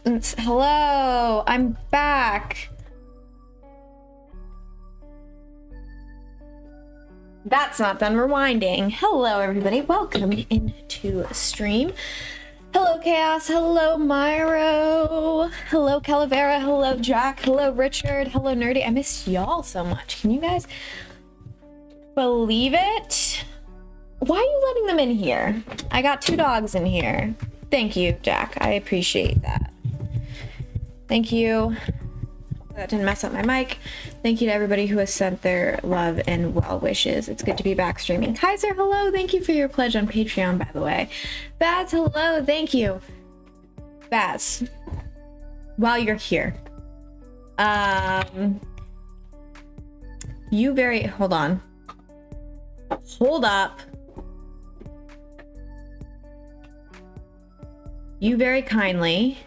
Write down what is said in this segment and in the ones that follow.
Hello, I'm back. That's not done rewinding. Hello, everybody. Welcome into stream. Hello, Chaos. Hello, Myro. Hello, Calavera. Hello, Jack. Hello, Richard. Hello, Nerdy. I miss y'all so much. Can you guys believe it? Why are you letting them in here? I got 2 dogs in here. Thank you, Jack. I appreciate that. Thank you. That didn't mess up my mic. Thank you to everybody who has sent their love and well wishes. It's good to be back streaming. Kaiser, hello. Thank you for your pledge on Patreon, by the way. Baz, hello. Thank you. Baz, while you're here, hold on. Hold up. You very kindly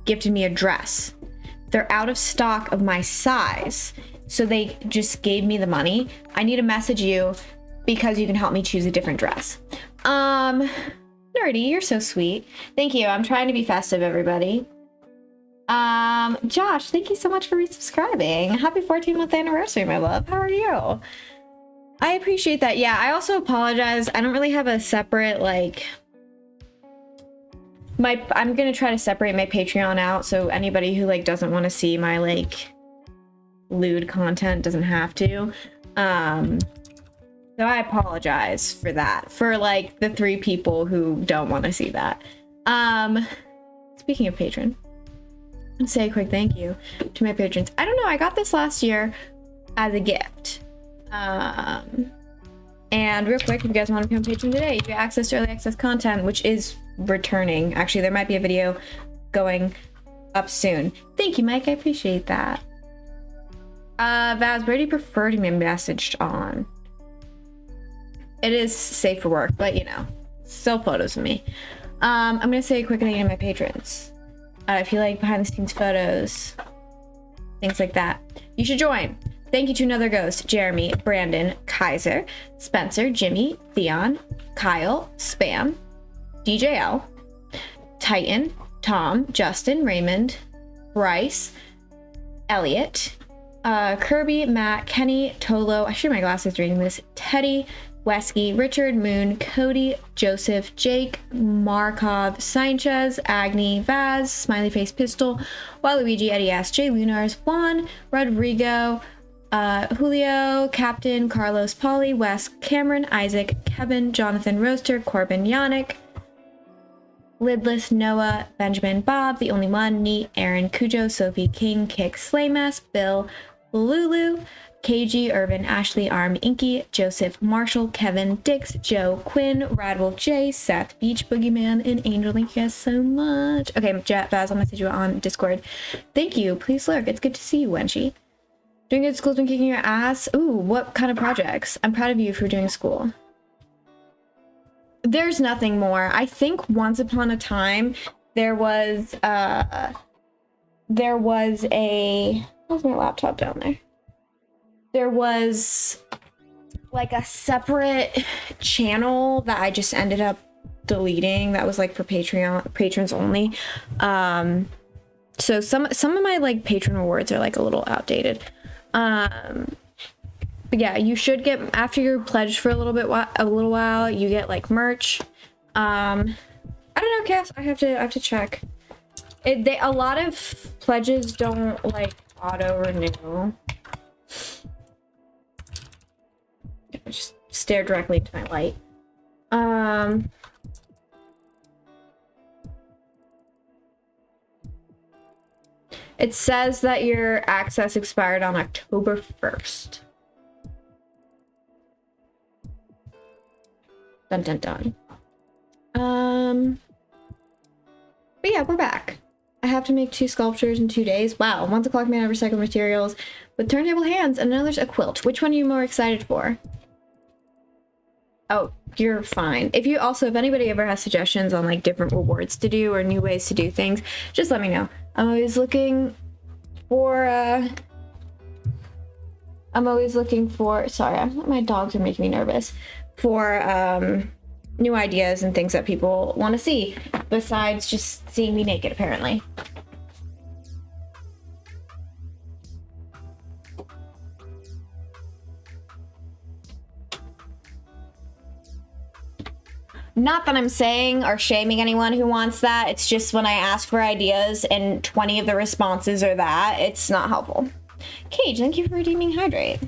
gifted me a dress. They're out of stock of my size, so they just gave me the money. I need to message you because you can help me choose a different dress. Nerdy, you're so sweet. Thank you. I'm trying to be festive, everybody. Josh, thank you so much for resubscribing. Happy 14th anniversary, my love. How are you? I appreciate that. Yeah, I also apologize. I don't really have a separate, like... I'm gonna try to separate my Patreon out so anybody who like doesn't want to see my like lewd content doesn't have to. So I apologize for that, for like the 3 people who don't want to see that. Speaking of patron, let's say a quick thank you to my patrons. I don't know, I got this last year as a gift. And real quick, if you guys want to become a patron today, you get access to early access content, which is returning. Actually, there might be a video going up soon. Thank you, Mike. I appreciate that. Vaz, where do you prefer to be messaged on? It is safe for work, but you know, still photos of me. I'm gonna say a quick thank you to my patrons. If you like behind the scenes photos, things like that, you should join. Thank you to Another Ghost, Jeremy, Brandon, Kaiser, Spencer, Jimmy, Theon, Kyle, Spam, DJL, Titan, Tom, Justin, Raymond, Bryce, Elliot, Kirby, Matt, Kenny, Tolo, I should have my glasses reading this, Teddy, Wesky, Richard, Moon, Cody, Joseph, Jake, Markov, Sanchez, Agni, Vaz, Smiley Face Pistol, Waluigi, Eddie S, Jay Lunars, Juan, Rodrigo, Julio, Captain, Carlos, Polly, Wes, Cameron, Isaac, Kevin, Jonathan, Roaster, Corbin, Yannick, Lidless, Noah, Benjamin, Bob, The Only One, Neat, Aaron, Cujo, Sophie, King, Kick, Slaymass, Bill, Lulu, KG, Irvin, Ashley, Arm, Inky, Joseph, Marshall, Kevin, Dix, Joe, Quinn, Radwolf, Jay, Seth, Beach, Boogeyman, and Angel. Thank you guys so much. Okay, Baz, I'll message you on Discord. Thank you. Please lurk. It's good to see you, Wenchie. Doing good school's been kicking your ass. Ooh, what kind of projects? I'm proud of you for doing school. There's nothing more. I think once upon a time there was a... Where's my laptop down there? There was like a separate channel that I just ended up deleting that was like for patrons only. So some of my like patron rewards are like a little outdated. But yeah, you should get, after you're pledged for a little while, you get like merch. I don't know, Cass. I have to check. A lot of pledges don't like auto renew. I just stare directly into my light. It says that your access expired on October 1st. Dun dun dun. But yeah, we're back. I have to make 2 sculptures in 2 days. Wow, one's a clock made out of recycled materials with turntable hands, and another's a quilt. Which one are you more excited for? Oh, you're fine. If anybody ever has suggestions on like different rewards to do or new ways to do things, just let me know. I'm always looking for, sorry, my dogs are making me nervous, for new ideas and things that people want to see, besides just seeing me naked, apparently. Not that I'm saying or shaming anyone who wants that. It's just when I ask for ideas and 20 of the responses are that, it's not helpful. Cage, thank you for redeeming Hydrate.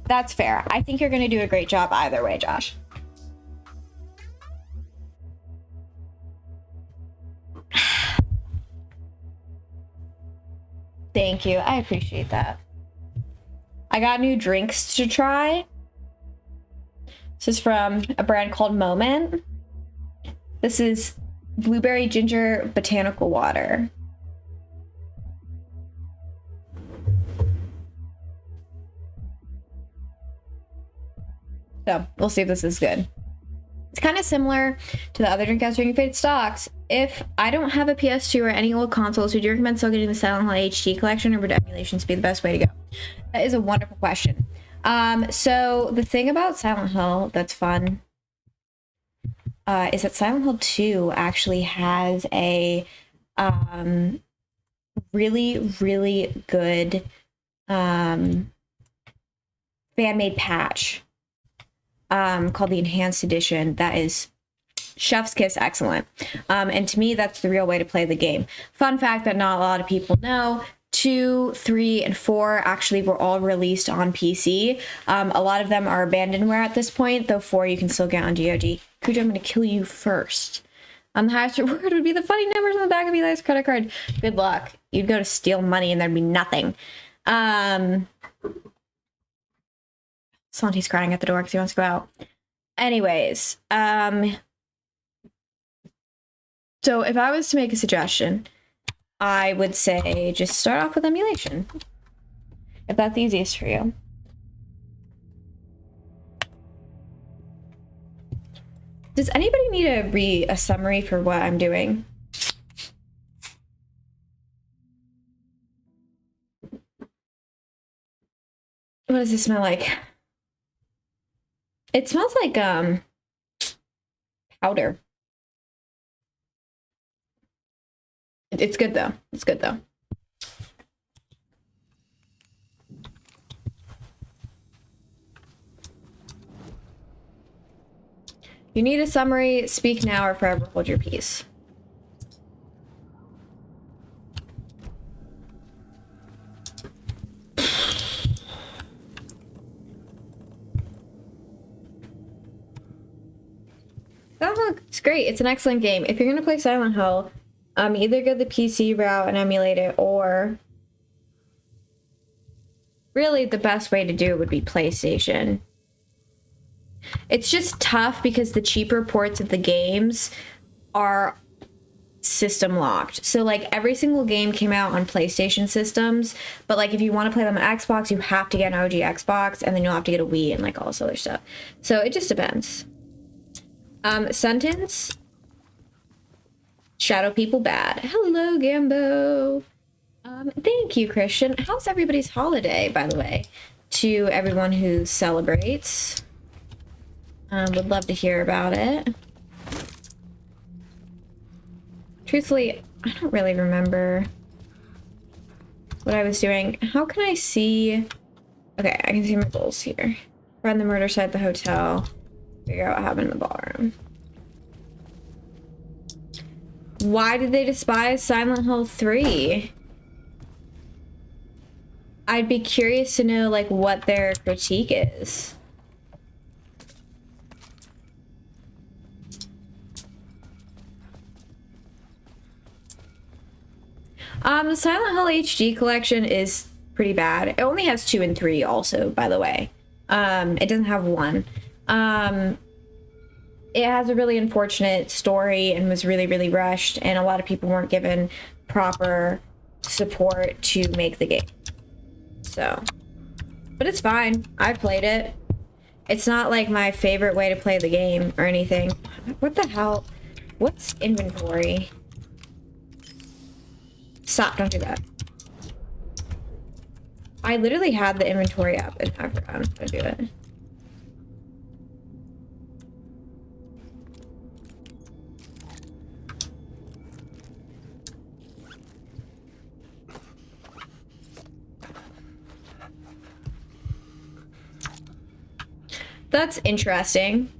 That's fair. I think you're going to do a great job either way, Josh. Thank you. I appreciate that. I got new drinks to try. This is from a brand called Moment. This is blueberry ginger botanical water. So we'll see if this is good. It's kind of similar to the other drink I was drinking, Faded Stocks. If I don't have a PS2 or any old consoles, would you recommend still getting the Silent Hill HD collection, or would emulations be the best way to go? That is a wonderful question. So the thing about Silent Hill that's fun is that Silent Hill 2 actually has a really, really good fan-made patch called the Enhanced Edition that is chef's kiss excellent. And to me, that's the real way to play the game. Fun fact that not a lot of people know, 2, 3, and 4 actually were all released on PC. A lot of them are abandonware at this point, though 4 you can still get on GOG. Cujo, I'm going to kill you first. The highest reward would be the funny numbers on the back of Eli's credit card. Good luck. You'd go to steal money and there'd be nothing. Santi's crying at the door because he wants to go out. Anyways, so if I was to make a suggestion, I would say just start off with emulation, if that's the easiest for you. Does anybody need a summary for what I'm doing? What does this smell like? It smells like powder. It's good though. It's good though. You need a summary, speak now or forever hold your peace. That looks great. It's an excellent game. If you're gonna play Silent Hill, either go the PC route and emulate it, or really the best way to do it would be PlayStation. It's just tough because the cheaper ports of the games are system locked. So like every single game came out on PlayStation systems, but like if you want to play them on Xbox, you have to get an OG Xbox, and then you'll have to get a Wii and like all this other stuff. So it just depends. Sentence. Shadow people bad. Hello, Gambo. Thank you, Christian. How's everybody's holiday, by the way? To everyone who celebrates. Would love to hear about it. Truthfully, I don't really remember what I was doing. How can I see? Okay, I can see my goals here. Run the murder site at the hotel. Figure out what happened in the ballroom. Why did they despise Silent Hill 3? I'd be curious to know, like, what their critique is. The Silent Hill HD collection is pretty bad. It only has 2 and 3 also, by the way. It doesn't have 1. It has a really unfortunate story and was really, really rushed, and a lot of people weren't given proper support to make the game. So, but it's fine. I played it. It's not like my favorite way to play the game or anything. What the hell? What's inventory? Stop, don't do that. I literally had the inventory up and I forgot how to do it. That's interesting.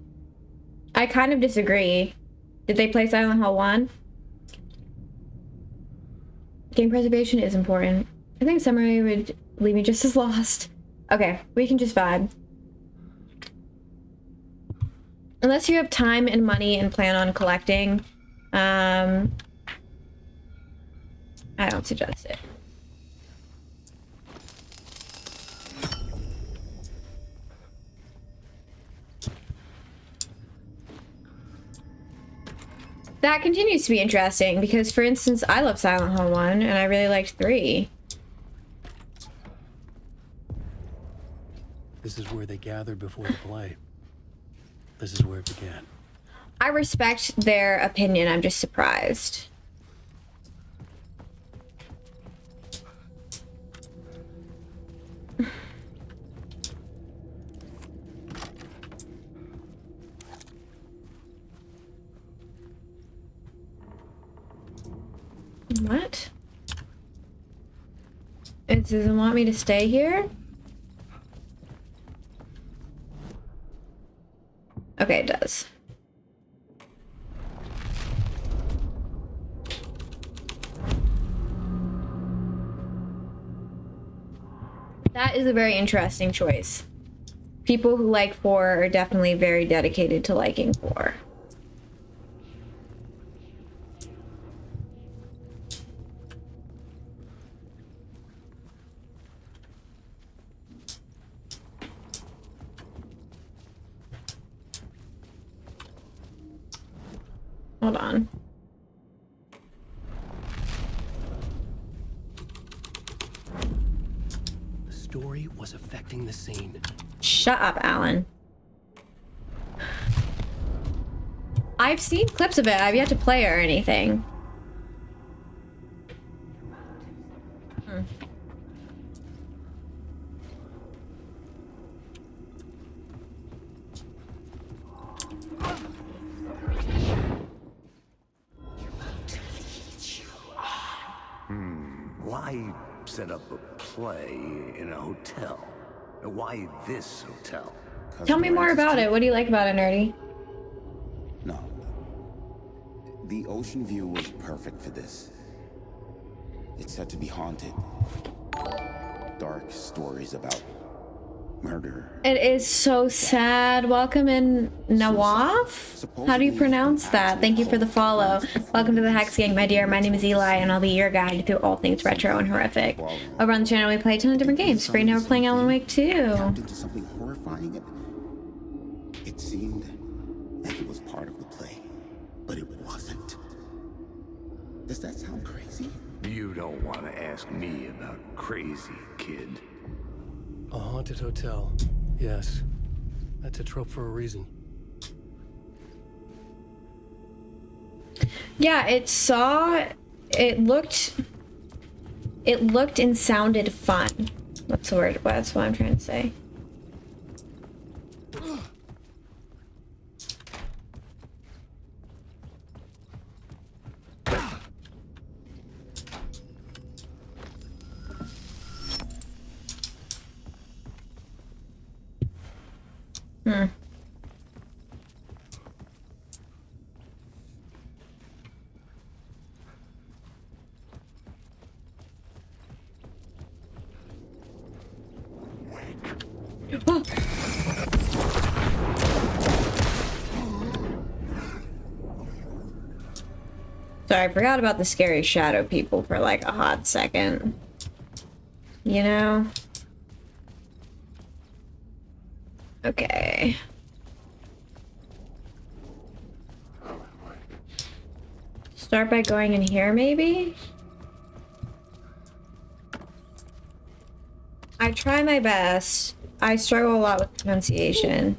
I kind of disagree. Did they play Silent Hill 1? Game preservation is important. I think summary would leave me just as lost. Okay, we can just vibe. Unless you have time and money and plan on collecting, I don't suggest it. That continues to be interesting because, for instance, I love Silent Hill 1 and I really liked 3. This is where they gathered before the play. This is where it began. I respect their opinion, I'm just surprised. What? It doesn't want me to stay here? Okay, it does. That is a very interesting choice. People who like 4 are definitely very dedicated to liking 4. Hold on. The story was affecting the scene. Shut up, Alan. I've seen clips of it. I've yet to play or anything. Why set up a play in a hotel? Why this hotel? Tell me more about it. What do you like about it, Nerdy? No. The ocean view was perfect for this. It's said to be haunted. Dark stories about murder. It is so sad. Welcome in, Nawaf? How do you pronounce that? Thank you for the follow. Welcome to the Hex Gang, my dear. My name is Eli, and I'll be your guide through all things retro and horrific. Over on the channel, we play a ton of different games. Right now, we're playing Alan Wake 2. Into something horrifying. It seemed like it was part of the play, but it wasn't. Does that sound crazy? You don't want to ask me about crazy, kid. A haunted hotel. Yes. That's a trope for a reason. Yeah, it looked and sounded fun. That's the word. That's what I'm trying to say. Sorry, I forgot about the scary shadow people for like a hot second. You know? Okay. Start by going in here, maybe? I try my best. I struggle a lot with pronunciation.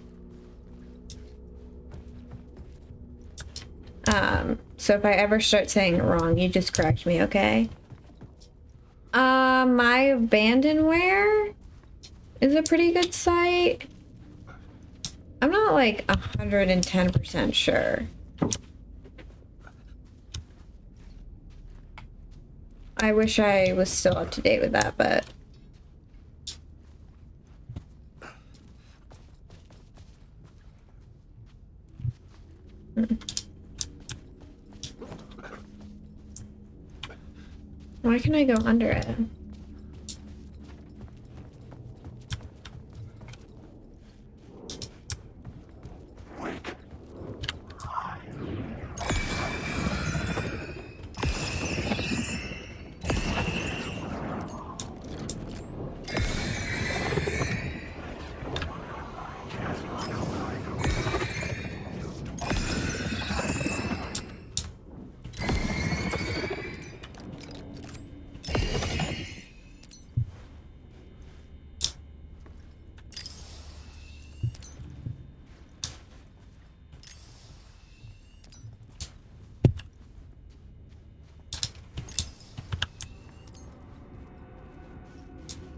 So if I ever start saying it wrong, you just correct me, okay? My Abandonware is a pretty good site. I'm not like 110% sure. I wish I was still up to date with that, but can I go under it?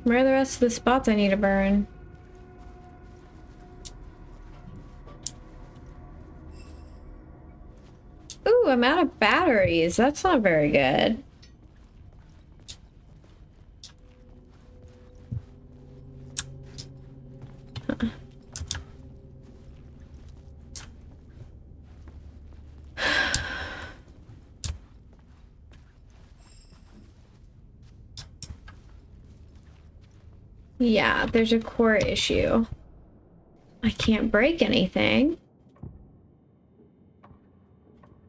Where are the rest of the spots I need to burn? Ooh, I'm out of batteries. That's not very good. Huh. Yeah, there's a core issue. I can't break anything.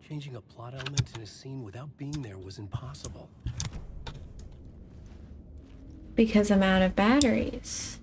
Changing a plot element in a scene without being there was impossible. Because I'm out of batteries.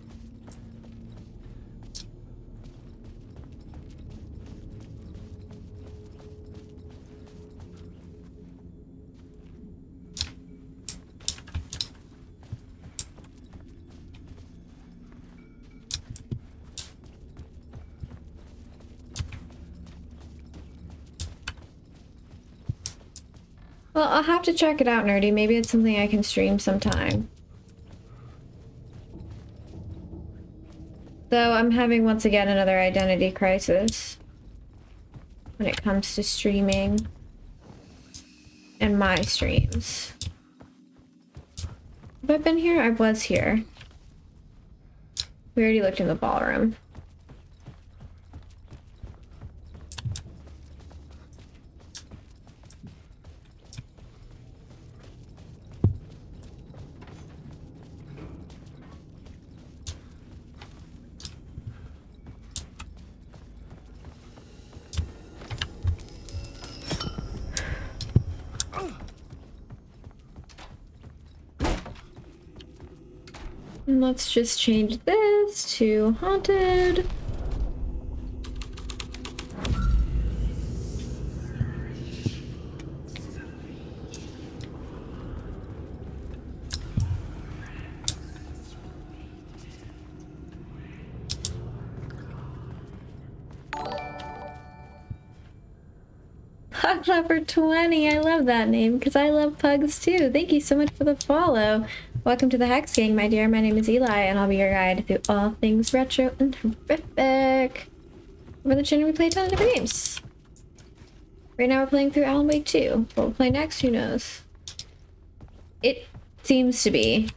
Well, I'll have to check it out, Nerdy. Maybe it's something I can stream sometime. Though I'm having once again another identity crisis when it comes to streaming and my streams. Have I been here? I was here. We already looked in the ballroom. And let's just change this to haunted. Pug Lover 20, I love that name because I love pugs too. Thank you so much for the follow. Welcome to the Hex Gang, my dear. My name is Eli, and I'll be your guide through all things retro and horrific. Over the channel, we play a ton of different games. Right now, we're playing through Alan Wake 2. What we'll play next, who knows? It seems to be.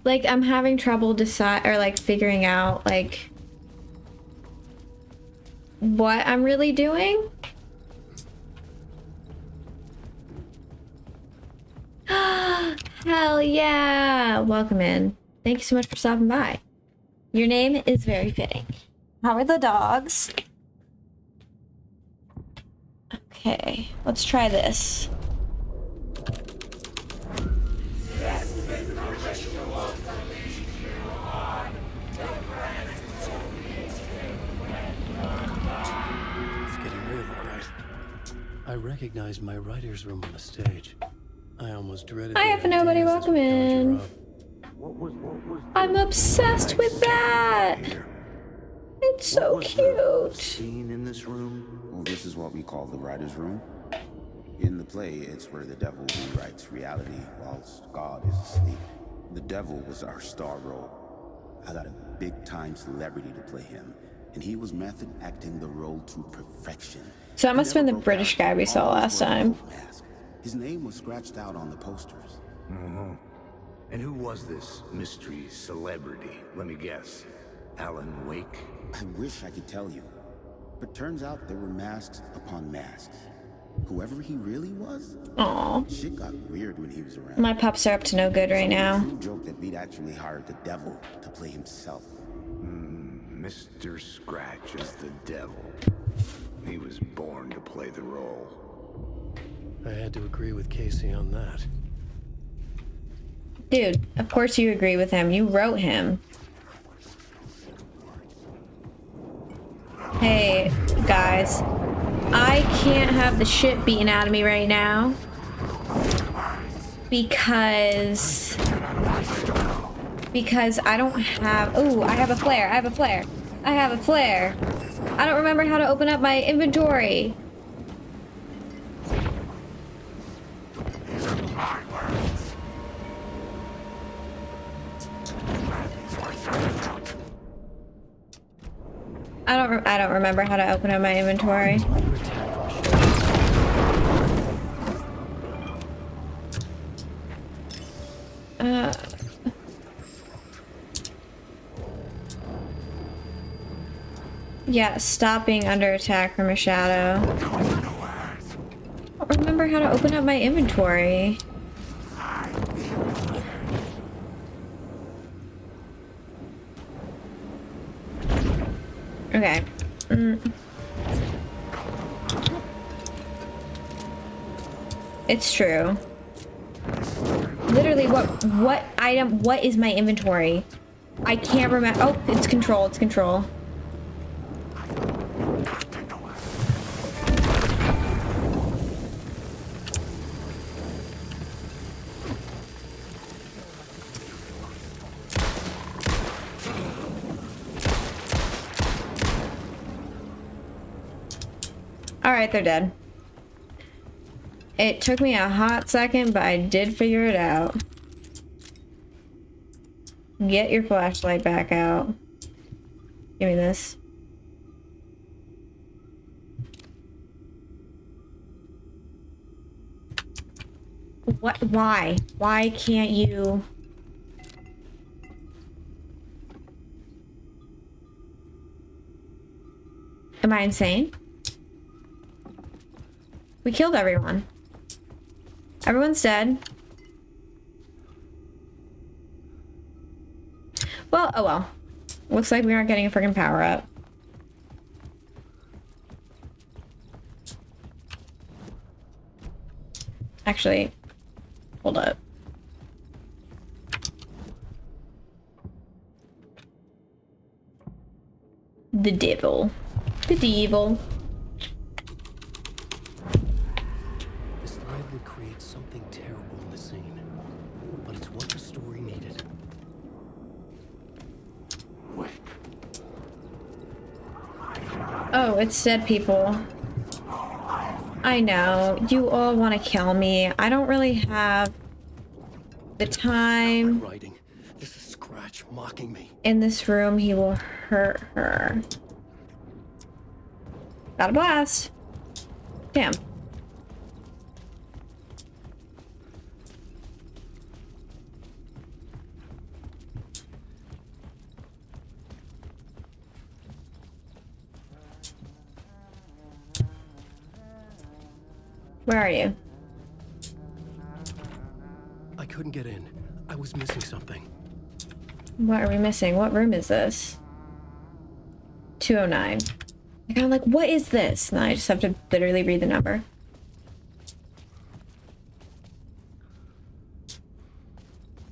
Like, I'm having trouble figuring out, like, what I'm really doing. Hell yeah! Welcome in. Thank you so much for stopping by. Your name is very fitting. How are the dogs? Okay, let's try this. I recognized my writer's room on the stage. I almost dreaded. I have nobody. Welcome in. I'm obsessed with that. It's so cute. Scene in this room. Well, this is what we call the writer's room. In the play, it's where the devil rewrites reality whilst God is asleep. The devil was our star role. I got a big-time celebrity to play him, and he was method acting the role to perfection. So that must have been the British guy we saw last time. His name was scratched out on the posters. And who was this mystery celebrity? Let me guess. Alan Wake? I wish I could tell you, but turns out there were masks upon masks. Whoever he really was, Aw. shit got weird when he was around. My pups are up to no good right now. True joke that we'd actually hired the devil to play himself. Mr. Scratch is the devil. He was born to play the role. I had to agree with Casey on that. Dude, of course you agree with him. You wrote him. Hey, guys. I can't have the shit beaten out of me right now. Because I don't have... Ooh, I have a flare. I have a flare. I have a flare. I don't remember how to open up my inventory. I don't remember how to open up my inventory. Yeah, stop being under attack from a shadow. I don't remember how to open up my inventory. Okay. It's true. Literally, what item, what is my inventory? I can't remember. Oh, it's control, it's control. Alright, they're dead. It took me a hot second, but I did figure it out. Get your flashlight back out. Give me this. What? Why? Why can't you... Am I insane? We killed everyone. Everyone's dead. Well, oh well. Looks like we aren't getting a freaking power up. Actually, hold up. The devil. The devil. This thread would create something terrible in the scene, but it's what the story needed. Oh, it's dead people. I know. You all want to kill me. I don't really have the time. Writing. This is Scratch mocking me. In this room, he will hurt her. Got a blast. Damn. Where are you? I couldn't get in. I was missing something. What are we missing? What room is this? 209. Like, I'm like, what is this? And I just have to literally read the number.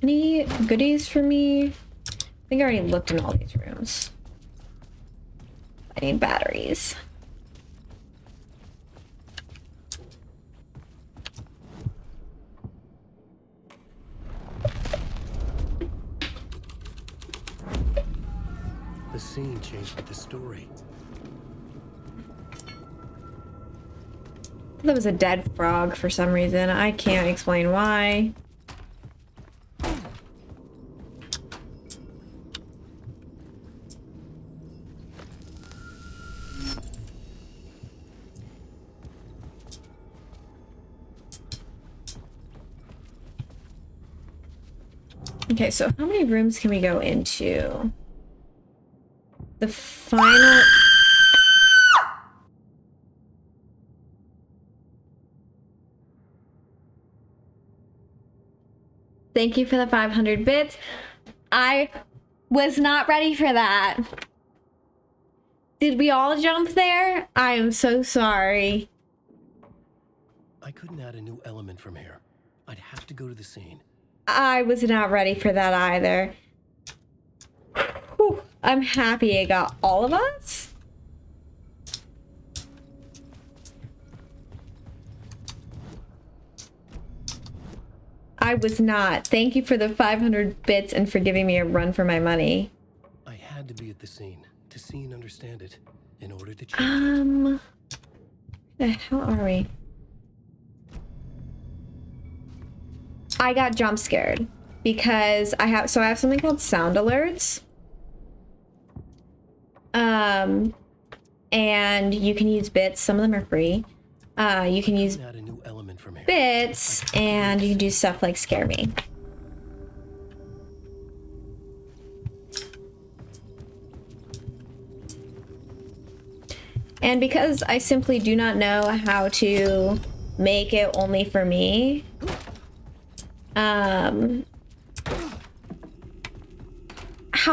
Any goodies for me? I think I already looked in all these rooms. I need batteries. The scene changed with the story. There was a dead frog for some reason. I can't explain why. Okay, so how many rooms can we go into? The final... Thank you for the 500 bits. I was not ready for that. Did we all jump there? I am so sorry. I couldn't add a new element from here. I'd have to go to the scene. I was not ready for that either. Whew, I'm happy it got all of us. I was not. Thank you for the 500 bits and for giving me a run for my money. I had to be at the scene to see and understand it in order to change it. The hell are we? I got jump scared because I have something called sound alerts. And you can use bits. Some of them are free. You can use Add a new element from here. bits and you can do stuff like scare me. And because I simply do not know how to make it only for me, how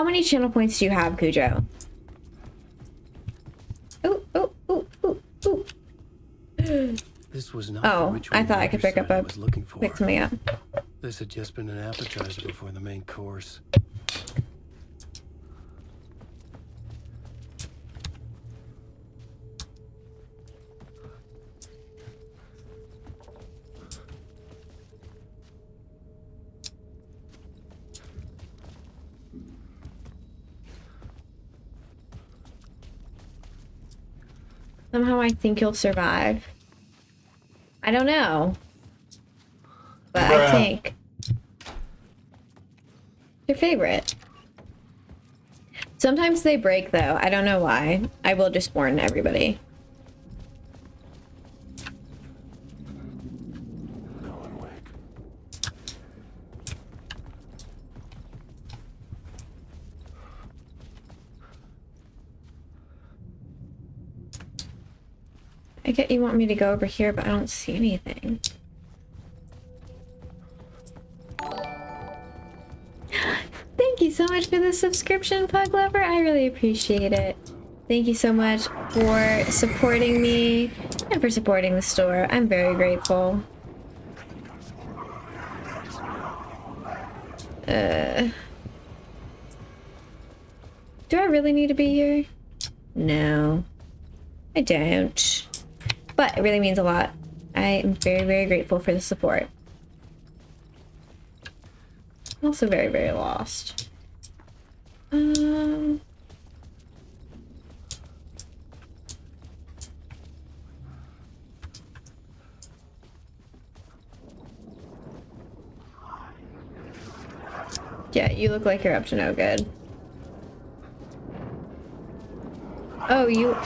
many channel points do you have, Cujo? Ooh, ooh, ooh, ooh, ooh. This was not Oh, the ritual I thought I could pick up I a was looking for. pick something up. This had just been an appetizer before the main course. Somehow I think you'll survive. I don't know. But I think. Your favorite. Sometimes they break though. I don't know why. I will just warn everybody. I get you want me to go over here, but I don't see anything. Thank you so much for the subscription, Pug Lover. I really appreciate it. Thank you so much for supporting me and for supporting the store. I'm very grateful. Do I really need to be here? No, I don't. But it really means a lot. I am very, very grateful for the support. I'm also very, very lost. Yeah, you look like you're up to no good. Oh, you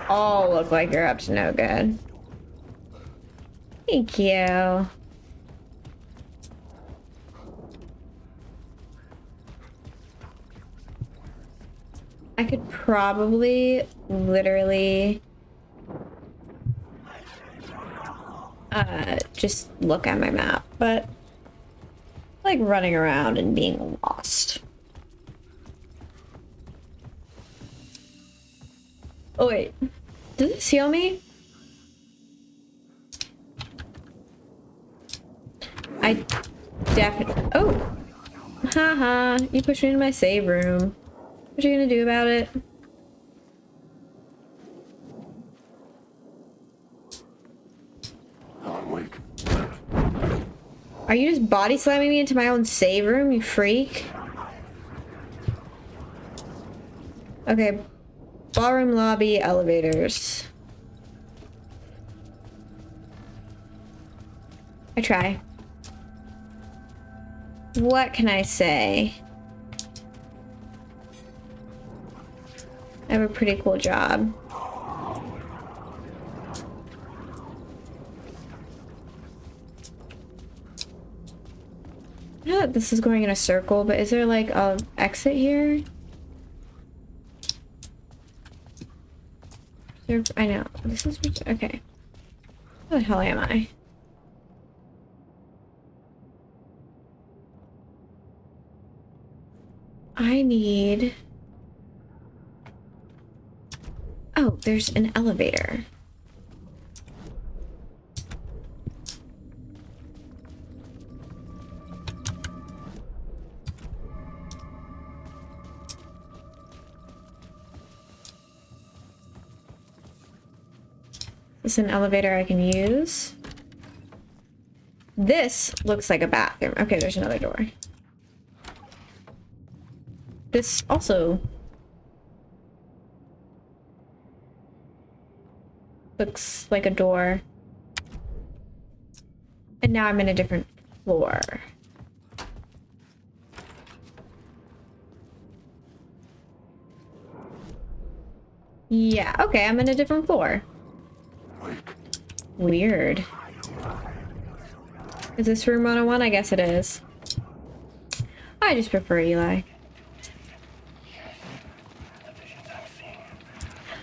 all look like you're up to no good. Thank you. I could probably literally just look at my map, but I like running around and being lost. Oh wait, does this heal me? I definitely. Oh, haha! You pushed me into my save room. What are you gonna do about it? Are you just body slamming me into my own save room, you freak? Okay. Ballroom lobby elevators. I try. What can I say? I have a pretty cool job. that this is going in a circle, but is there like a exit here? I know. This is okay. Where the hell am I? I need... Oh, there's an elevator. This is an elevator I can use. This looks like a bathroom. Okay, there's another door. This also looks like a door. And now I'm in a different floor. Yeah, okay, I'm in a different floor. Weird. Is this room 101? I guess it is. I just prefer Eli.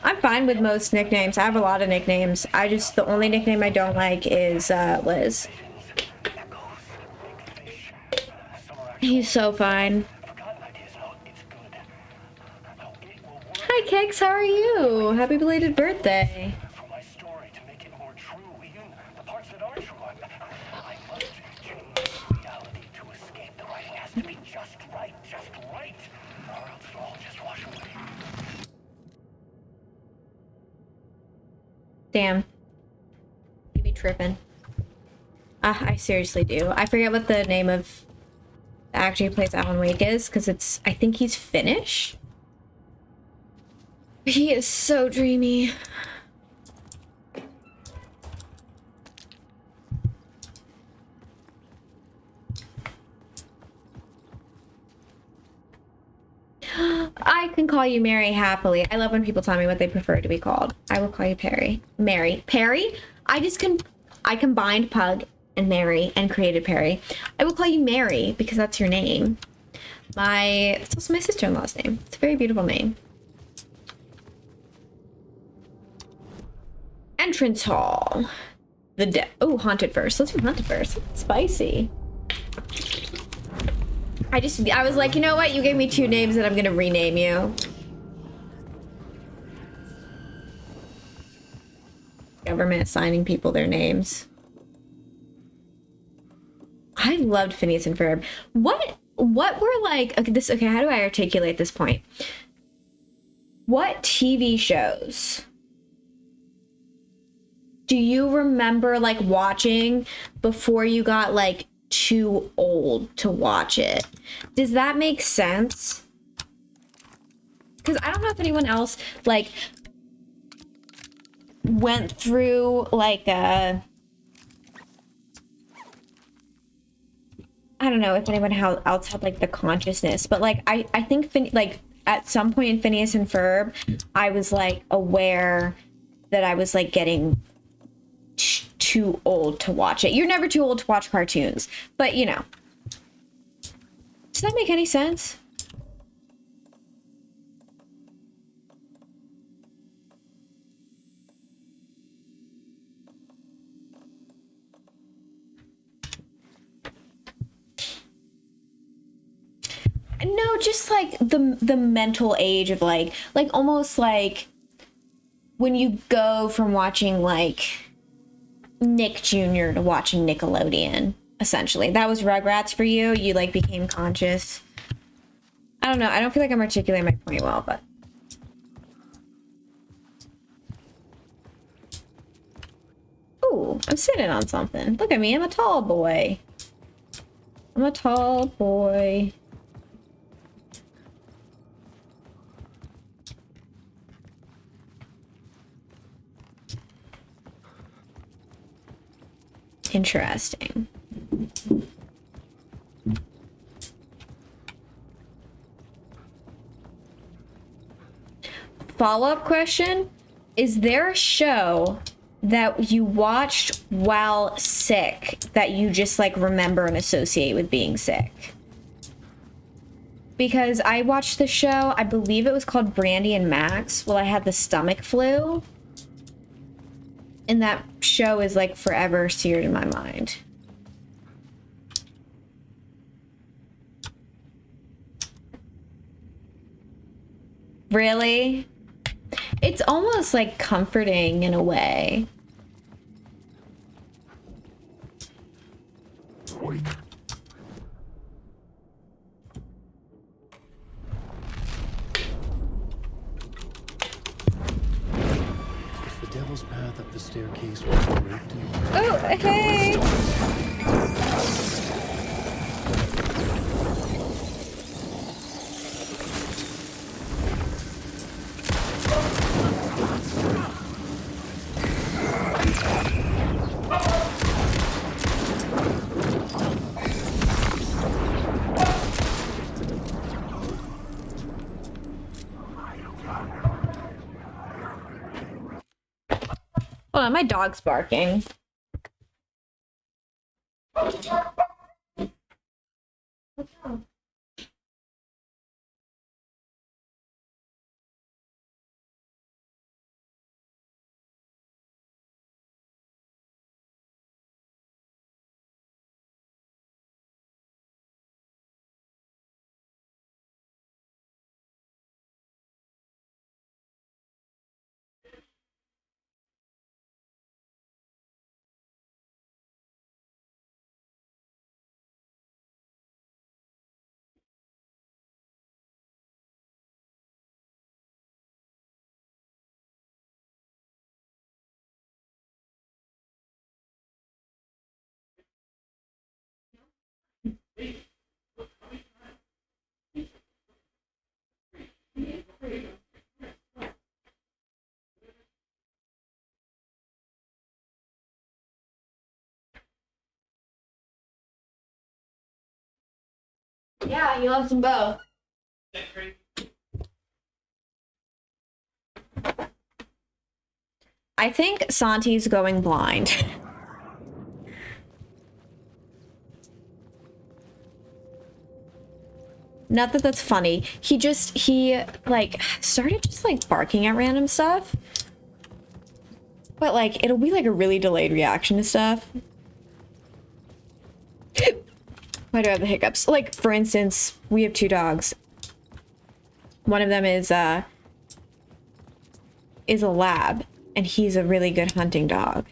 I'm fine with most nicknames. I have a lot of nicknames. The only nickname I don't like is Liz. He's so fine. Hi Kix, how are you? Happy belated birthday. Damn. You be tripping. I seriously do. I forget what the name of the actor who plays Alan Wake is, because I think he's Finnish. He is so dreamy. I can call you Mary happily. I love when people tell me what they prefer to be called. I will call you Perry. Mary. Perry? I combined Pug and Mary and created Perry. I will call you Mary because that's your name. It's also my sister-in-law's name. It's a very beautiful name. Entrance hall. Oh, haunted first. Let's do haunted first. Spicy. I was like, you know what? You gave me two names and I'm gonna rename you. Government assigning people their names. I loved Phineas and Ferb. What were like, okay, how do I articulate this point? What TV shows do you remember like watching before you got like too old to watch it? Does that make sense? Because I don't know if anyone else like went through like I don't know if anyone else had like the consciousness, but like I think like at some point in Phineas and Ferb, I was like aware that I was like getting too old to watch it. You're never too old to watch cartoons, but you know. Does that make any sense? No, just like the mental age of like almost like when you go from watching like Nick Jr. to watching Nickelodeon, essentially. That was Rugrats for you. You like became conscious. I don't know. I don't feel like I'm articulating my point well, but ooh, I'm sitting on something. Look at me. I'm a tall boy. I'm a tall boy. Interesting. Follow-up question: is there a show that you watched while sick that you just like remember and associate with being sick? Because I watched the show, I believe it was called Brandy and Max, while I had the stomach flu. And that show is like forever seared in my mind. Really? It's almost like comforting in a way. If the devil's path up the staircase was raped and Oh, hey! Hold on, my dog's barking. Yeah, you love them both. I think Santi's going blind. Not that that's funny. He like started just like barking at random stuff. But like it'll be like a really delayed reaction to stuff. Why do I have the hiccups? Like for instance, we have 2 dogs. One of them is a lab, and he's a really good hunting dog.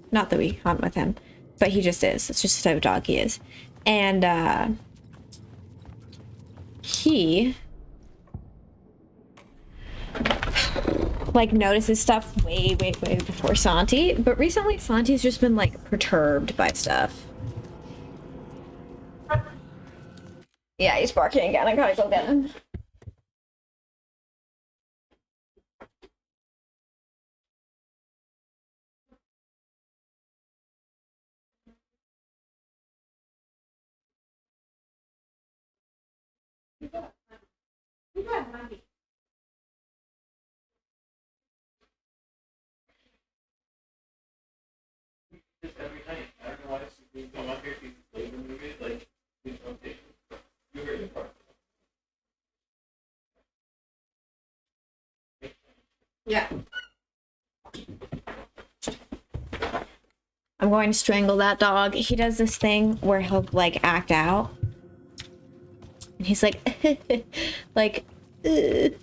Not that we hunt with him, but he just is. It's just the type of dog he is. And he like notices stuff way before Santi, but recently Santi's just been like perturbed by stuff. Yeah, he's barking again. I gotta go get him. Yeah. I'm going to strangle that dog. He does this thing where he'll like act out. And he's like, like, and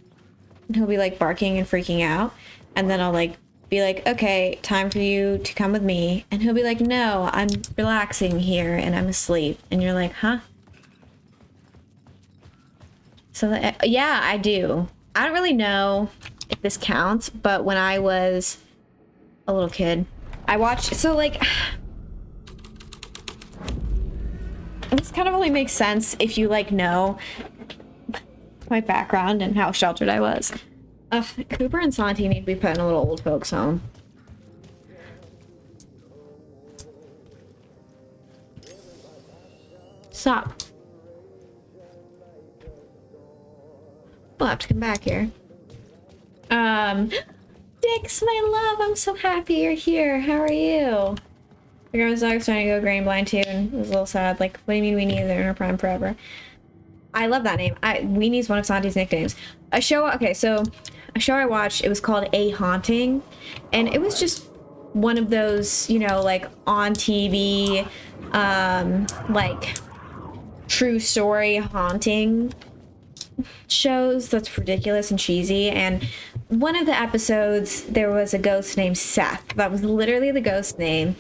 he'll be like barking and freaking out. And then I'll like be like, okay, time for you to come with me. And he'll be like, no, I'm relaxing here and I'm asleep. And you're like, huh? So yeah, I do. I don't really know if this counts, but when I was a little kid, I watched, so like, this kind of only makes sense if you like know my background and how sheltered I was. Cooper and Santi need to be put in a little old folks home. Stop. We'll have to come back here. Dix, my love, I'm so happy you're here. How are you? My grandma's dog's trying to go gray and blind too, and it was a little sad. Like, what do you mean Weenie? They're in her prime forever. I love that name. Weenie's one of Santi's nicknames. A show I watched, it was called A Haunting, and it was just one of those, you know, like on TV, like true story haunting shows that's ridiculous and cheesy. And one of the episodes, there was a ghost named Seth. That was literally the ghost name.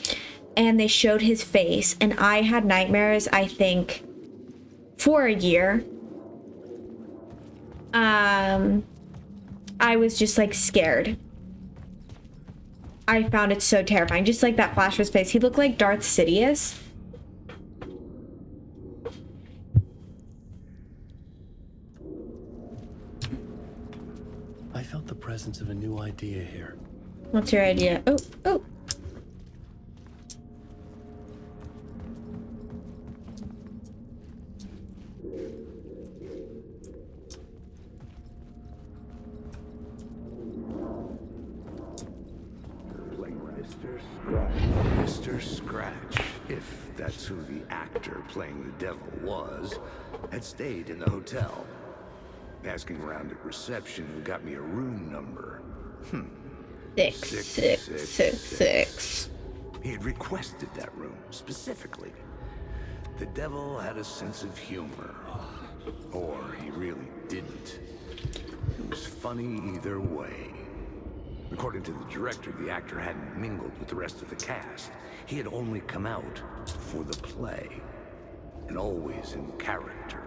And they showed his face, and I had nightmares, I think, for a year. I was just like scared. I found it so terrifying. Just like that flash of his face. He looked like Darth Sidious. I felt the presence of a new idea here. What's your idea? Oh, oh. Mr. Scratch, if that's who the actor playing the devil was, had stayed in the hotel. Asking around at reception got me a room number. 666. He had requested that room specifically. The devil had a sense of humor. Or he really didn't. It was funny either way. According to the director, the actor hadn't mingled with the rest of the cast. He had only come out for the play, and always in character.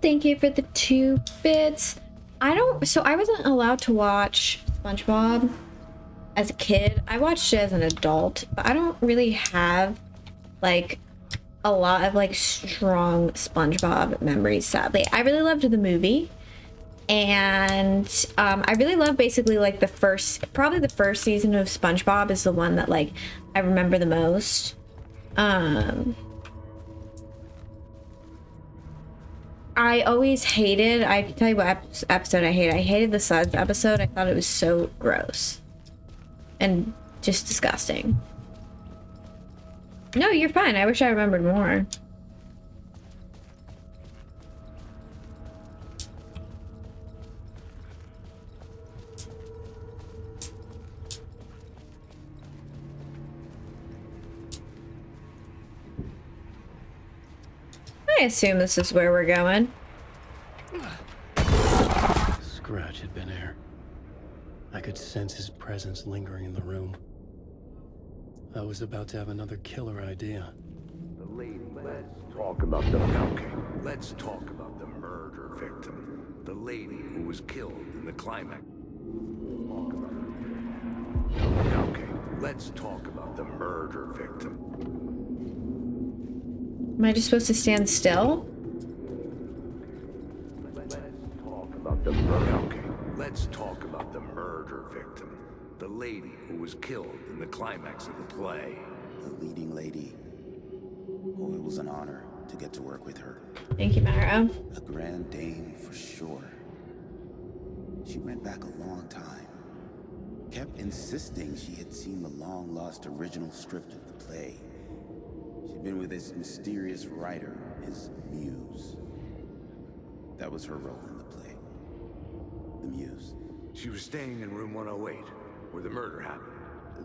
Thank you for the 2 bits. I wasn't allowed to watch SpongeBob as a kid. I watched it as an adult, but I don't really have like a lot of like strong SpongeBob memories, sadly. I really loved the movie, and I really love basically like probably the first season of SpongeBob is the one that like I remember the most. I always hated, I can tell you what episode I hated. I hated the Suds episode. I thought it was so gross and just disgusting. No, you're fine. I wish I remembered more. I assume this is where we're going. Scratch had been here. I could sense his presence lingering in the room. I was about to have another killer idea. Let's talk about the murder victim. The lady who was killed in the climax. Okay, let's talk about the murder victim. Am I just supposed to stand still? Let's talk about the murder victim. The lady who was killed in the climax of the play. The leading lady. Oh, it was an honor to get to work with her. Thank you, Mara. A grand dame for sure. She went back a long time. Kept insisting she had seen the long-lost original script of the play. She'd been with this mysterious writer, his muse. That was her role in the play. The muse. She was staying in room 108, where the murder happened.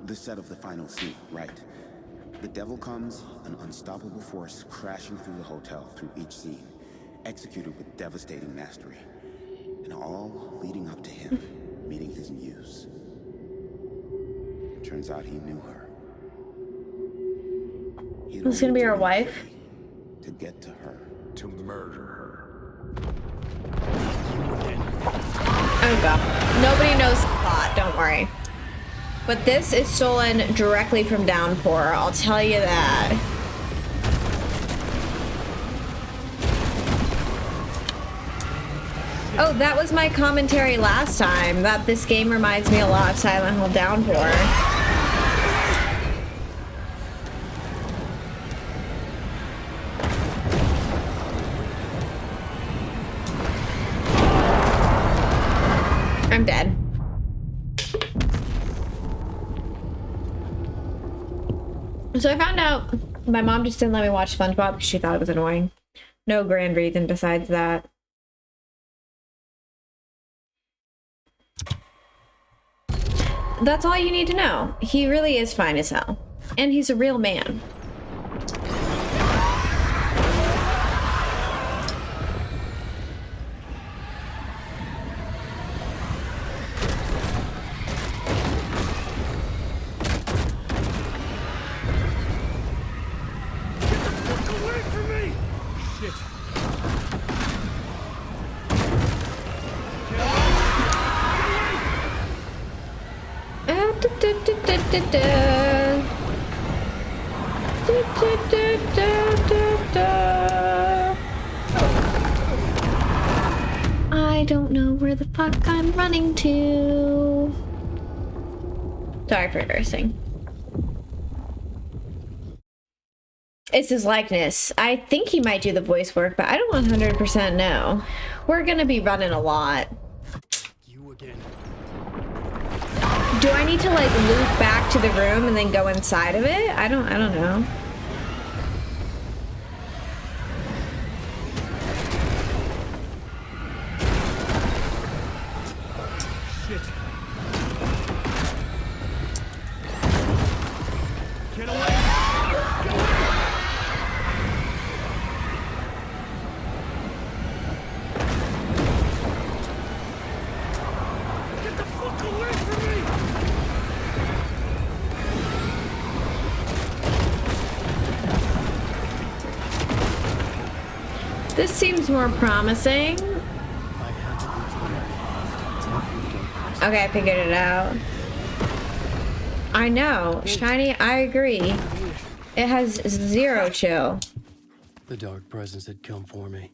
The set of the final scene, right. The devil comes, an unstoppable force crashing through the hotel through each scene, executed with devastating mastery. And all leading up to him meeting his muse. It turns out he knew her. This is gonna be our wife? To get to her. To murder her. Oh god. Nobody knows the plot, don't worry. But this is stolen directly from Downpour, I'll tell you that. Oh, that was my commentary last time, that this game reminds me a lot of Silent Hill Downpour. So I found out my mom just didn't let me watch SpongeBob because she thought it was annoying. No grand reason besides that. That's all you need to know. He really is fine as hell. And he's a real man. I don't know where the fuck I'm running to. Sorry for cursing. It's his likeness. I think he might do the voice work, but I don't 100% know. We're gonna be running a lot. You again. Do I need to like loop back to the room and then go inside of it? I don't know. Shit. Get away! Get away! Get the fuck away from me! This seems more promising. I had to reach the light. Okay, I figured it out. I know. Shiny, I agree. It has zero chill. The dark presence had come for me.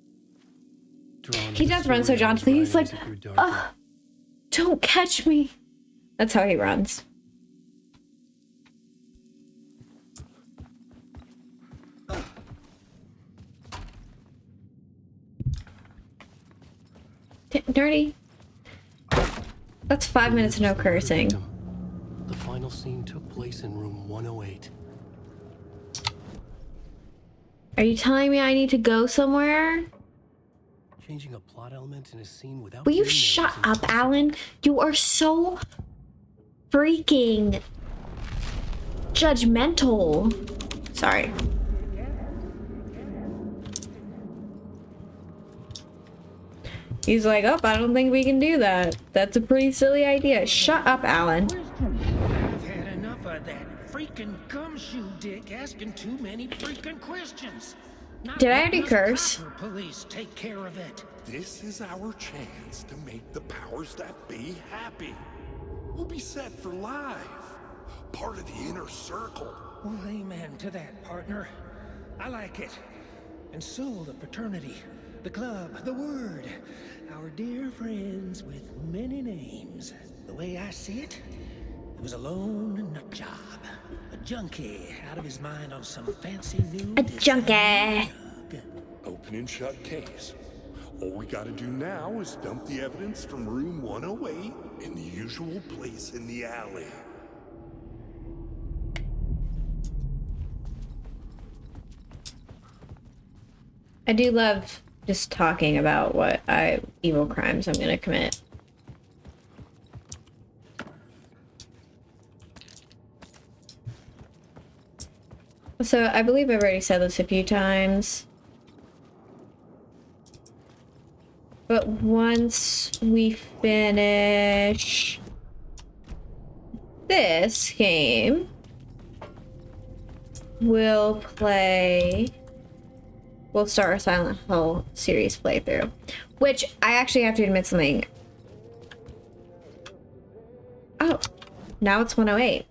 Drawn He to the does run so story I was jauntily. He's writing like, as it grew darker. ugh, don't catch me. That's how he runs. Dirty. That's 5 minutes of no cursing. The final scene took place in room 108. Are you telling me I need to go somewhere? Changing a plot element in a scene without Will you doing it shut is up, impossible. Alan? You are so freaking judgmental. Sorry. He's like, oh, I don't think we can do that. That's a pretty silly idea. Shut up, Alan. I've had enough of that freaking gumshoe dick asking too many freaking questions. Not Did I letting already us curse? proper police take care of it. This is our chance to make the powers that be happy. We'll be set for life. Part of the inner circle. Well, amen to that, partner. I like it. And so the fraternity, the club, the word, our dear friends with many names. The way I see it, it was a lone nut job. A junkie out of his mind on some fancy new A design junkie. drug. Open and shut case. All we gotta do now is dump the evidence from room 108 in the usual place in the alley. I do love just talking about what evil crimes I'm gonna commit. So I believe I've already said this a few times. But once we finish this game, we'll start a Silent Hill series playthrough. Which, I actually have to admit something. Oh, now it's 108.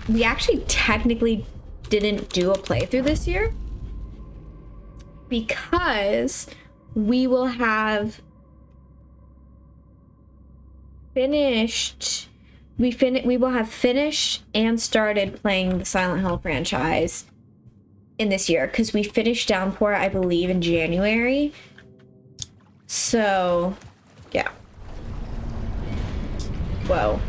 We actually technically didn't do a playthrough this year. Because we will have finished... We will have finished and started playing the Silent Hill franchise in this year because we finished Downpour, I believe, in January. So, yeah. Whoa.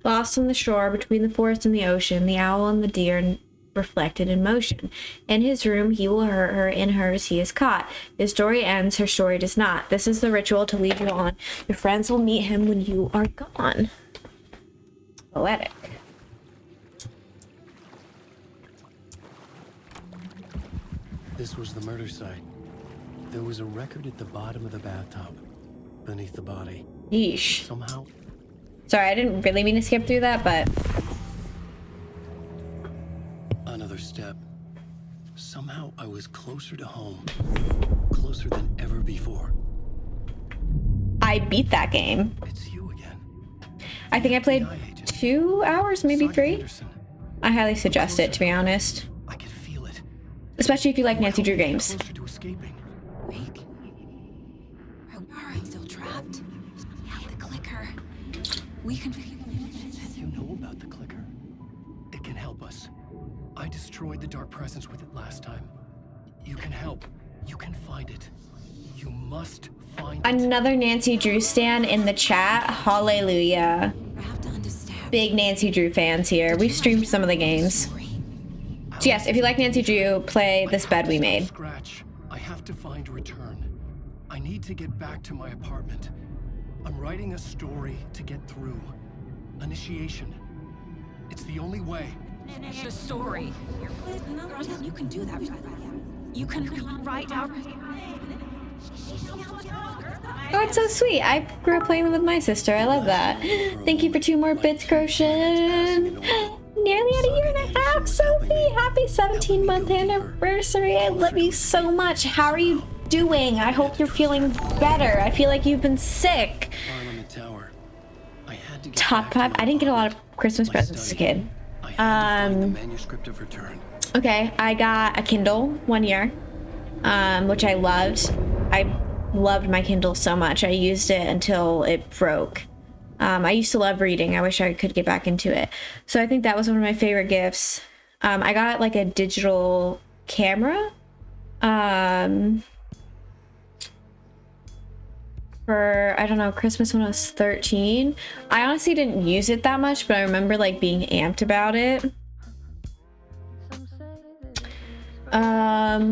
Lost on the shore between the forest and the ocean, the owl and the deer reflected in motion. In his room, he will hurt her. In hers, he is caught. His story ends, her story does not. This is the ritual to lead you on. Your friends will meet him when you are gone. Poetic. This was the murder site. There was a record at the bottom of the bathtub, beneath the body. Yeesh. Somehow, Sorry, I didn't really mean to skip through that, but... another step. Somehow I was closer to home. Closer than ever before. I beat that game. It's you again. I think I played 2 hours, maybe Sergeant 3. Anderson. I highly suggest it, to be honest. I could feel it. Especially if you like Nancy Drew games. Closer to escaping. Wake. Are we still trapped? The clicker. We can... You know about the clicker. It can help us. I destroyed the dark presence with it last time. You can help. You can find it. You must find it. Another Nancy Drew stan in the chat. Hallelujah. I have to understand. Big Nancy Drew fans here. We've streamed some of the games. So yes, if you like Nancy Drew, play this bed we made. Scratch. I have to find a return. I need to get back to my apartment. I'm writing a story to get through. Initiation. It's the only way. The story. You can do that. You can write out... Oh, it's so sweet. I grew up playing them with my sister. I love that. Thank you for 2 more bits, Crochet. Nearly at a year and a half, Sophie. Happy 17-month anniversary. I love you so much. How are you doing? I hope you're feeling better. I feel like you've been sick. Top 5. I didn't get a lot of Christmas presents as a kid. Okay, I got a Kindle 1 year, which I loved. I loved my Kindle so much. I used it until it broke. I used to love reading. I wish I could get back into it. So I think that was one of my favorite gifts. I got like a digital camera for, I don't know, Christmas when I was 13. I honestly didn't use it that much, but I remember like being amped about it. I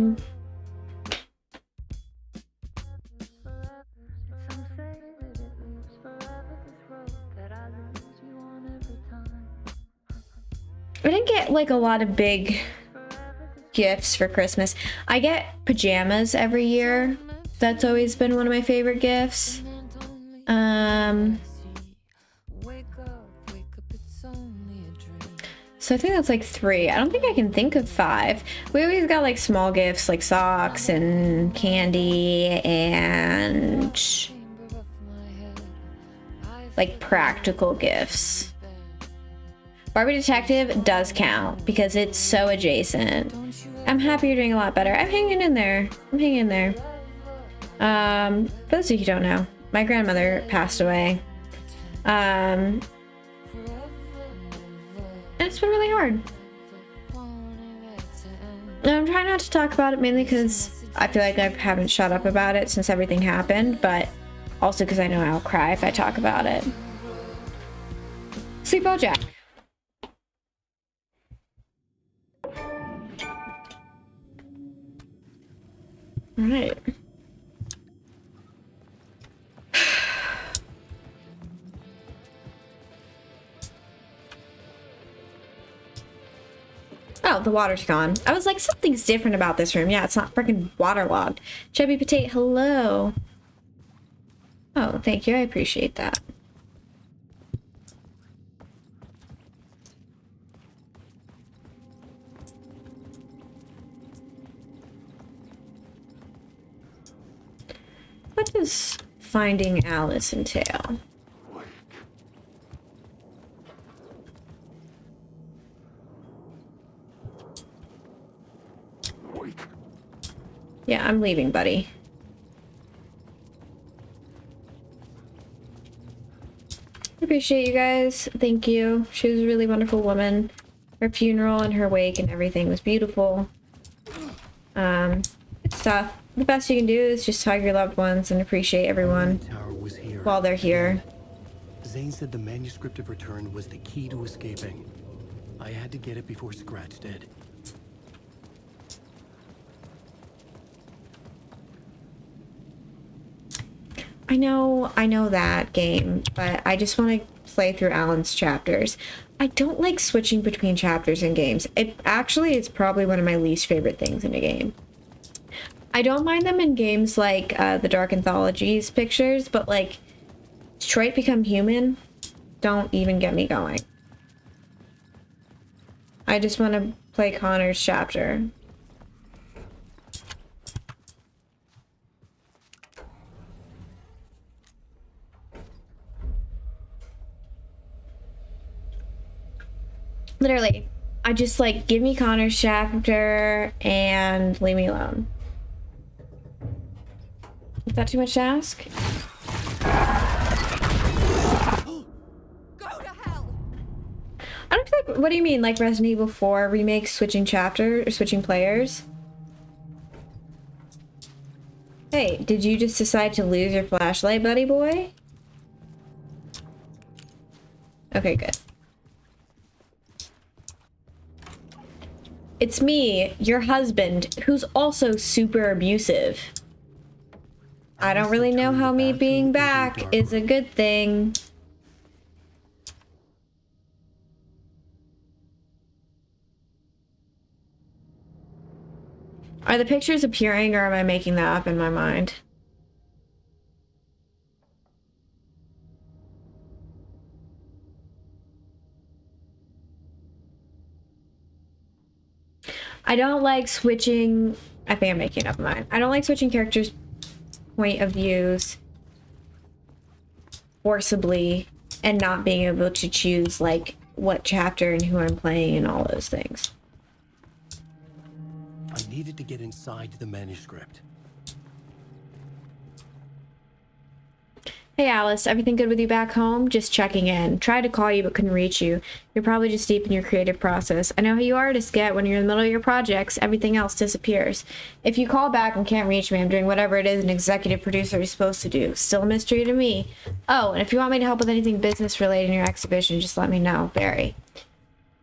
didn't get like a lot of big gifts for Christmas. I get pajamas every year. That's always been one of my favorite gifts. So I think that's like 3. I don't think I can think of 5. We always got like small gifts like socks and candy and like practical gifts. Barbie Detective does count because it's so adjacent. I'm happy you're doing a lot better. I'm hanging in there. I'm hanging in there. For those of you who don't know, my grandmother passed away. And it's been really hard. And I'm trying not to talk about it mainly because I feel like I haven't shut up about it since everything happened, but also because I know I'll cry if I talk about it. Sleep well, Jack. All right. Oh, the water's gone. I was like, something's different about this room. Yeah, it's not freaking waterlogged. Chubby Potato, hello. Oh, thank you. I appreciate that. What does finding Alice entail? Yeah, I'm leaving, buddy. I appreciate you guys. Thank you. She was a really wonderful woman. Her funeral and her wake and everything was beautiful. It's tough. The best you can do is just hug your loved ones and appreciate everyone while they're here. Zane said the manuscript of return was the key to escaping. I had to get it before Scratch did. I know that game, but I just want to play through Alan's chapters. I don't like switching between chapters in games. It's probably one of my least favorite things in a game. I don't mind them in games like the Dark Anthologies pictures, but like Detroit Become Human, don't even get me going. I just want to play Connor's chapter. Literally, I just like, give me Connor's chapter and leave me alone. Is that too much to ask? Go to hell! I don't feel like, what do you mean, like Resident Evil 4 remake switching chapter or switching players? Hey, did you just decide to lose your flashlight, buddy boy? Okay, good. It's me, your husband, who's also super abusive. I don't really know how me being back is a good thing. Are the pictures appearing, or am I making that up in my mind? I don't like switching. I think I'm making up mine. I don't like switching characters' point of views forcibly and not being able to choose like what chapter and who I'm playing and all those things. I needed to get inside the manuscript. Hey Alice, everything good with you back home? Just checking in. Tried to call you but couldn't reach you. You're probably just deep in your creative process. I know how you artists get when you're in the middle of your projects. Everything else disappears. If you call back and can't reach me, I'm doing whatever it is an executive producer is supposed to do. Still a mystery to me. Oh, and if you want me to help with anything business related in your exhibition, just let me know. Barry.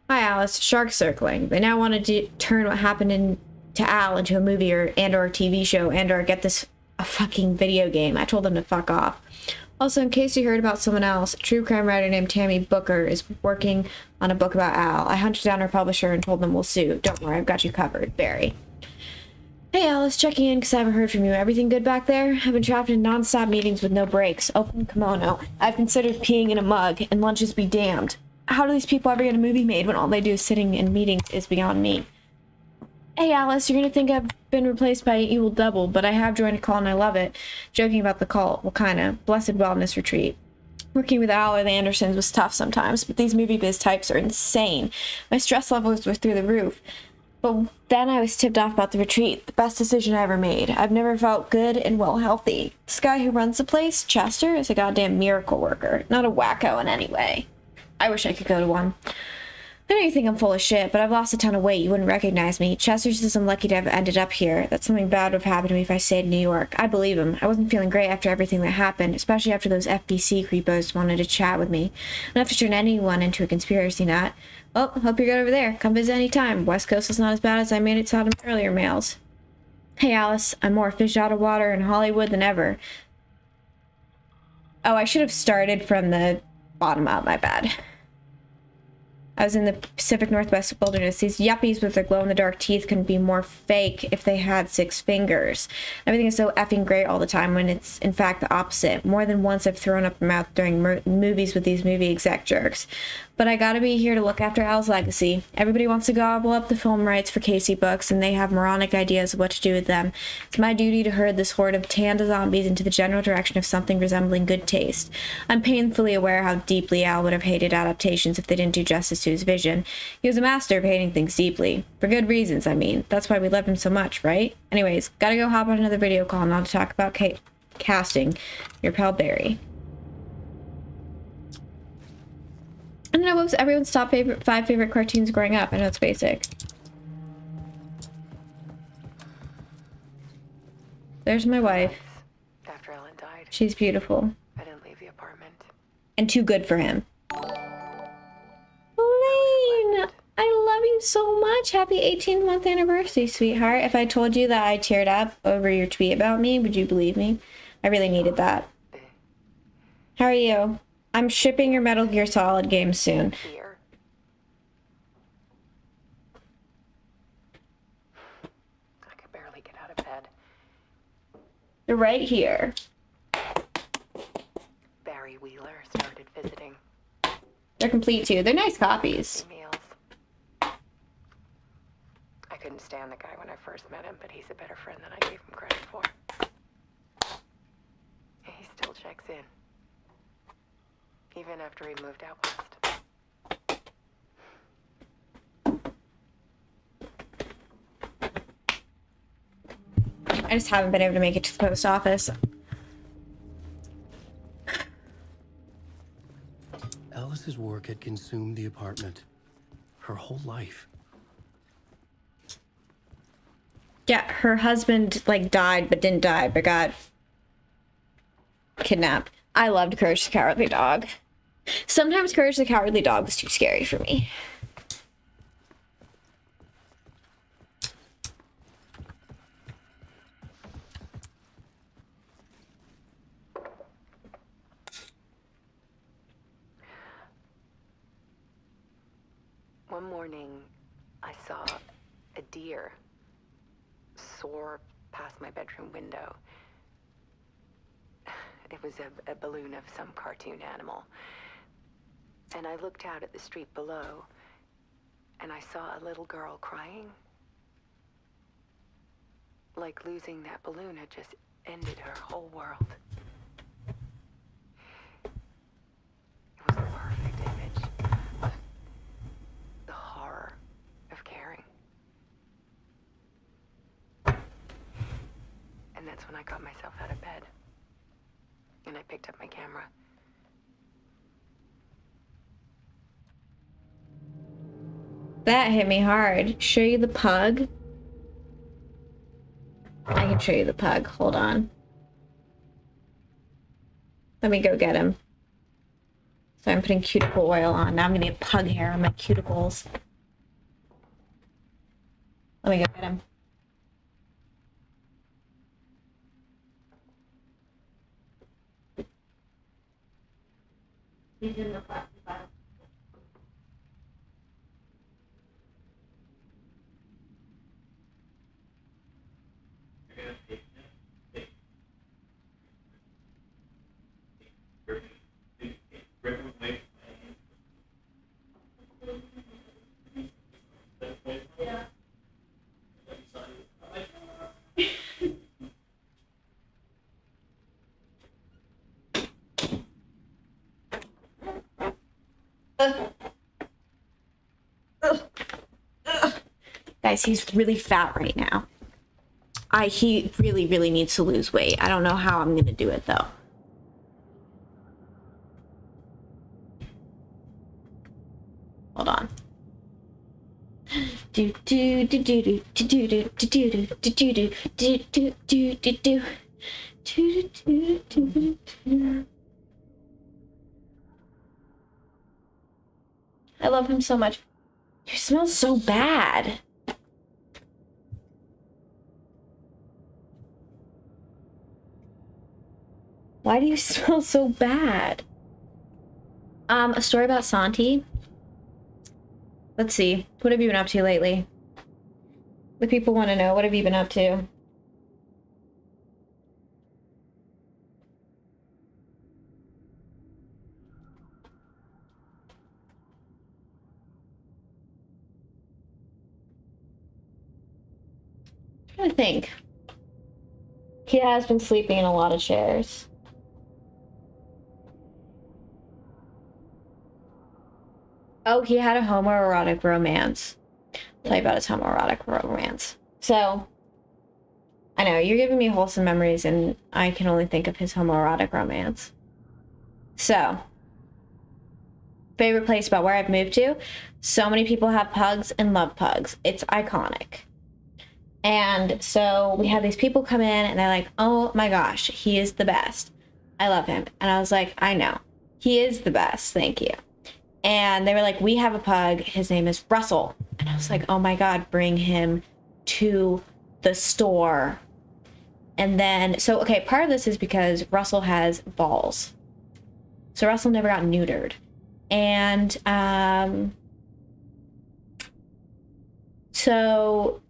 Hi Alice, shark circling. They now want to turn what happened to Al into a movie or TV show or get this a fucking video game. I told them to fuck off. Also, in case you heard about someone else, a true crime writer named Tammy Booker is working on a book about Al. I hunted down her publisher and told them we'll sue. Don't worry, I've got you covered. Barry. Hey Alice, checking in because I haven't heard from you. Everything good back there? I've been trapped in non-stop meetings with no breaks. Open kimono. I've considered peeing in a mug, and lunches be damned. How do these people ever get a movie made when all they do is sitting in meetings is beyond me? Hey Alice, you're gonna think I've been replaced by an evil double, but I have joined a cult and I love it. Joking about the cult. What kind of? Blessed wellness retreat. Working with Al or the Andersons was tough sometimes, but these movie biz types are insane. My stress levels were through the roof. But then I was tipped off about the retreat. The best decision I ever made. I've never felt good and well healthy. This guy who runs the place, Chester, is a goddamn miracle worker. Not a wacko in any way. I wish I could go to one. I know you think I'm full of shit, but I've lost a ton of weight. You wouldn't recognize me. Chester says I'm lucky to have ended up here. That something bad would have happened to me if I stayed in New York. I believe him. I wasn't feeling great after everything that happened, especially after those FBC creepos wanted to chat with me. Enough to turn anyone into a conspiracy nut. Well, hope you're good over there. Come visit any time. West Coast is not as bad as I made it sound in earlier mails. Hey Alice, I'm more fish out of water in Hollywood than ever. Oh, I should have started from the bottom up, my bad. I was in the Pacific Northwest wilderness. These yuppies with their glow-in-the-dark teeth couldn't be more fake if they had 6 fingers. Everything is so effing great all the time when it's, in fact, the opposite. More than once I've thrown up my mouth during movies with these movie exec jerks. But I gotta be here to look after Al's legacy. Everybody wants to gobble up the film rights for Casey books, and they have moronic ideas of what to do with them. It's my duty to herd this horde of tanned zombies into the general direction of something resembling good taste. I'm painfully aware how deeply Al would have hated adaptations if they didn't do justice to his vision. He was a master of hating things deeply. For good reasons, I mean. That's why we loved him so much, right? Anyways, gotta go hop on another video call now to talk about casting. Your pal Barry. I don't know, what was everyone's top 5 favorite cartoons growing up? I know it's basic. There's my wife. After Ellen died, She's beautiful. I didn't leave the apartment. and too good for him. Lane, I love you so much. Happy 18th anniversary, sweetheart. If I told you that I teared up over your tweet about me, would you believe me? I really needed that. How are you? I'm shipping your Metal Gear Solid game soon. Here. I could barely get out of bed. They're right here. Barry Wheeler started visiting. They're complete too. They're nice copies. Meals. I couldn't stand the guy when I first met him, but he's a better friend than I gave him credit for. He still checks in. Even after he moved out west. I just haven't been able to make it to the post office. Alice's work had consumed the apartment. Her whole life. Yeah, her husband, like, died, but didn't die, but got kidnapped. I loved Courage the Cowardly Dog. Sometimes Courage the Cowardly Dog was too scary for me. One morning, I saw a deer soar past my bedroom window. It was a balloon of some cartoon animal. And I looked out at the street below, and I saw a little girl crying. Like losing that balloon had just ended her whole world. It was the perfect image of the horror of caring. And that's when I got myself out of bed. And I picked up my camera. That hit me hard. Show you the pug? I can show you the pug. Hold on. Let me go get him. So I'm putting cuticle oil on. Now I'm gonna get pug hair on my cuticles. Let me go get him. He's in the plastic bottle. Guys, he's really fat right now. He really, really needs to lose weight. I don't know how I'm gonna do it though. Hold on. Do do do do do do do do do do do do do do do do do do. I love him so much. He smells so bad. Why do you smell so bad? A story about Santi. Let's see. What have you been up to lately? The people want to know. What have you been up to? I'm trying to think. He has been sleeping in a lot of chairs. Oh, he had a homoerotic romance. I'll tell you about his homoerotic romance. So, I know, you're giving me wholesome memories, and I can only think of his homoerotic romance. So, favorite place about where I've moved to? So many people have pugs and love pugs. It's iconic. And so we had these people come in, and they're like, oh my gosh, he is the best. I love him. And I was like, I know. He is the best, thank you. And they were like, we have a pug, his name is Russell. And I was like, oh my God, bring him to the store. And then, so, okay, part of this is because Russell has balls. So Russell never got neutered. And, so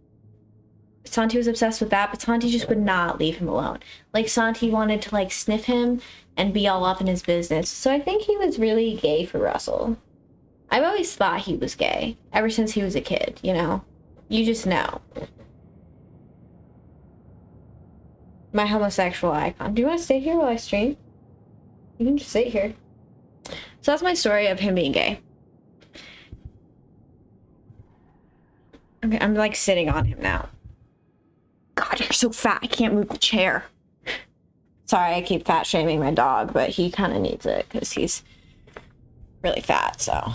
Santi was obsessed with that, but Santi just would not leave him alone. Like, Santi wanted to, like, sniff him and be all up in his business. So I think he was really gay for Russell. I've always thought he was gay, ever since he was a kid, you know? You just know. My homosexual icon. Do you want to stay here while I stream? You can just sit here. So that's my story of him being gay. Okay, I'm like sitting on him now. God, you're so fat. I can't move the chair. Sorry, I keep fat shaming my dog, but he kind of needs it because he's really fat, so.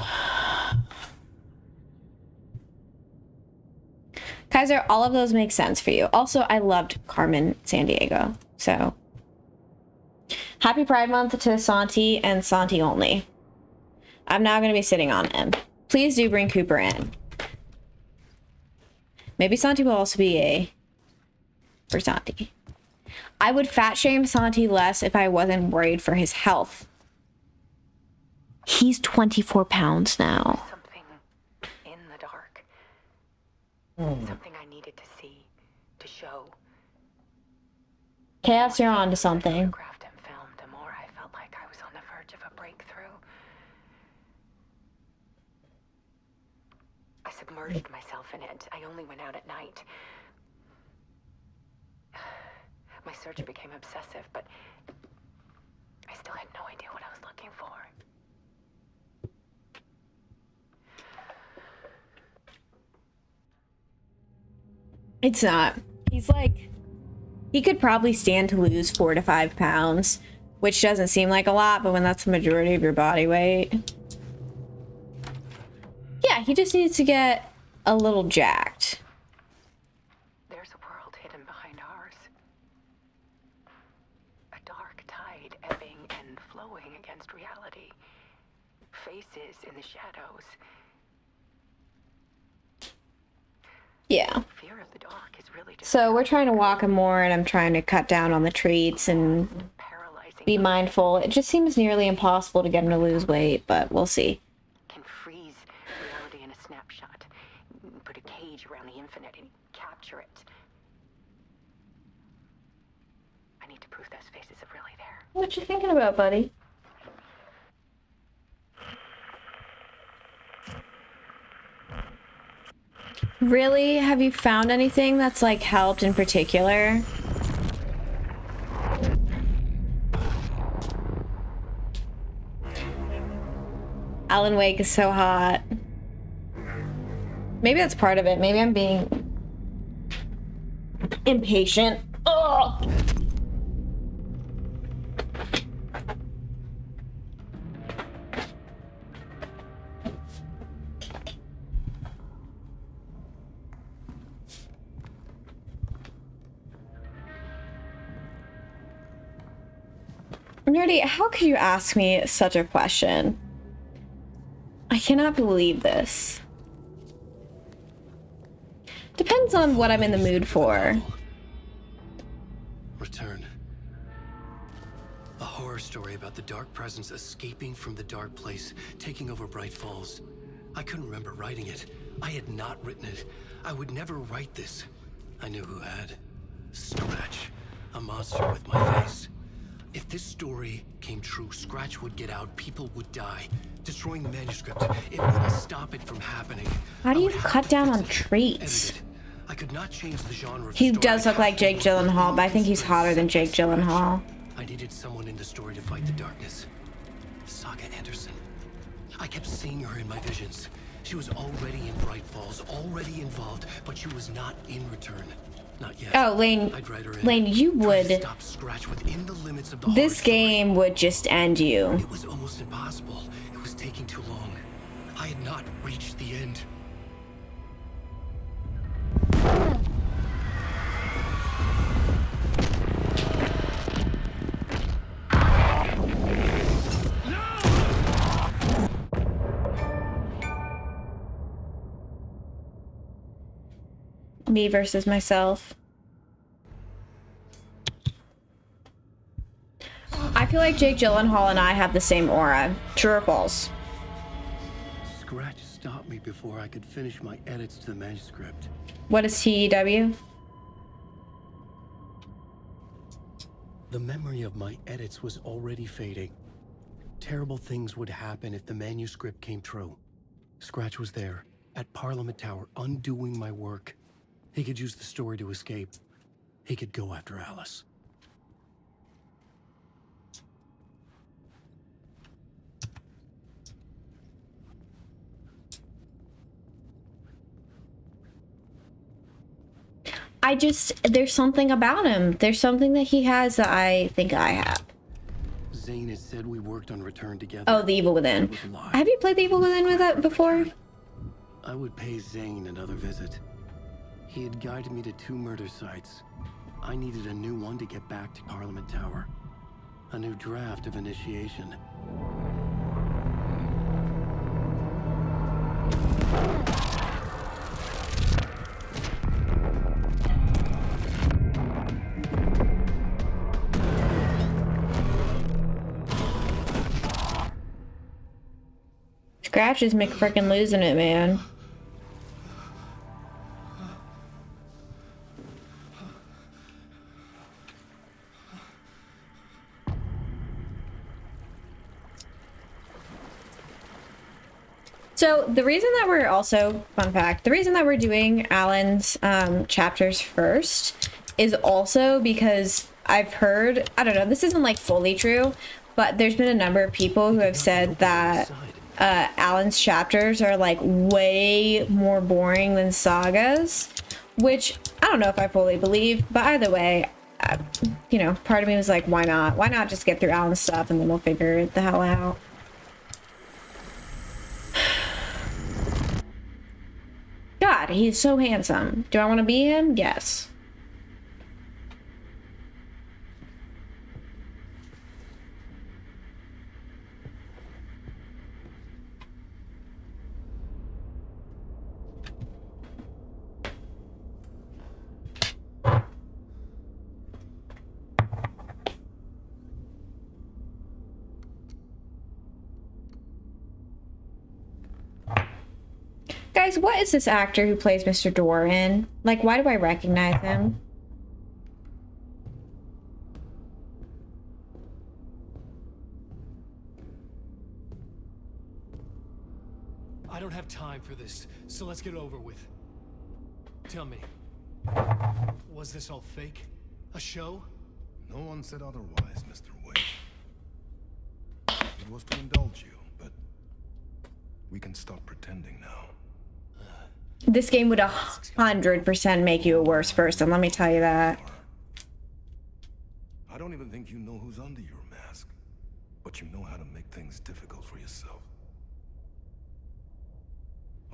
Kaiser, all of those make sense for you. Also, I loved Carmen Sandiego, so. Happy Pride Month to Santi and Santi only. I'm now going to be sitting on him. Please do bring Cooper in. Maybe Santi will also be a for Santi. I would fat shame Santi less if I wasn't worried for his health. He's 24 pounds now. Something in the dark. Something I needed to see, to show. Chaos, you're on to something. Photographed and filmed, the more I felt like I was on the verge of a breakthrough. I submerged myself in it. I only went out at night. My search became obsessive, but I still had no idea what I was looking for. It's not. He's like, he could probably stand to lose 4 to 5 pounds, which doesn't seem like a lot, but when that's the majority of your body weight. Yeah, he just needs to get a little jacked. There's a world hidden behind ours. A dark tide ebbing and flowing against reality. Faces in the shadows. Yeah. Fear of the dark is really just So we're trying to walk him more, and I'm trying to cut down on the treats and paralyzing. be mindful. It just seems nearly impossible to get him to lose weight, but we'll see. Can freeze reality in a snapshot. Put a cage around the infinite and capture it. I need to prove those faces are really there. What you thinking about, buddy? Really? Have you found anything that's like helped in particular? Alan Wake is so hot. Maybe that's part of it. Maybe I'm being impatient. Ugh. Nerdy, how could you ask me such a question? I cannot believe this. Depends on what I'm in the mood for. Return. A horror story about the dark presence escaping from the dark place, taking over Bright Falls. I couldn't remember writing it. I had not written it. I would never write this. I knew who had. Scratch. A monster with my face. If this story came true, Scratch would get out, people would die. Destroying the manuscript, it wouldn't stop it from happening. How do you cut down on traits? I could not change the genre of He story. does look like Jake Gyllenhaal, but I think he's hotter than Jake Gyllenhaal. I needed someone in the story to fight the darkness. Saga Anderson. I kept seeing her in my visions. She was already in Bright Falls, already involved, but she was not in Return. Not yet. Oh, Lane, Lane, you would. Stop Scratch within the limits of the This game would just end you. It was almost impossible. It was taking too long. I had not reached the end. Me versus myself. I feel like Jake Gyllenhaal and I have the same aura. True or false? Scratch stopped me before I could finish my edits to the manuscript. What is TEW? The memory of my edits was already fading. Terrible things would happen if the manuscript came true. Scratch was there, at Parliament Tower, undoing my work. He could use the story to escape. He could go after Alice. There's something about him. There's something that he has that I think I have. Zane had said we worked on Return together. Oh, The Evil Within. It was a lie. Have you played The Evil Within with that before? I would pay Zane another visit. He had guided me to 2 murder sites. I needed a new one to get back to Parliament Tower. A new draft of initiation. Scratch is McFrickin' losing it, man. So the reason that we're also, fun fact, the reason that we're doing Alan's chapters first is also because I've heard, I don't know, this isn't like fully true, but there's been a number of people who have said that Alan's chapters are like way more boring than Saga's, which I don't know if I fully believe, but either way, you know, part of me was like, why not? Why not just get through Alan's stuff and then we'll figure it the hell out. God, he's so handsome. Do I want to be him? Yes. Guys, what is this actor who plays Mr. Dorr in? Like, why do I recognize him? I don't have time for this, so let's get over with. Tell me, was this all fake? A show? No one said otherwise, Mr. Wade. It was to indulge you, but we can stop pretending now. This game would 100% make you a worse person, let me tell you that. I don't even think you know who's under your mask, but you know how to make things difficult for yourself.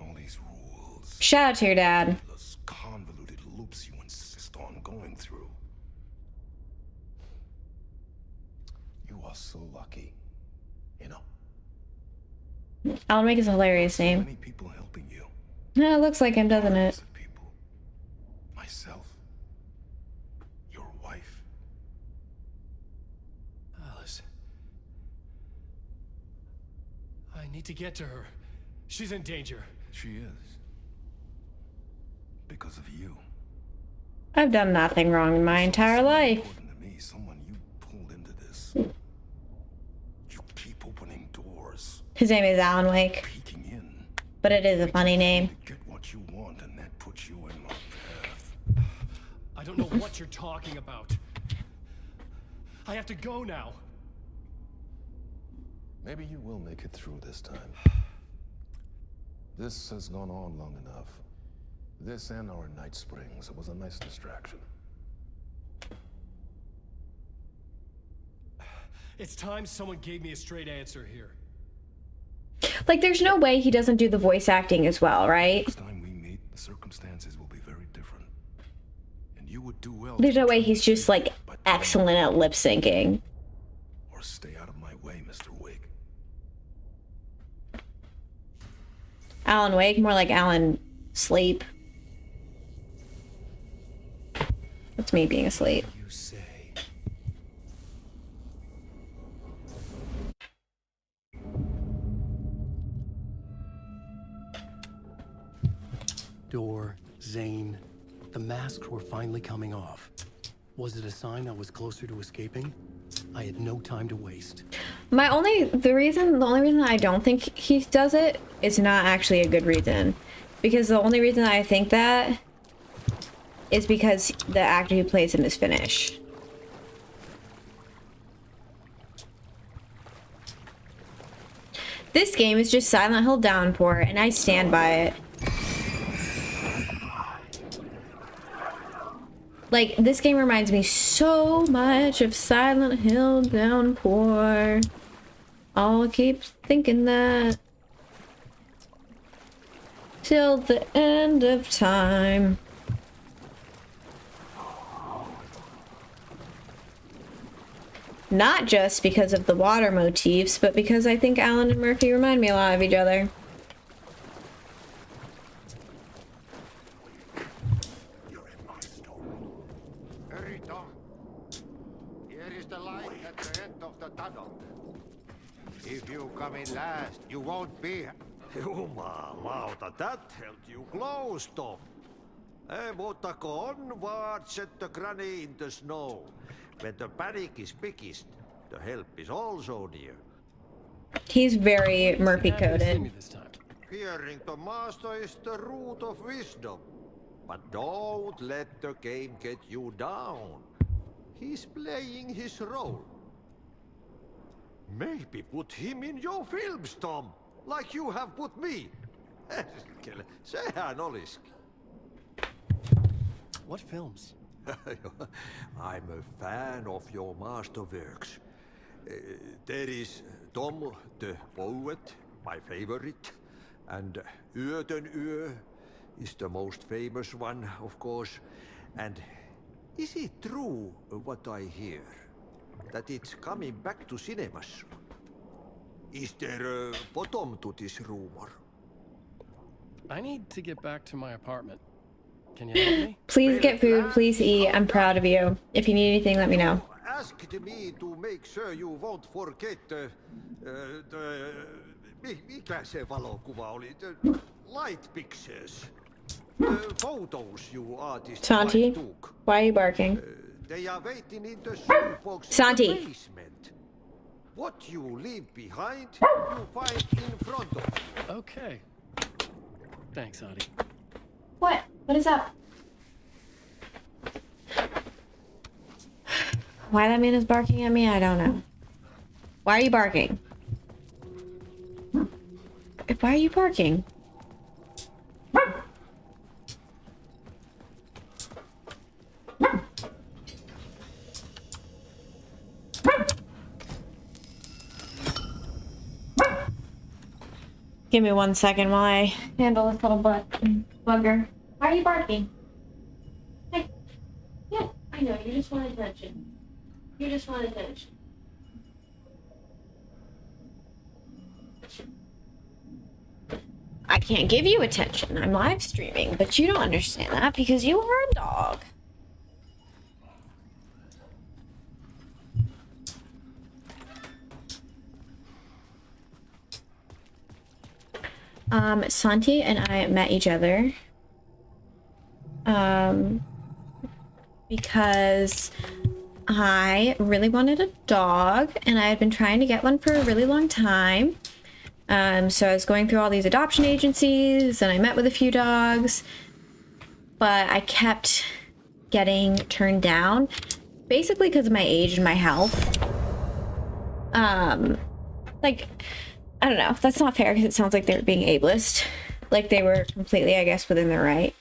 All these rules. Shout out to your dad. Endless, convoluted loops you insist on going through. You are so lucky, you know. Alan Wake is a hilarious name. Many people helping you. No, it looks like him, doesn't it? People. Myself. Your wife. Alice. I need to get to her. She's in danger. She is. Because of you. I've done nothing wrong in my entire life. Important to me, someone you pulled into this. You keep opening doors. His name is Alan Wake, Peeking in. but it is a funny name. Get what you want, and that puts you in my path. I don't know what you're talking about. I have to go now. Maybe you will make it through this time. This has gone on long enough. This and our night springs. It was a nice distraction. It's time someone gave me a straight answer here. Like, there's no way he doesn't do the voice acting as well, right? Next time we meet, the circumstances will be very different. And you would do well. There's to no way try he's to just, save like, it by doing excellent at lip syncing. Or stay out of my way, Mr. Wig. Alan Wake, more like Alan Sleep. That's me being asleep. You say. Door, Zane, the masks were finally coming off. Was it a sign I was closer to escaping? I had no time to waste. The only reason I don't think he does it is not actually a good reason. Because the only reason I think that is because the actor who plays him is Finnish. This game is just Silent Hill Downpour, and I stand by it. Like, this game reminds me so much of Silent Hill Downpour. I'll keep thinking that till the end of time. Not just because of the water motifs, but because I think Alan and Murphy remind me a lot of each other. Hurry, Tom. Here is the light at the end of the tunnel. If you come in last, you won't be... Jumalauta, that held you close, Tom. Mutta onwards set the granny in the snow. When the panic is biggest, the help is also near. He's very Murphy See coded. me this time. Hearing the master is the root of wisdom. But don't let the game get you down. He's playing his role. Maybe put him in your films, Tom. Like you have put me. Sehän olisikin. What films? I'm a fan of your masterworks. There is Tom the Poet, my favorite, and Yöten Yö is the most famous one, of course. And is it true what I hear? That it's coming back to cinemas? Is there a bottom to this rumor? I need to get back to my apartment. Can you help me? Please get food, please eat. I'm proud of you. If you need anything, let me know. Asked me to make sure you won't forget mikä se valokuva oli? The light pictures. The photos you artist Santi, took. why are you barking? They are waiting in the shoebox Santi. in the basement. What you leave behind, you find in front of you. Okay. Thanks, Audie. What? What is up? Why that man is barking at me, I don't know. Why are you barking? Why are you barking? Give me 1 second while I handle this little bugger. Why are you barking? Hey. Yeah, I know. You just want attention. You just want attention. I can't give you attention. I'm live streaming, but you don't understand that because you are a dog. Santi and I met each other because I really wanted a dog and I had been trying to get one for a really long time. So I was going through all these adoption agencies and I met with a few dogs, but I kept getting turned down basically because of my age and my health. Like, I don't know. That's not fair because it sounds like they were being ableist. Like they were completely, I guess, within their right.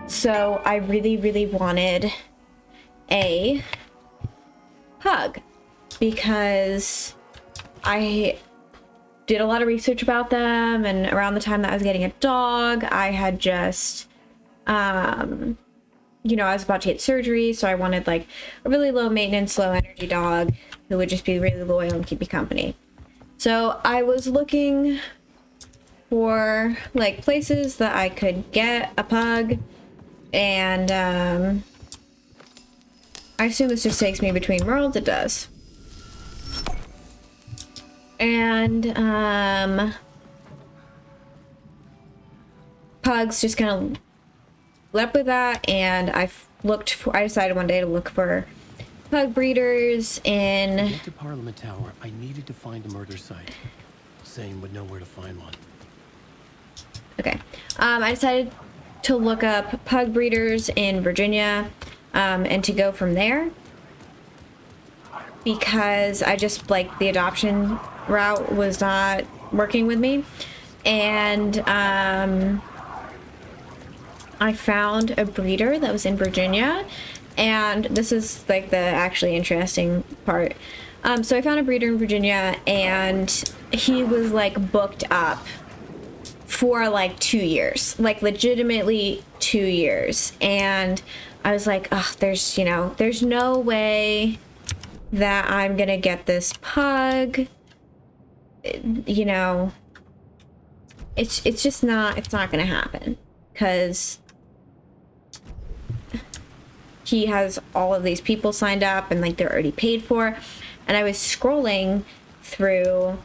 So I really, really wanted a pug because I did a lot of research about them, and around the time that I was getting a dog, I had just, you know, I was about to get surgery, so I wanted like a really low maintenance, low energy dog who would just be really loyal and keep me company. So I was looking for like places that I could get a pug, and I assume this just takes me between worlds. It does. And pugs just kind of left with that, and I decided one day to look for pug breeders in... To get to Parliament Tower, I needed to find a murder site. Zane would know where to find one. Okay. I decided to look up pug breeders in Virginia, and to go from there. Because I just, like, the adoption route was not working with me. And, I found a breeder that was in Virginia, and this is like the actually interesting part. So I found a breeder in Virginia, and he was like booked up for like 2 years, like legitimately 2 years. And I was like, oh, there's no way that I'm gonna get this pug. You know, it's just not, it's not gonna happen, because he has all of these people signed up and like they're already paid for. And I was scrolling through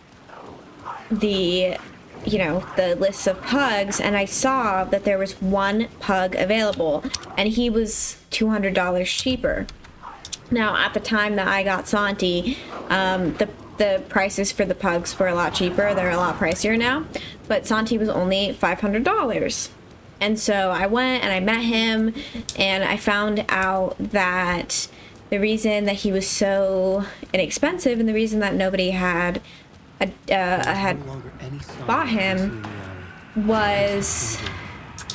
the, you know, the lists of pugs, and I saw that there was one pug available, and he was $200 cheaper. Now, at the time that I got Santi, the prices for the pugs were a lot cheaper. They're a lot pricier now, but Santi was only $500. And so I went and I met him, and I found out that the reason that he was so inexpensive, and the reason that nobody had bought him, was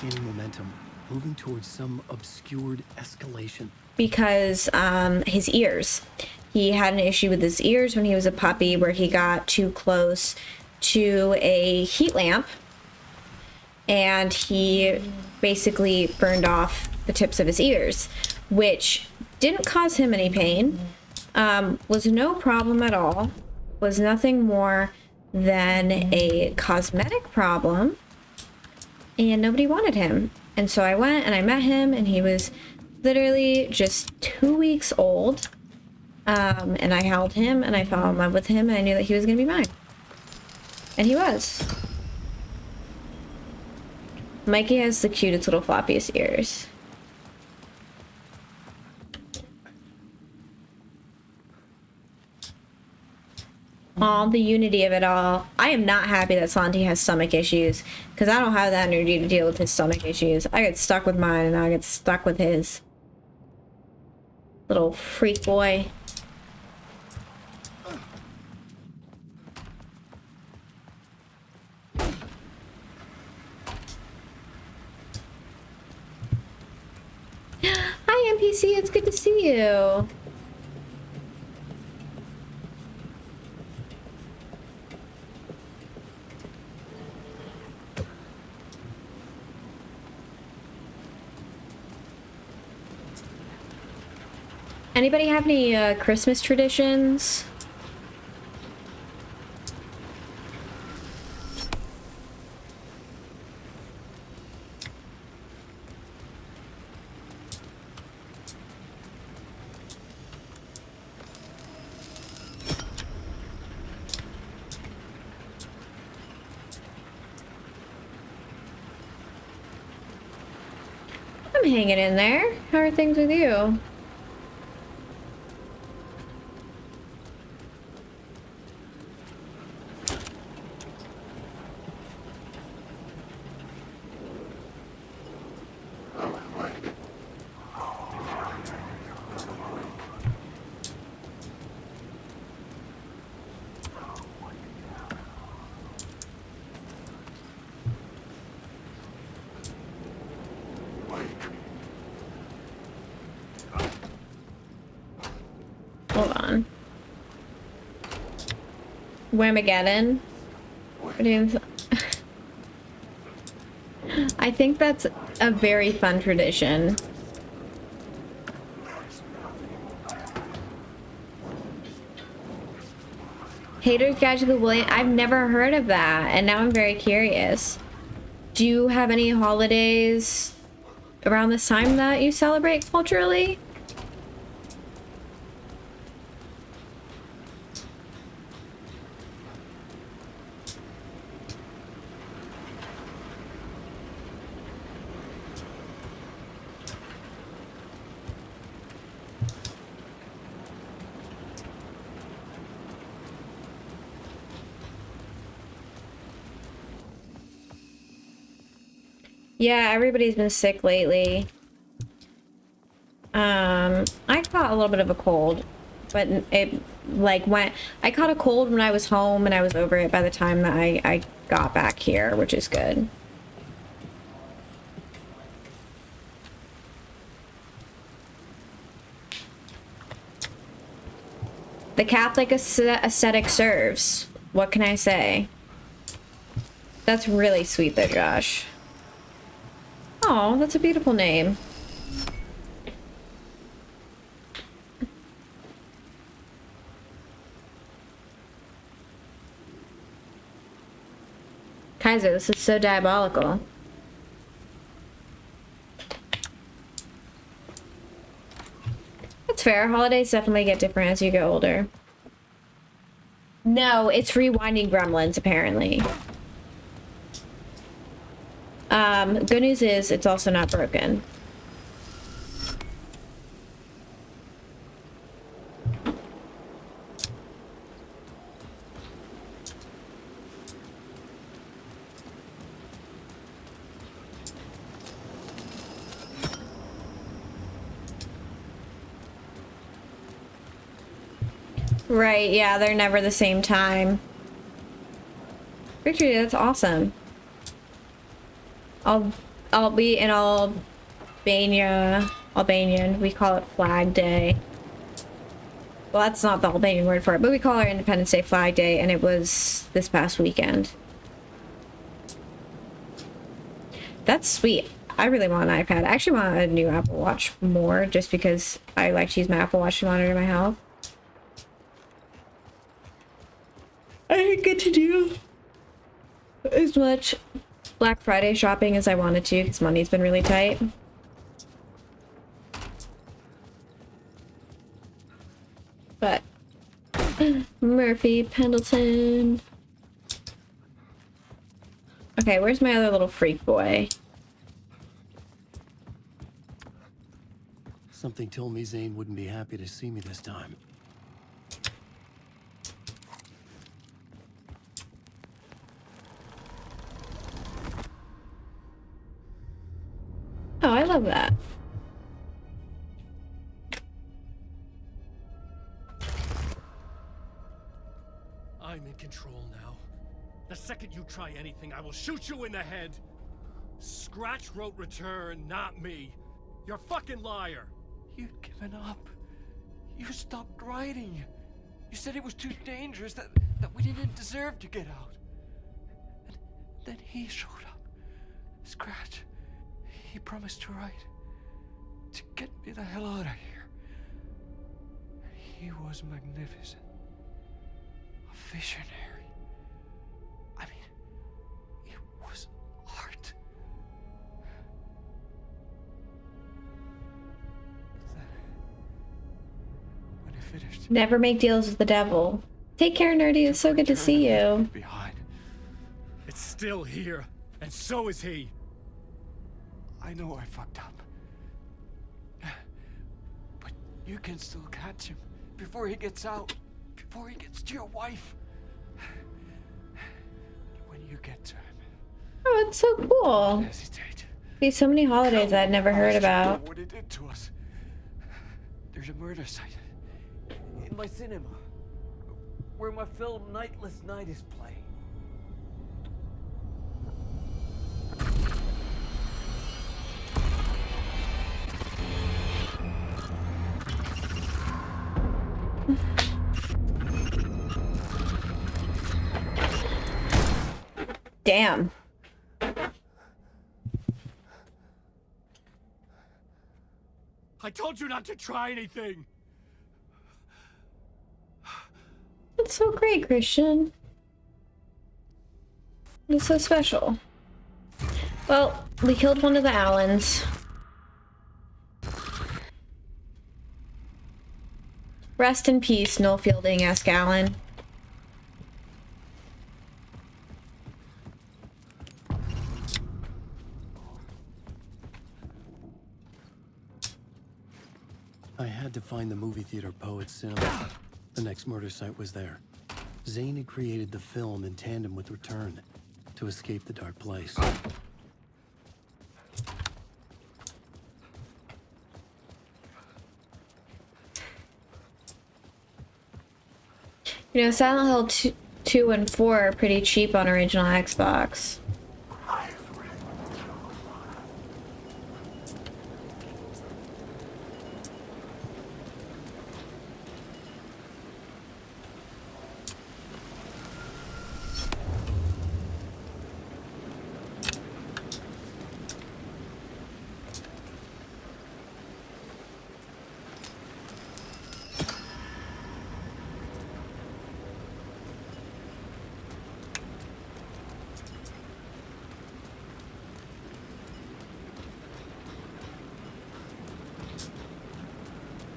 gaining momentum, moving towards some obscured escalation. Because his ears. He had an issue with his ears when he was a puppy, where he got too close to a heat lamp, and he basically burned off the tips of his ears, which didn't cause him any pain, was no problem at all, was nothing more than a cosmetic problem, and nobody wanted him. And so I went and I met him, and he was literally just 2 weeks old, and I held him, and I fell in love with him, and I knew that he was gonna be mine. And he was. Mikey has the cutest little floppiest ears. All the unity of it all. I am not happy that Santi has stomach issues, because I don't have that energy to deal with his stomach issues. I get stuck with mine, and I get stuck with his. Little freak boy. Hi, NPC, it's good to see you. Anybody have any Christmas traditions? I'm hanging in there. How are things with you? Hold on. Whamageddon. I think that's a very fun tradition. Haters Guide to the William. I've never heard of that, and now I'm very curious. Do you have any holidays around this time that you celebrate culturally? Yeah, everybody's been sick lately. I caught a little bit of a cold, but it like went. I caught a cold when I was home, and I was over it by the time that I got back here, which is good. The Catholic aesthetic serves. What can I say? That's really sweet though, Josh. Oh, that's a beautiful name. Kaiser, this is so diabolical. That's fair. Holidays definitely get different as you get older. No, it's rewinding Gremlins, apparently. Good news is it's also not broken. Right, yeah, they're never the same time. Victory, that's awesome. I'll be in Albanian, we call it Flag Day. Well, that's not the Albanian word for it, but we call our Independence Day Flag Day, and it was this past weekend. That's sweet. I really want an iPad. I actually want a new Apple Watch more, just because I like to use my Apple Watch to monitor my health. I didn't get to do as much Black Friday shopping as I wanted to because money's been really tight. But Murphy, Pendleton. Okay, where's my other little freak boy? Something told me Zane wouldn't be happy to see me this time. Oh, I love that. I'm in control now. The second you try anything, I will shoot you in the head. Scratch wrote return, not me. You're a fucking liar. You'd given up. You stopped writing. You said it was too dangerous, that we didn't deserve to get out. And then he showed up. Scratch. He promised to write. To get me the hell out of here. He was magnificent. A visionary. I mean, it was art. Then, when he finished, Never make deals with the devil. Take care, Nerdy. It's so good to see you. behind. It's still here, and so is he. I know I fucked up. But you can still catch him before he gets out. Before he gets to your wife. When you get to him. Oh, it's so cool. Hesitate. There's so many holidays I'd never heard about. What he did to us. There's a murder site in my cinema where my film Nightless Night is playing. Damn. I told you not to try anything. That's so great, Christian. It's so special. Well, we killed one of the Allens. Rest in peace, Noel Fielding-esque Allen. I had to find the movie theater Poets Cinema. The next murder site was there. Zane had created the film in tandem with Return to escape the dark place. You know, Silent Hill 2 and 4 are pretty cheap on original Xbox.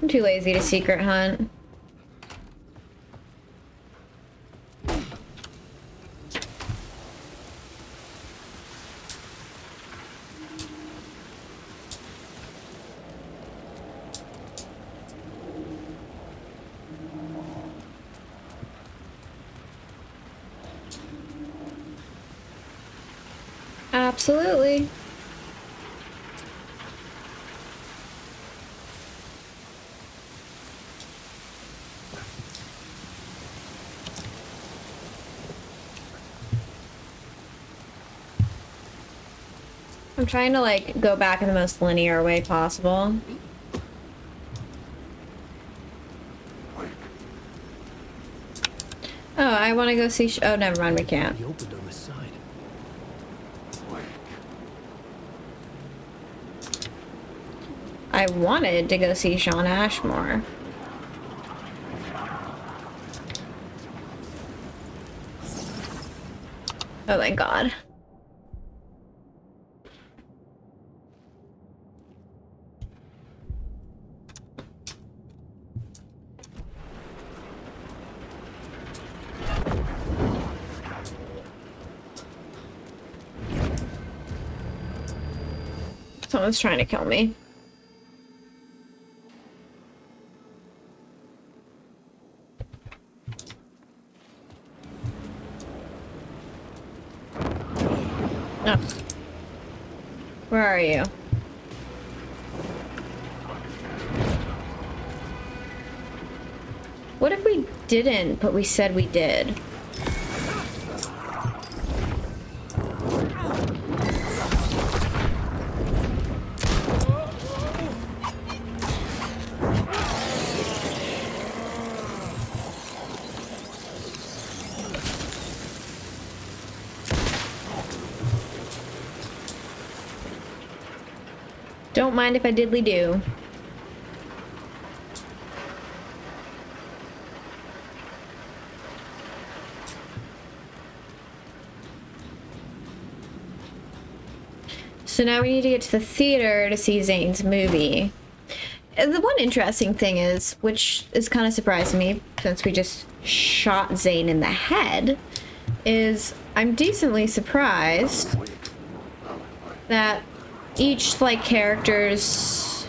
I'm too lazy to secret hunt. Absolutely. I'm trying to like go back in the most linear way possible. Oh, I want to go see. Oh, never mind. We can't. He opened on the side. I wanted to go see Shawn Ashmore. Oh, thank God. Someone's trying to kill me. Ugh. Where are you? What if we didn't, but we said we did? Don't mind if I diddly do. So now we need to get to the theater to see Zane's movie. And the one interesting thing is, which is kind of surprising me, since we just shot Zane in the head, is I'm decently surprised that each like character's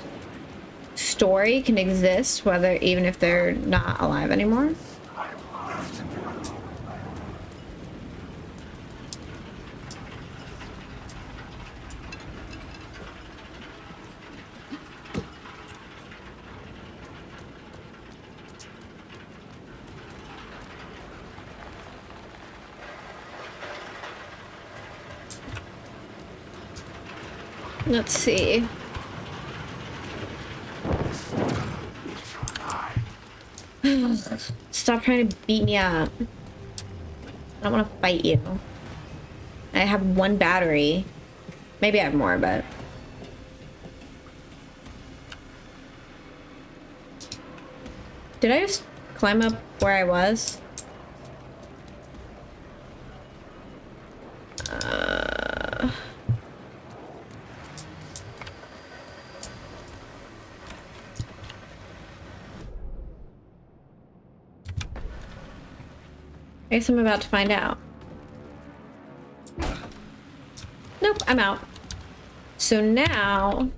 story can exist, whether even if they're not alive anymore. Let's see. Stop trying to beat me up. I don't want to fight you. I have one battery. Maybe I have more, but... Did I just climb up where I was? I guess I'm about to find out. Nope, I'm out. So now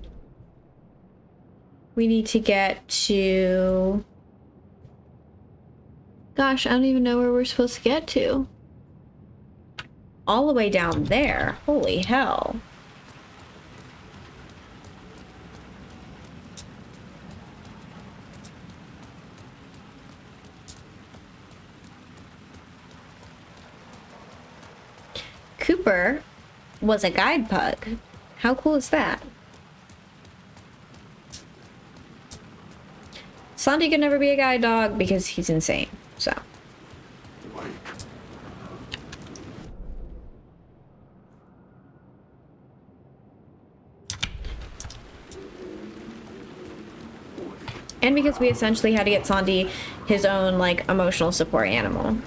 we need to get to... Gosh, I don't even know where we're supposed to get to. All the way down there. Holy hell. Cooper was a guide pug. How cool is that? Sandy could never be a guide dog because he's insane, so. And because we essentially had to get Sandy his own, like, emotional support animal.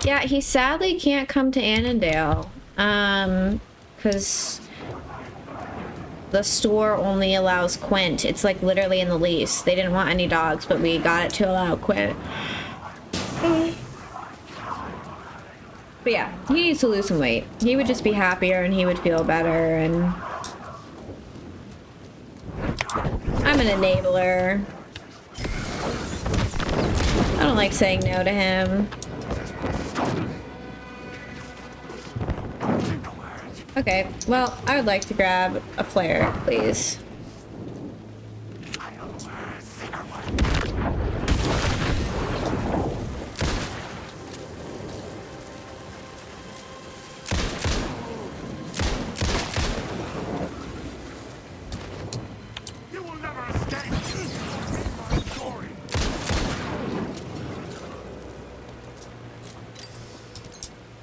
Yeah, he sadly can't come to Annandale, because the store only allows Quint. It's like literally in the lease. They didn't want any dogs, but we got it to allow Quint. But yeah, he needs to lose some weight. He would just be happier and he would feel better, and I'm an enabler. I don't like saying no to him. Okay, well, I would like to grab a flare, please. You will never escape. My story.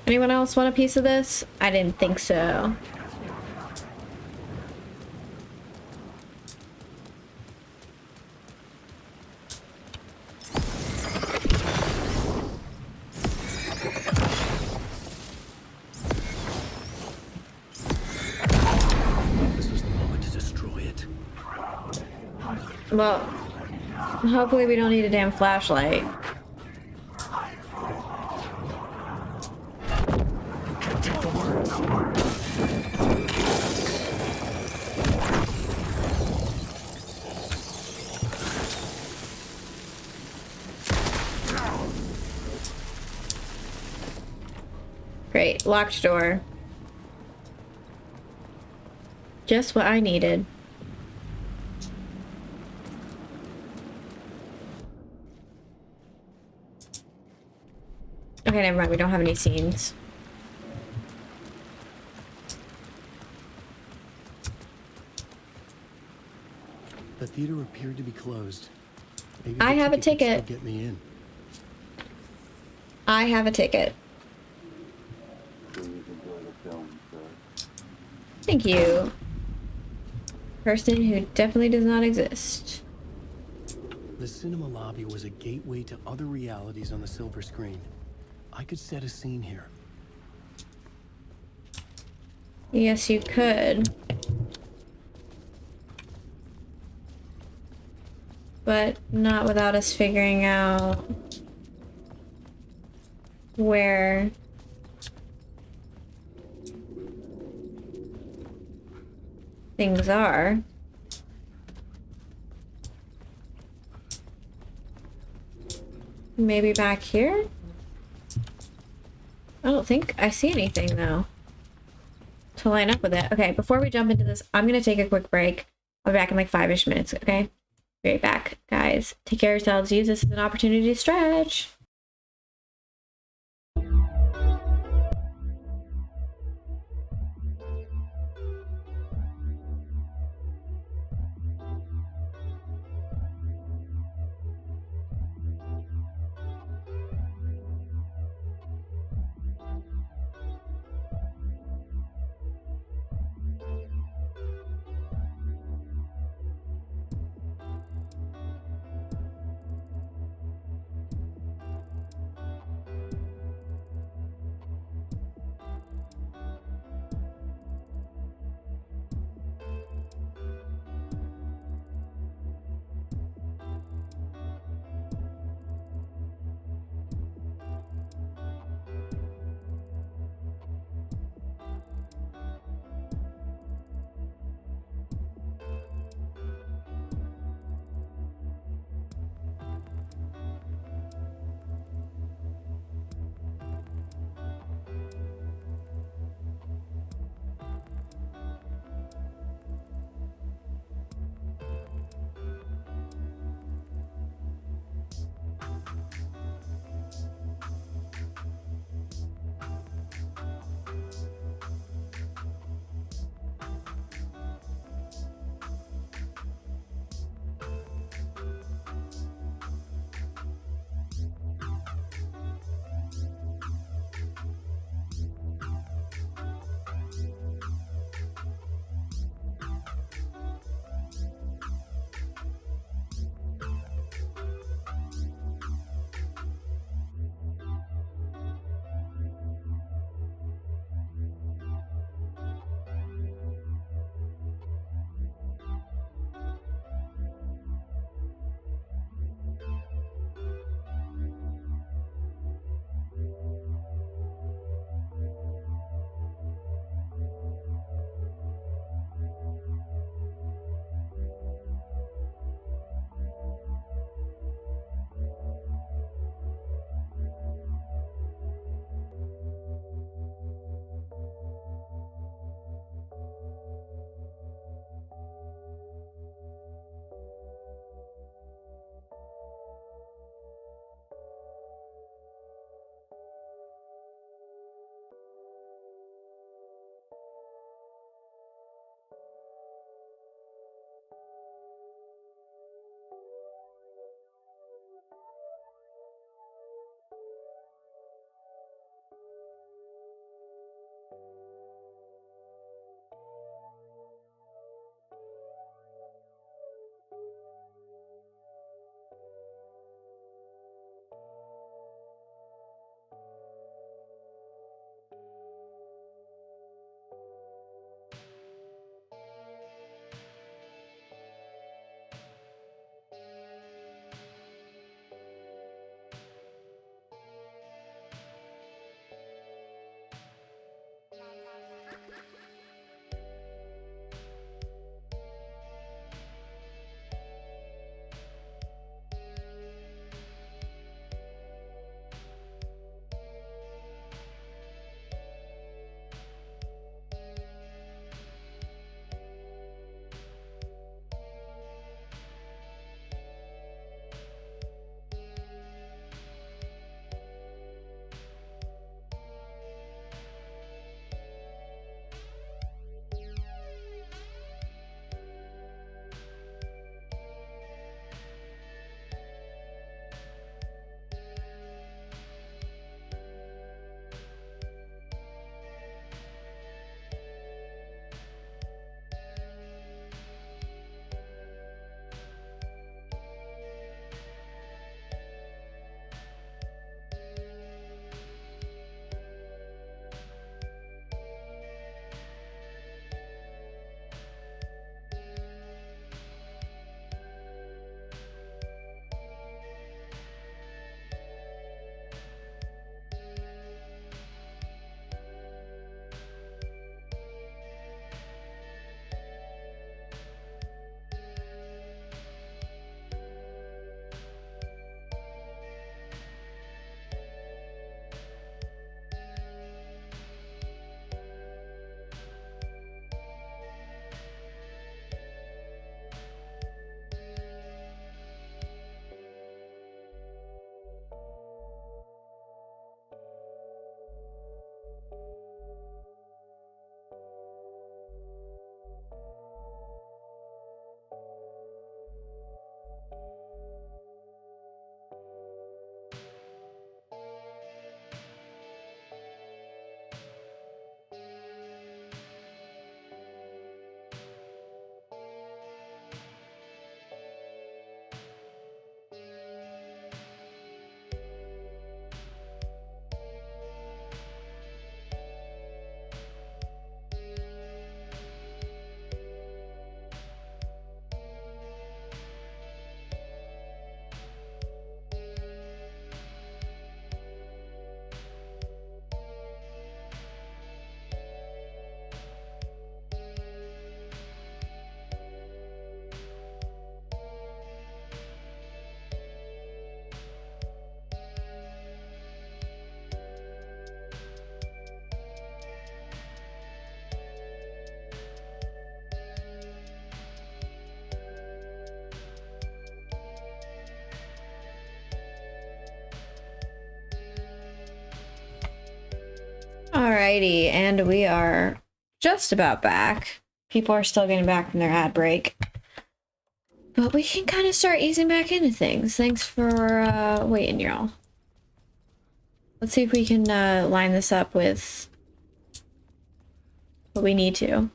Anyone else want a piece of this? I didn't think so. This was the moment to destroy it. Well, hopefully we don't need a damn flashlight. Great, locked door. Just what I needed. Okay, never mind, we don't have any scenes. The theater appeared to be closed. Maybe I the have a could still ticket. Get me in. I have a ticket. Thank you. Person who definitely does not exist. The cinema lobby was a gateway to other realities on the silver screen. I could set a scene here. Yes, you could. But not without us figuring out where things are. Maybe back here? I don't think I see anything though to line up with it. Okay, before we jump into this, I'm gonna take a quick break. I'll be back in like 5-ish minutes, okay? Be right back, guys. Take care of yourselves. Use this as an opportunity to stretch. Alrighty, and we are just about back. People are still getting back from their ad break. But we can kind of start easing back into things. Thanks for waiting, y'all. Let's see if we can line this up with what we need to.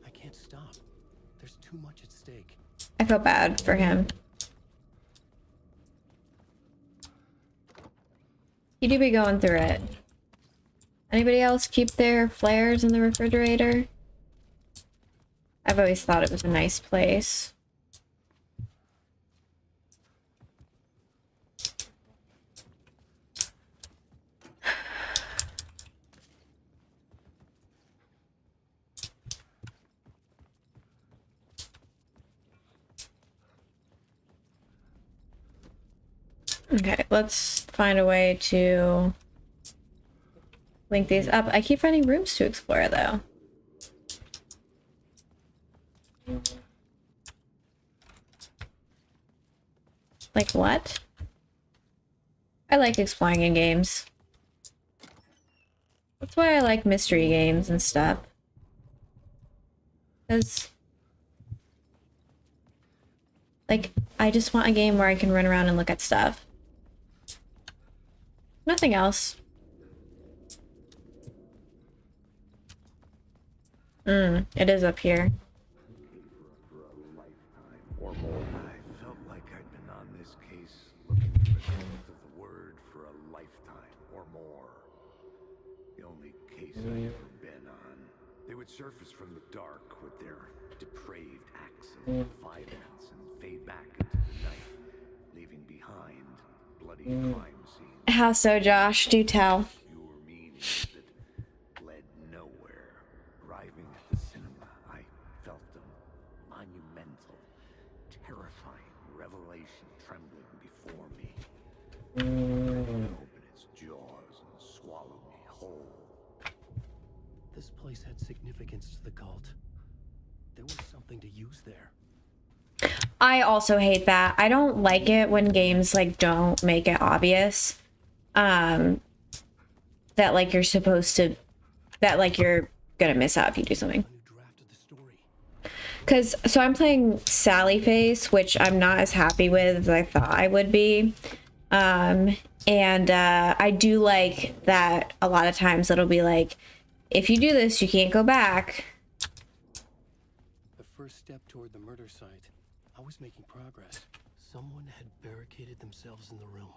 I can't stop. There's too much at stake. I feel bad for him. You do be going through it. Anybody else keep their flares in the refrigerator? I've always thought it was a nice place. Okay, let's find a way to link these up. I keep finding rooms to explore, though. Like what? I like exploring in games. That's why I like mystery games and stuff. Because, like, I just want a game where I can run around and look at stuff. Nothing else. It is up here. I felt like I'd been on this case looking for the truth of the word for a lifetime or more. The only case I'd ever been on. They would surface from the dark with their depraved acts of violence and fade back into the night, leaving behind bloody crime scenes. How so, Josh? Do tell. Pure meanings that led nowhere. Arriving at the cinema, I felt a monumental, terrifying revelation trembling before me. Ready to open its jaws and swallow me whole. This place had significance to the cult. There was something to use there. I also hate that. I don't like it when games like don't make it obvious that like you're supposed to, that like you're gonna miss out if you do something. Because so I'm playing Sally Face, which I'm not as happy with as I thought I would be. And I do like that a lot of times it'll be like, if you do this, you can't go back. The first step toward the murder site. I was making progress. Someone had barricaded themselves in the room.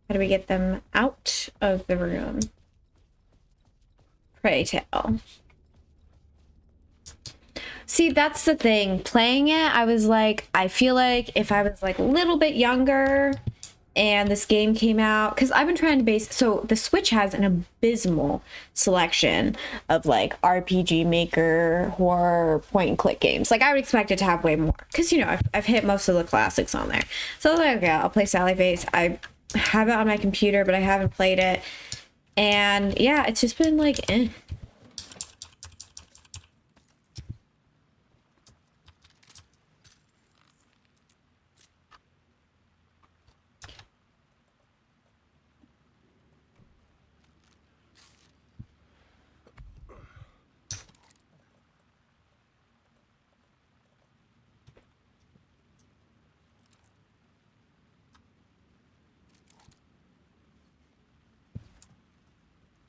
How do we get them out of the room? Pray tell. See, that's the thing. Playing it, I was like, I feel like if I was like a little bit younger and this game came out, because I've been trying to base, so the Switch has an abysmal selection of like RPG Maker, horror, point and click games. Like I would expect it to have way more, because you know, I've hit most of the classics on there. So I was like, okay, I'll play Sally Face. I have it on my computer, but I haven't played it. And yeah, it's just been like, eh.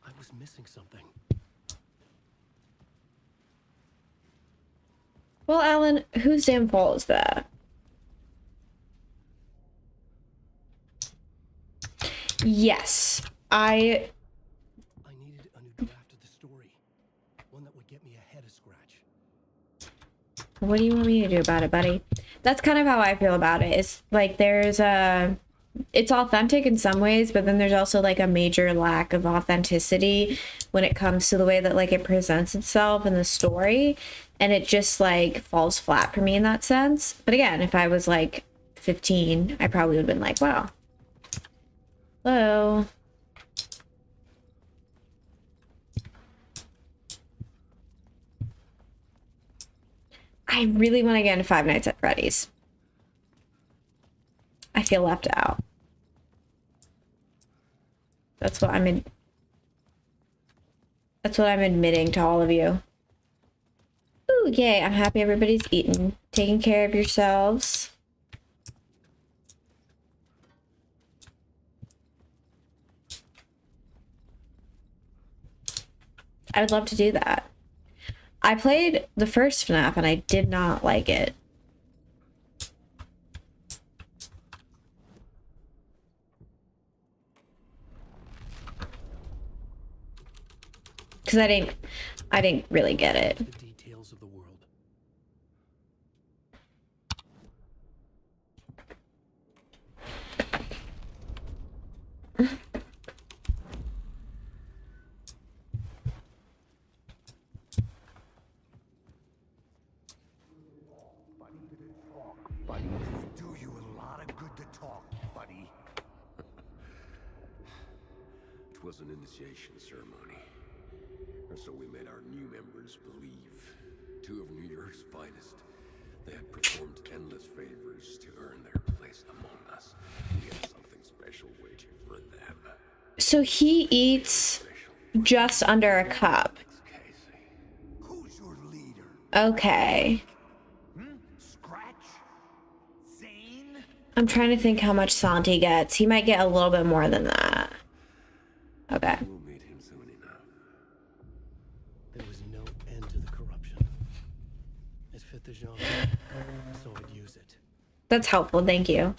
I was missing something. Well, Alan, whose damn fault is that? Yes, I needed a new draft of the story. One that would get me ahead of Scratch. What do you want me to do about it, buddy? That's kind of how I feel about it. It's like there's a... It's authentic in some ways, but then there's also like a major lack of authenticity when it comes to the way that like it presents itself in the story, and it just like falls flat for me in that sense. But again, if I was like 15, I probably would have been like, wow. Hello. I really want to get into Five Nights at Freddy's. I feel left out. That's what I'm admitting to all of you. Ooh, yay, I'm happy everybody's eaten. Taking care of yourselves. I would love to do that. I played the first FNAF and I did not like it. Because I didn't really get it. The details of the world. Buddy, do you a lot of good to talk, buddy. It was an initiation ceremony. Or so we made our new members believe. Two of New York's finest. They had performed endless favors to earn their place among us. We had something special waiting for them. So he eats just under a cup. Who's your leader? Okay. Scratch? Zane? I'm trying to think how much Santi gets. He might get a little bit more than that. Okay. We'll meet him soon enough. There was no end to the corruption. It fit the genre, so I'd use it. That's helpful, thank you.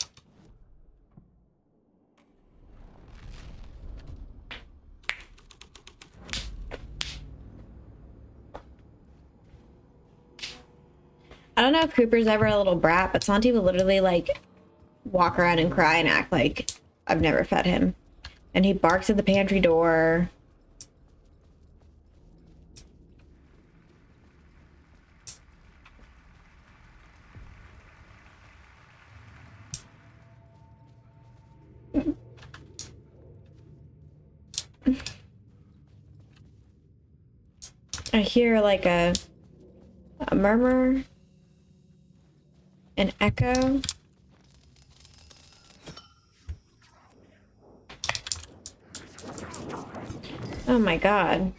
I don't know if Cooper's ever a little brat, but Santi would literally like walk around and cry and act like I've never fed him. And he barks at the pantry door. I hear like a murmur, an echo. Oh my god.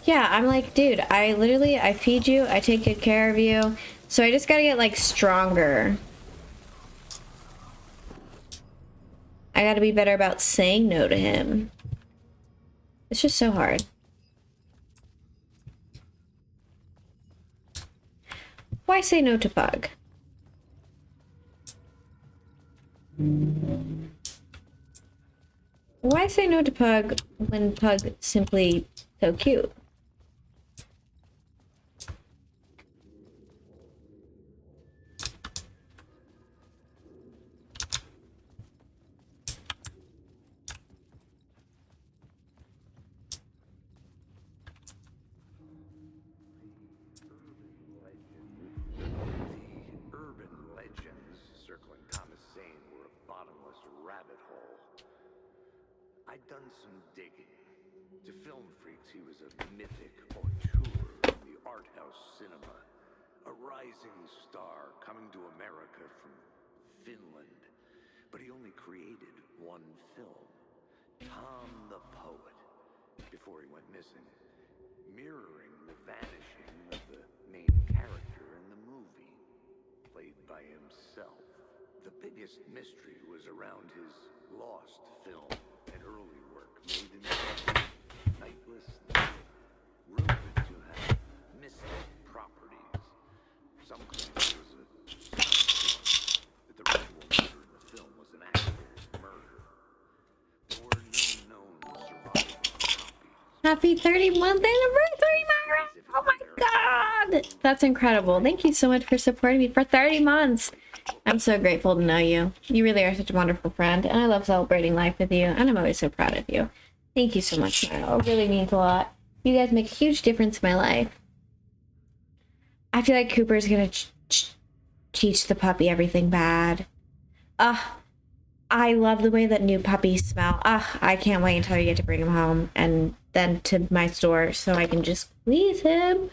Yeah, I'm like, dude, I feed you, I take good care of you, so I just gotta get like stronger. I gotta be better about saying no to him. It's just so hard. Why say no to Pug? Why say no to Pug when Pug simply so cute? I'd done some digging. To film freaks, he was a mythic auteur in the art house cinema. A rising star coming to America from Finland. But he only created one film. Tom the Poet. Before he went missing. Mirroring the vanishing of the main character in the movie. Played by himself. The biggest mystery was around his lost film and early work made in heaven. Nightless, rumored to have mystic properties. Some claim it was a stunt, that the ritual murder in the film was an actual murder. There were no known surviving copies. Happy 30th anniversary, Myra! Oh my god! That's incredible. Thank you so much for supporting me for 30 months. I'm so grateful to know you. You really are such a wonderful friend, and I love celebrating life with you, and I'm always so proud of you. Thank you so much, Myra. It really means a lot. You guys make a huge difference in my life. I feel like Cooper's gonna teach the puppy everything bad. I love the way that new puppies smell. I can't wait until you get to bring him home and then to my store so I can just squeeze him.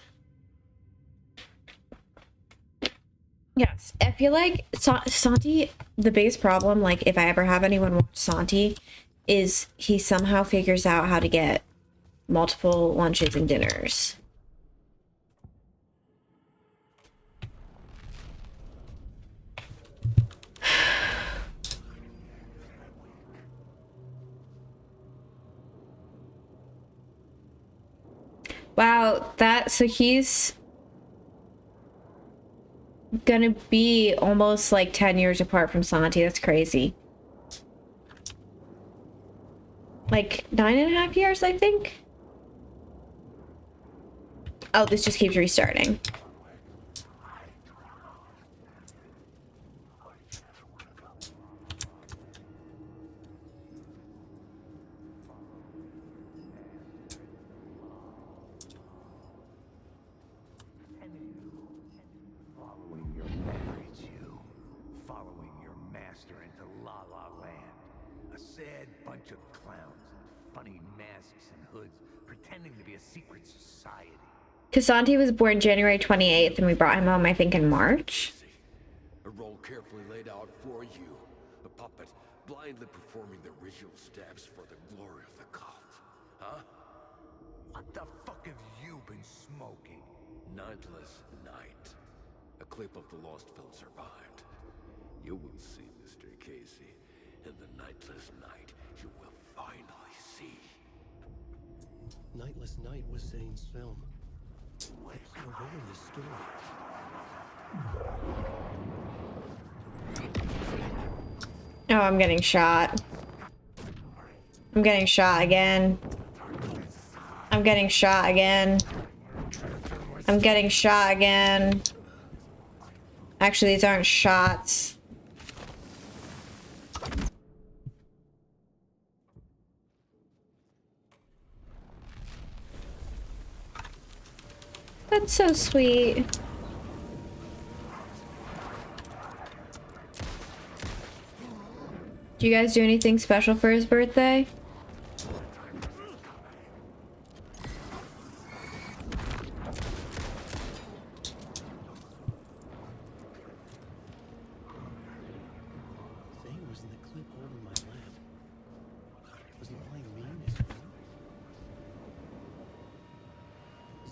Yes, I feel like Santi, the biggest problem, like if I ever have anyone watch Santi, is he somehow figures out how to get multiple lunches and dinners. Wow, so he's gonna be almost like 10 years apart from Santi. That's crazy. Like 9.5 years, I think. Oh, this just keeps restarting. Following your master into La La Land. A sad bunch of clowns in funny masks and hoods, pretending to be a secret society. Santi was born January 28th, and we brought him home, I think, in March. A role carefully laid out for you. A puppet blindly performing the ritual steps for the glory of the cult. Huh? What the fuck have you been smoking? Nightless Night. A clip of the lost film survived. You will see, Mr. Casey. In the Nightless Night, you will finally see. Nightless Night was Zane's film. What's the role in this story? Oh, I'm getting shot. I'm getting shot again. I'm getting shot again. I'm getting shot again. Actually, these aren't shots. That's so sweet. Do you guys do anything special for his birthday? Zane was in the clip holding my lamp. Was he playing me in his film?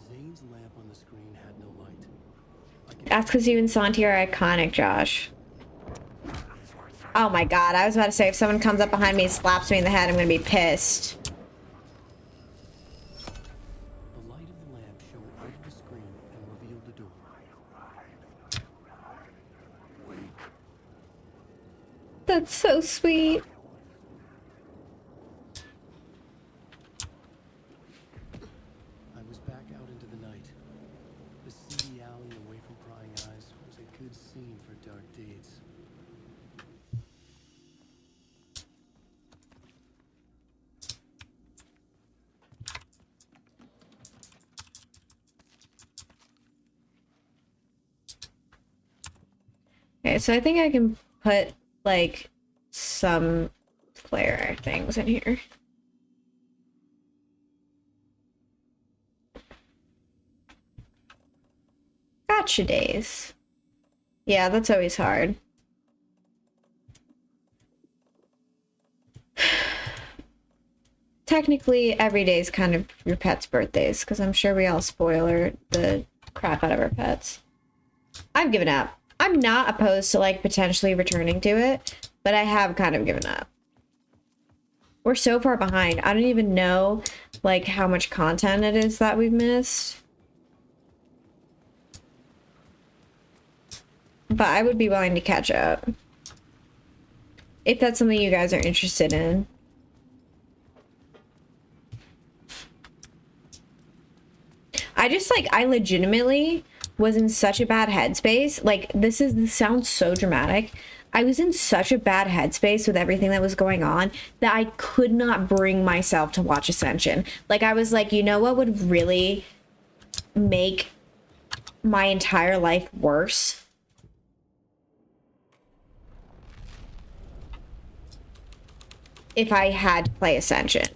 Zane's lamp on the screen had no light. That's because you and Santi are iconic, Josh. Oh my god, I was about to say, if someone comes up behind me and slaps me in the head, I'm gonna be pissed. The light of the lamp shone over the screen and revealed the door. That's so sweet. I was back out into the night. The seedy alley away from prying eyes was a good scene for dark deeds. Okay, so I think I can put, like, some flare things in here. Gotcha days. Yeah, that's always hard. Technically, every day is kind of your pet's birthdays, because I'm sure we all spoil the crap out of our pets. I've given up. I'm not opposed to, like, potentially returning to it, but I have kind of given up. We're so far behind. I don't even know like how much content it is that we've missed. But I would be willing to catch up. If that's something you guys are interested in. I legitimately was in such a bad headspace. Like, this sounds so dramatic. I was in such a bad headspace with everything that was going on that I could not bring myself to watch Ascension. Like, I was like, you know what would really make my entire life worse? If I had to play Ascension.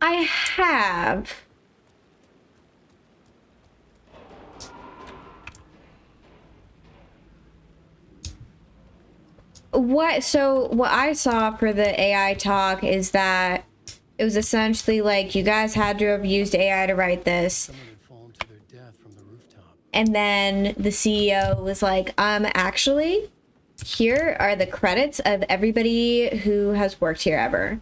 I have. What I saw for the AI talk is that it was essentially like, you guys had to have used AI to write this. And then the CEO was like, actually, here are the credits of everybody who has worked here ever.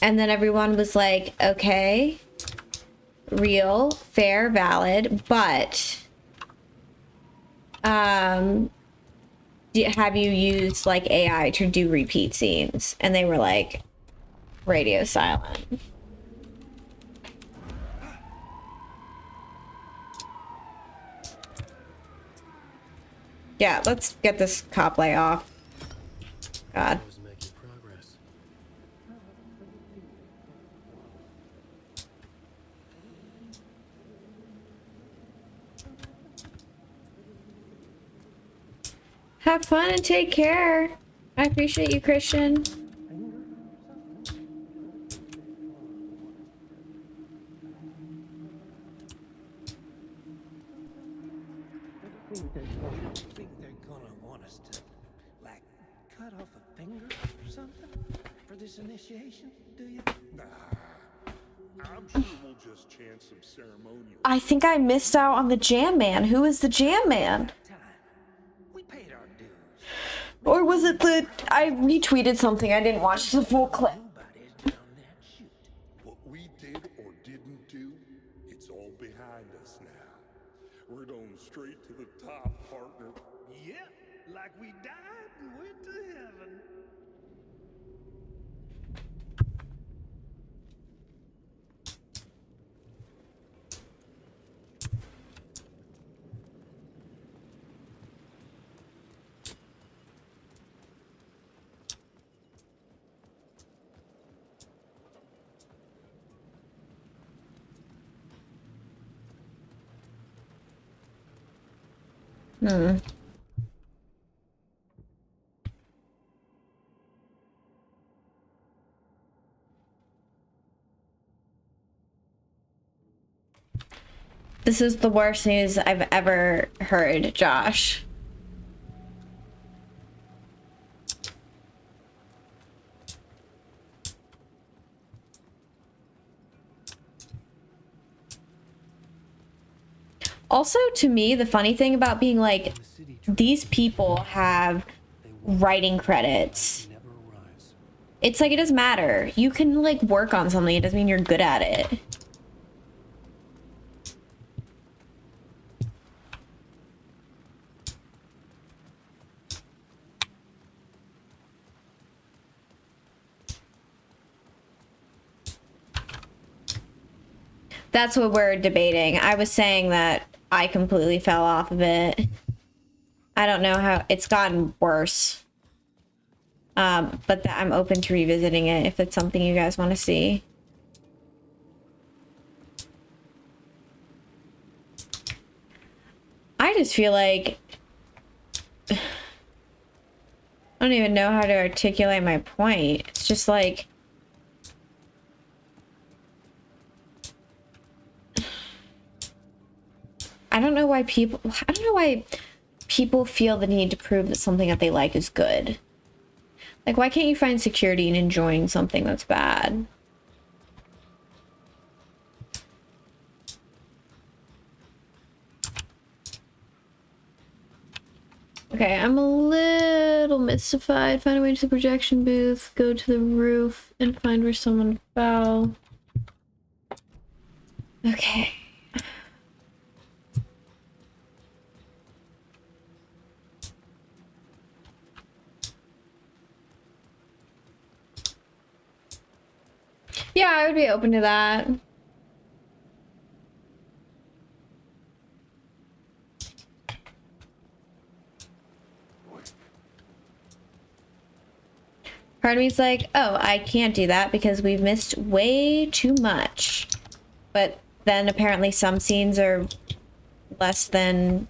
And then everyone was like, okay, real, fair, valid, but have you used like AI to do repeat scenes? And they were like, radio silent. Yeah, let's get this cop lay off. God. Have fun and take care. I appreciate you, Christian. Think they're gonna want us to, like, cut off a finger or something for this initiation, do you? Nah. I'm sure we'll just chant some ceremonial. I think I missed out on the Jam Man. Who is the Jam Man? We paid our dues. Or was it I retweeted something. I didn't watch the full clip. What we did or didn't do, it's all behind us now. We're going straight to the top, partner. Yeah, like we died and went to heaven. This is the worst news I've ever heard, Josh. Also, to me, the funny thing about being like, these people have writing credits. It's like, it doesn't matter. You can like work on something. It doesn't mean you're good at it. That's what we're debating. I was saying that I completely fell off of it. I don't know how it's gotten worse. But I'm open to revisiting it if it's something you guys want to see. I just feel like I don't even know how to articulate my point. It's just like... I don't know why people feel the need to prove that something that they like is good. Like, why can't you find security in enjoying something that's bad? Okay, I'm a little mystified. Find a way to the projection booth, go to the roof, and find where someone fell. Okay. Yeah, I would be open to that. Part of me's like, oh, I can't do that because we've missed way too much. But then apparently some scenes are less than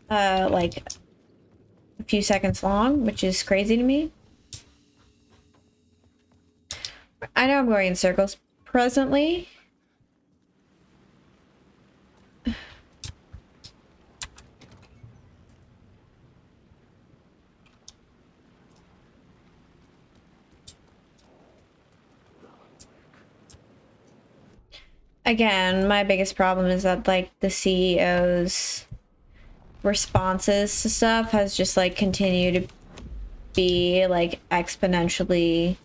like a few seconds long, which is crazy to me. I know I'm going in circles presently. Again, my biggest problem is that like the CEO's responses to stuff has just like continued to be like exponentially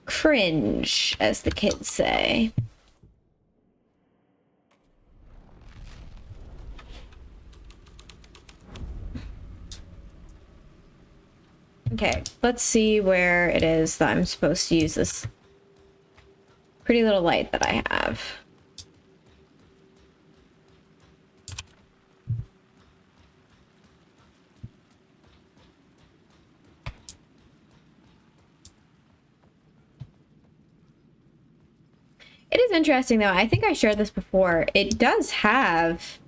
cringe, as the kids say. Okay, let's see where it is that I'm supposed to use this pretty little light that I have. It is interesting though. I think I shared this before. It does have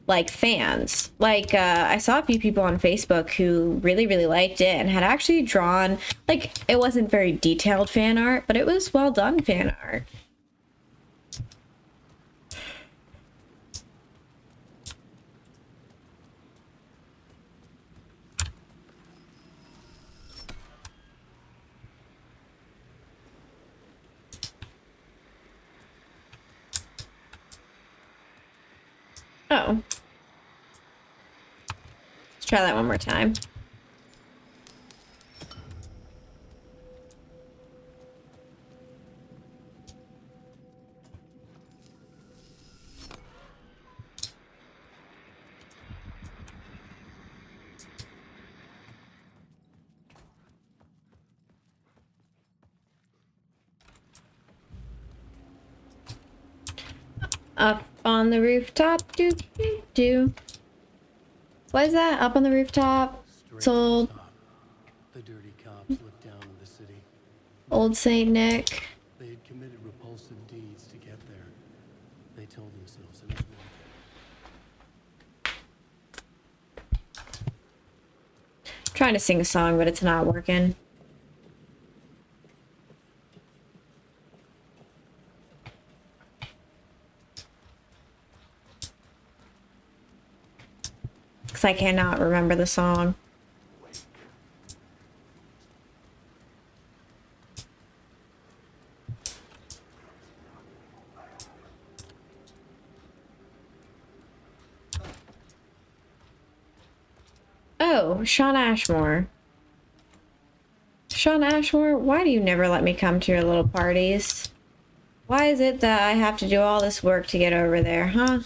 like fans. Like I saw a few people on Facebook who really, really liked it and had actually drawn, like, it wasn't very detailed fan art, but it was well done fan art. Oh. Let's try that one more time. Up on the rooftop, do do do. What is that? Up on the rooftop? Sold. The dirty cops looked down on the city. Old Saint Nick. They had committed repulsive deeds to get there. They told themselves it was worth it. Trying to sing a song, but it's not working. Because I cannot remember the song. Oh, Shawn Ashmore. Shawn Ashmore, why do you never let me come to your little parties? Why is it that I have to do all this work to get over there, huh?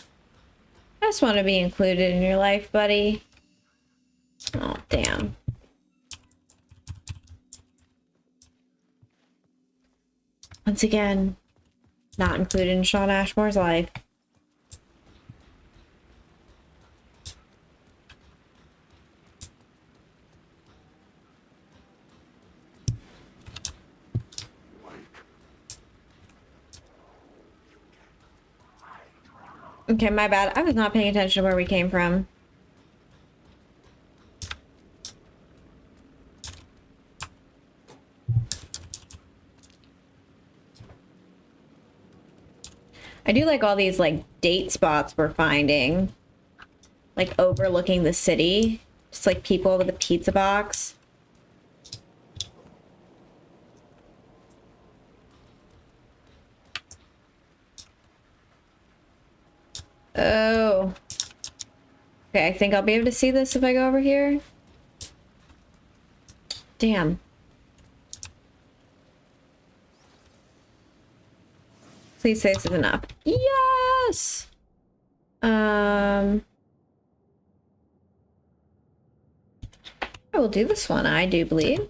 I just want to be included in your life, buddy. Oh, damn. Once again, not included in Shawn Ashmore's life. Okay, my bad. I was not paying attention to where we came from. I do like all these like date spots we're finding. Like overlooking the city. Just like people with a pizza box. Oh. Okay, I think I'll be able to see this if I go over here. Damn. Please say this is enough. Yes! I will do this one, I do believe.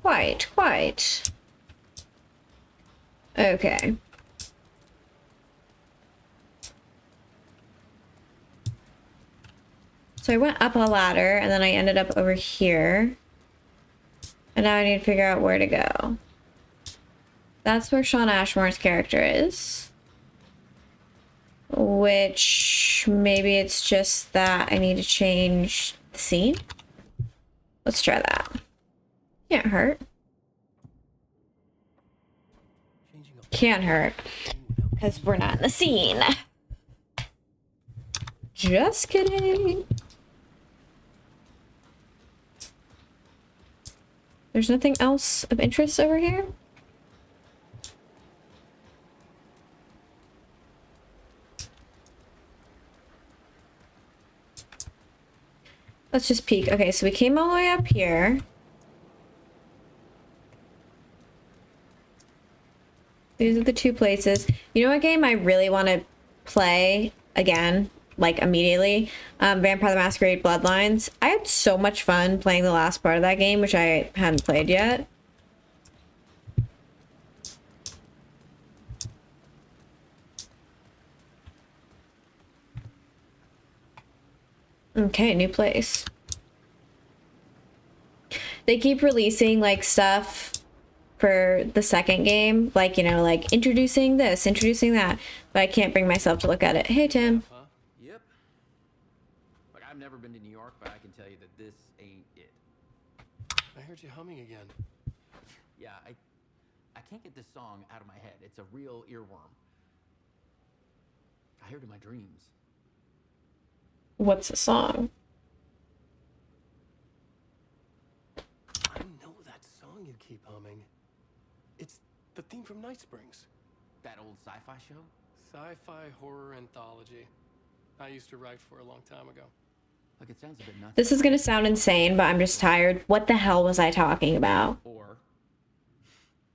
Quite. Okay. So I went up a ladder, and then I ended up over here. And now I need to figure out where to go. That's where Shawn Ashmore's character is. Which, maybe it's just that I need to change the scene. Let's try that. Can't hurt. Can't hurt. Because we're not in the scene. Just kidding. There's nothing else of interest over here? Let's just peek. Okay, so we came all the way up here. These are the two places. You know what game I really want to play again? Like immediately? Vampire the Masquerade Bloodlines. I had so much fun playing the last part of that game, which I hadn't played yet. Okay, new place. They keep releasing like stuff for the second game, like, you know, like introducing this, introducing that, but I can't bring myself to look at it. Hey, Tim. Yep. Like, I've never been to New York, but I can tell you that this ain't it. I heard you humming again. Yeah, I can't get this song out of my head. It's a real earworm. I hear it in my dreams. What's the song? I know that song you keep humming. It's the theme from Night Springs. That old sci-fi show? Sci-fi horror anthology. I used to write for a long time ago. Like, it sounds a bit nuts. This is gonna sound insane, but I'm just tired. What the hell was I talking about? Or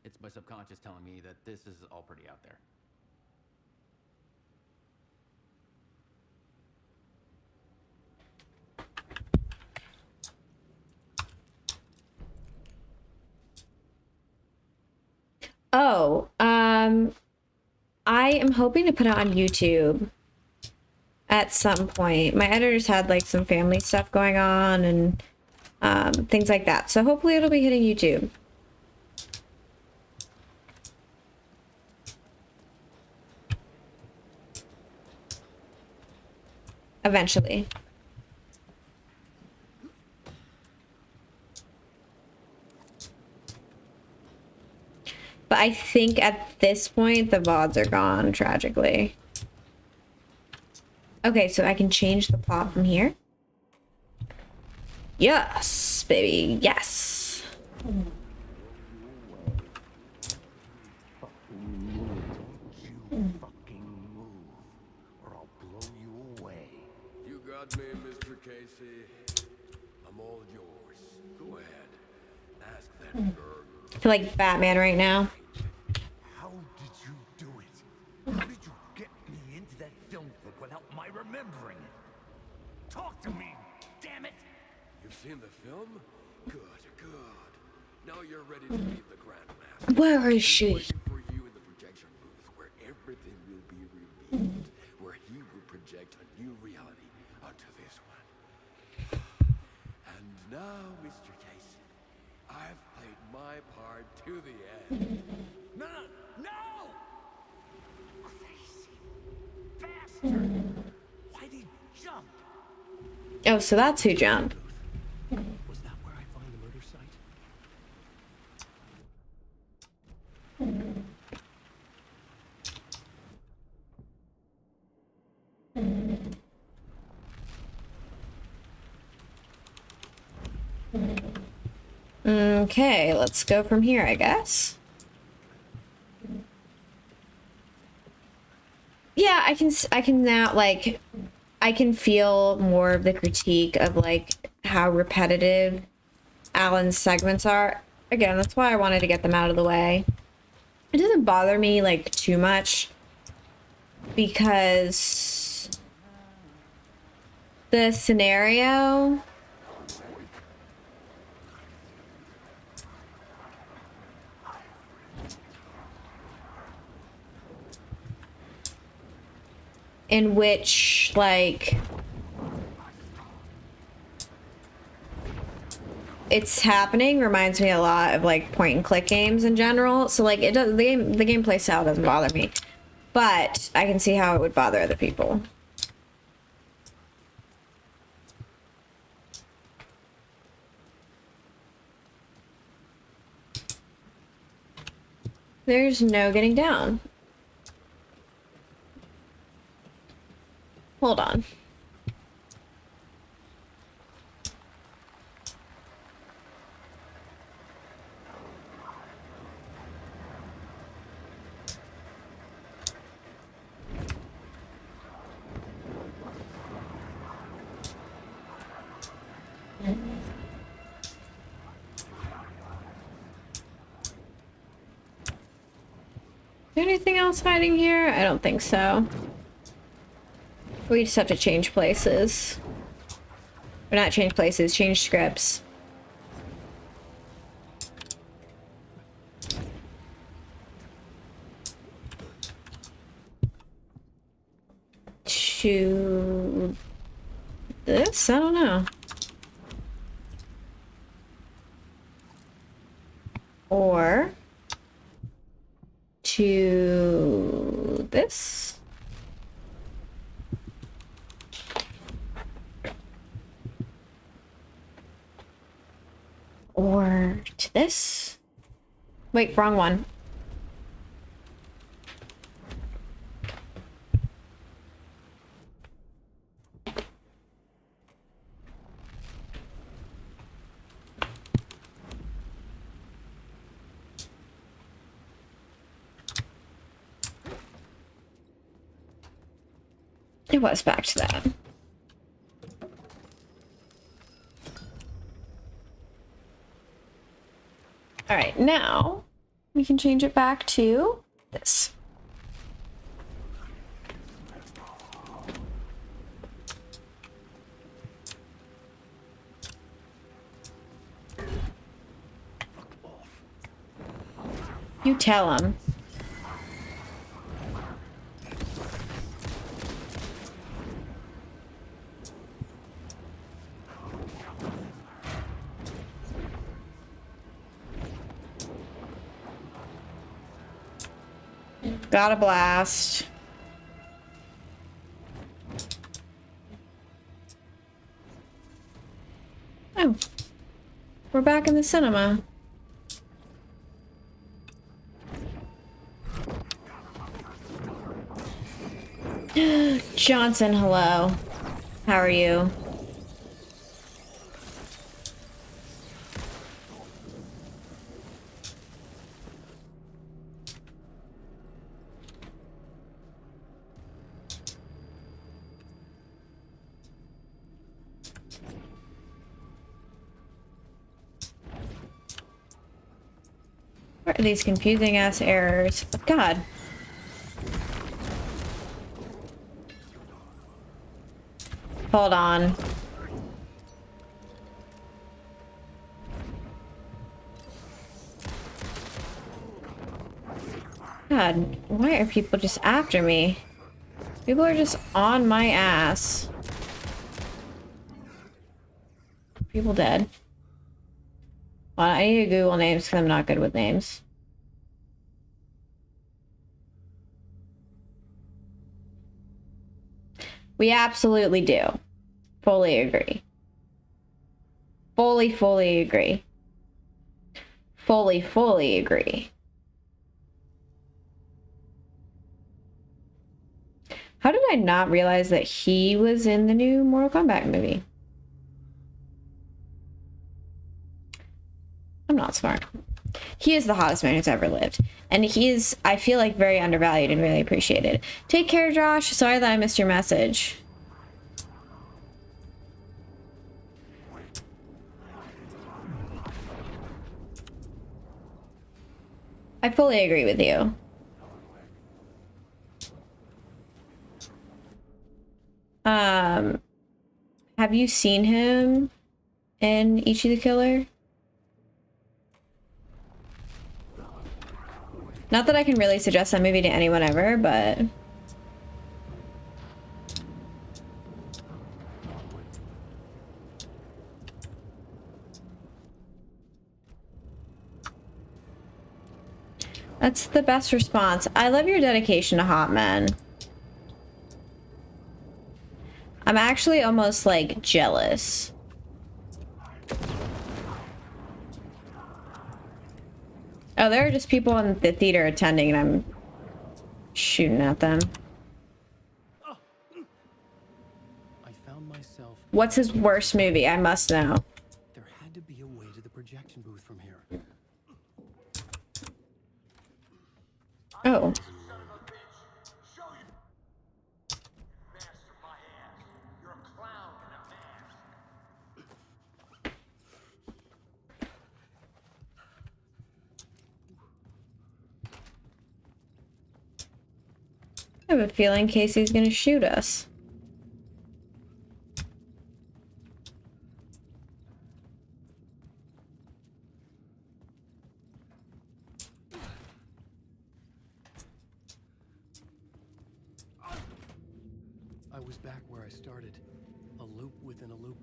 it's my subconscious telling me that this is all pretty out there. Oh, I am hoping to put it on YouTube at some point. My editors had like some family stuff going on and things like that. So hopefully it'll be hitting YouTube. Eventually. But I think at this point, the VODs are gone, tragically. Okay, so I can change the plot from here. Yes, baby, yes. Don't you fucking move, or I'll blow you away. You got me, Mr. Casey. I'm all yours. Go ahead. Ask that girl. I feel like Batman right now. How did you do it? How did you get me into that film clip without my remembering it? Talk to me, damn it! You've seen the film? Good, good. Now you're ready to meet the Grandmaster. Where is she? Waiting for you in the projection booth, where everything will be revealed, where he will project a new reality onto this one. And now, Mr. Casey, I've played my part to the end. No, no, no! Why'd he jump? Oh, so that's who jumped. Was that where I find the murder site? Okay, let's go from here, I guess. Yeah, I can now, like, I can feel more of the critique of, like, how repetitive Alan's segments are. Again, that's why I wanted to get them out of the way. It doesn't bother me, like, too much, because the scenario in which, like, it's happening reminds me a lot of, like, point and click games in general. So, like, it does, the gameplay style doesn't bother me, but I can see how it would bother other people. There's no getting down. Hold on. Is there anything else hiding here? I don't think so. We just have to change places. Or not change places, change scripts. To this? I don't know. Or to this? Or to this? Wait, wrong one. It was back to that. All right, now we can change it back to this. You tell him. Got a blast. Oh, we're back in the cinema. Johnson, hello. How are you? What are these confusing ass errors? Oh, God. Hold on. God, why are people just after me? People are just on my ass. People dead. Well, I need to Google names because I'm not good with names. We absolutely do. Fully agree. Fully agree. Fully agree. How did I not realize that he was in the new Mortal Kombat movie? I'm not smart. He is the hottest man who's ever lived. And he is, I feel like, very undervalued and really appreciated. Take care, Josh. Sorry that I missed your message. I fully agree with you. Have you seen him in Ichi the Killer? Not that I can really suggest that movie to anyone ever, but... That's the best response. I love your dedication to hot men. I'm actually almost, like, jealous. Oh, there are just people in the theater attending, and I'm shooting at them. I found myself. What's his worst movie? I must know. There had to be a way to the projection booth from here. Oh. I have a feeling Casey's gonna shoot us. I was back where I started. A loop within a loop.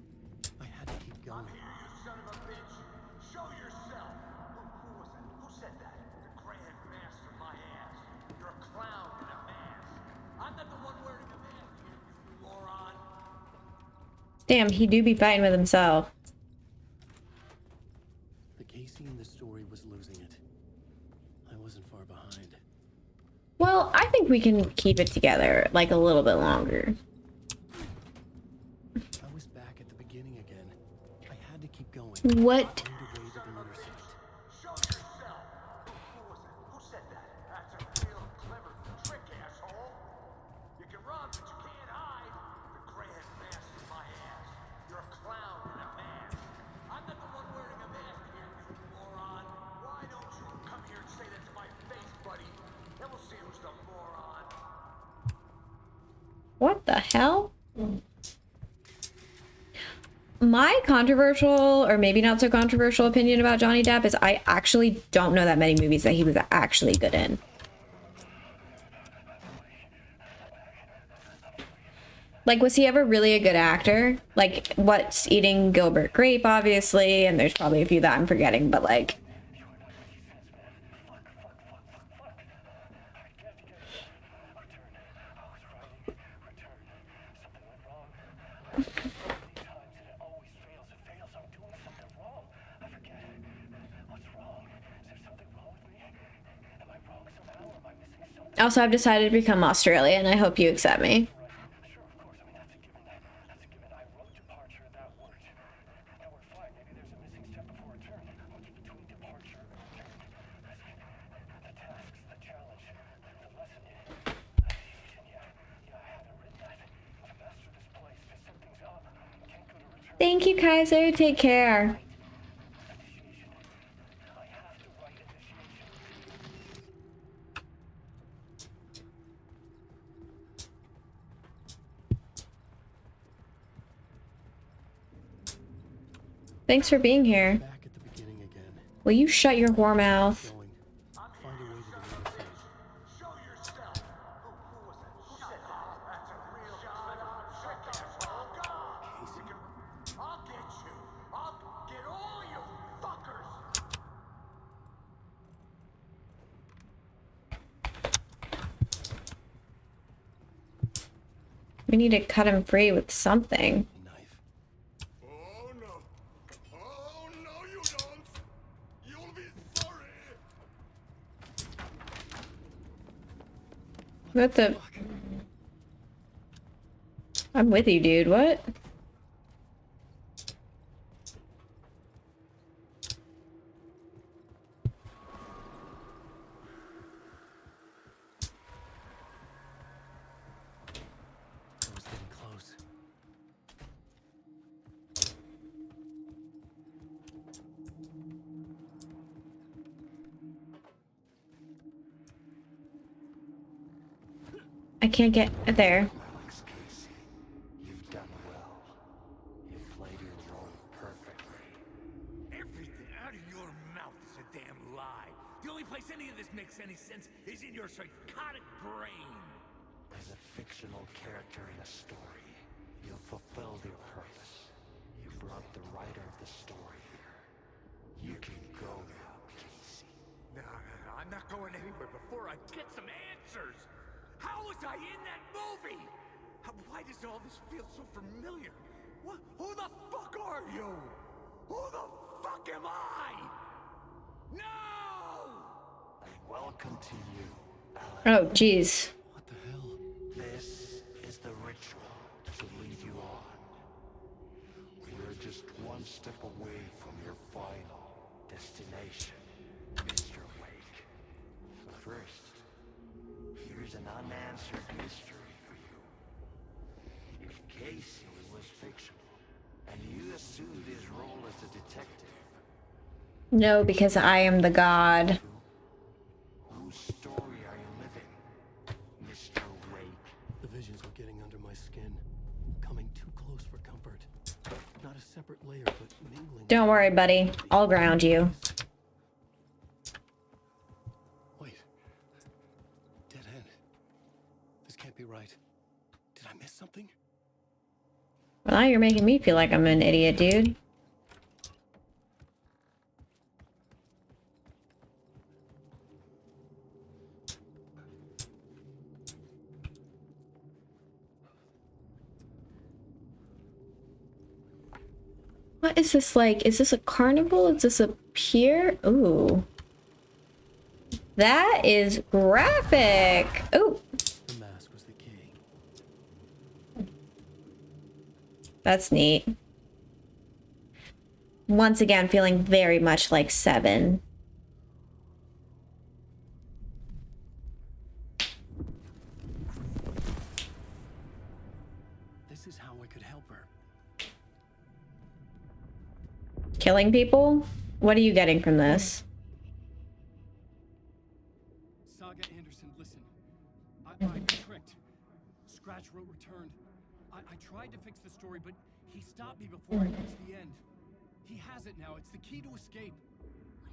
I had to keep going. I'm here, you son of a bitch! Show yourself! Who was that? Who said that? The Grand Master, my ass. You're a clown in a mask. I'm not the one wearing a mask here, you moron. Damn, he do be fighting with himself. The Casey in the story was losing it. I wasn't far behind. Well, I think we can keep it together, like, a little bit longer. I was back at the beginning again. I had to keep going. What? Find a way to the mother site. Show yourself! Who was that? Who said that? That's a real clever trick, asshole! You can run, but you can't hide! The Grand Master, my ass. You're a clown in a mask. I'm not the one wearing a mask here, you moron. Why don't you come here and say that to my face, buddy? Then we'll see who's the moron. What the hell? My controversial, or maybe not so controversial, opinion about Johnny Depp is I actually don't know that many movies that he was actually good in. Like, was he ever really a good actor? Like, what's Eating Gilbert Grape, obviously, and there's probably a few that I'm forgetting, but like... Also, I've decided to become Australian. I hope you accept me. Thank you, Kaiser. Take care. Thanks for being here. Back at the beginning again. Will you shut your whore mouth? Going. Find a way to the mother site. Show yourself! Who was that? Who said that? That's a real trick, asshole. I'll get you! I'll get all you fuckers! We need to cut him free with something. Oh no! Oh no, you don't! You'll be sorry! What the? I'm with you, dude. What? It was getting close. I can't get there. You've done well. You've played your role perfectly. Everything out of your mouth is a damn lie. The only place any of this makes any sense is in your psychotic brain. As a fictional character in a story, you've fulfilled your purpose. You brought the writer of the story here. You can go now, Casey. No, I'm not going anywhere before I get some answers. How was I in that movie? Why does all this feel so familiar? What? Who the fuck are you? Who the fuck am I? No! And welcome to you, Alan. Oh, jeez. What the hell? This is the ritual to lead you on. We're just one step away from your final destination, Mr. Wake. But first, here's an unanswered mystery for you. If Casey was fictional, and you assumed his role as a detective, No, because I am the god. whose story are you living, Mr. Wake? The visions were getting under my skin, coming too close for comfort. Not a separate layer, but mingling. Don't worry, buddy. I'll ground you. Wait. Dead end. This can't be right. Did I miss something? Well, now you're making me feel like I'm an idiot, dude. What is this like? Is this a carnival? Is this a pier? Ooh. That is graphic. Ooh. The mask was the key. That's neat. Once again, feeling very much like 7. This is how I could help her. Killing people? What are you getting from this? Saga Anderson, listen. I tricked. Scratch wrote returned. I tried to fix the story, but he stopped me before I reached the end. He has it now. It's the key to escape.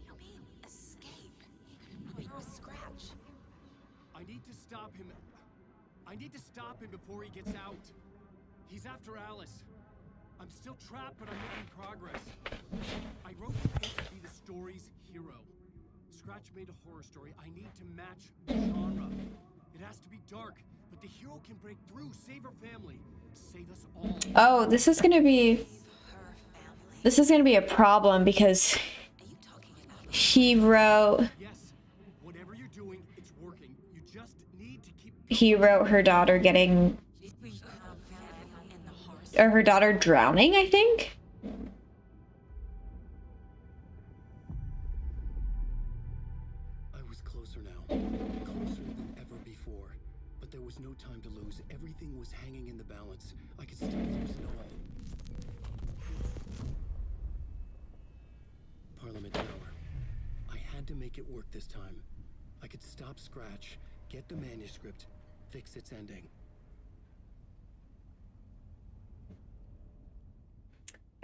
What do you mean, escape? Probably was Scratch. I need to stop him. I need to stop him before he gets out. He's after Alice. I'm still trapped, but I'm making progress. I wrote it to be the story's hero. Scratch made a horror story. I need to match the genre. It has to be dark, but the hero can break through, save her family, save us all. Oh, this is gonna be a problem because he wrote Whatever you're doing, it's working. You just need to keep he wrote her daughter getting or her daughter drowning, I think. I was closer now. Closer than ever before. But there was no time to lose. Everything was hanging in the balance. I could still lose it all. Parliament Tower. I had to make it work this time. I could stop Scratch, get the manuscript, fix its ending.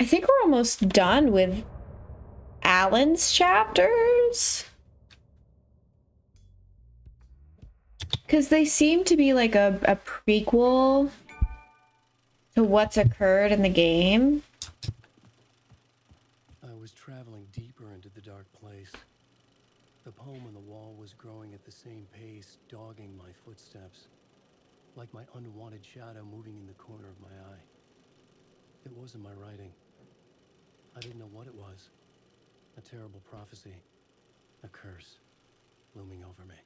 I think we're almost done with Alan's chapters. Because they seem to be like a prequel to what's occurred in the game. I was traveling deeper into the dark place. The poem on the wall was growing at the same pace, dogging my footsteps. like my unwanted shadow moving in the corner of my eye. It wasn't my writing. I didn't know what it was. A terrible prophecy. A curse looming over me.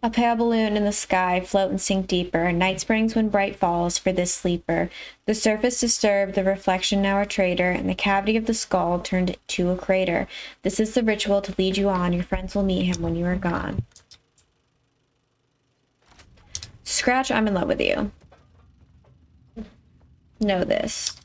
A pale balloon in the sky, float and sink deeper. Night springs when bright falls for this sleeper. The surface disturbed, the reflection now a traitor, and the cavity of the skull turned to a crater. This is the ritual to lead you on. Your friends will meet him when you are gone. Scratch, I'm in love with you. Know this.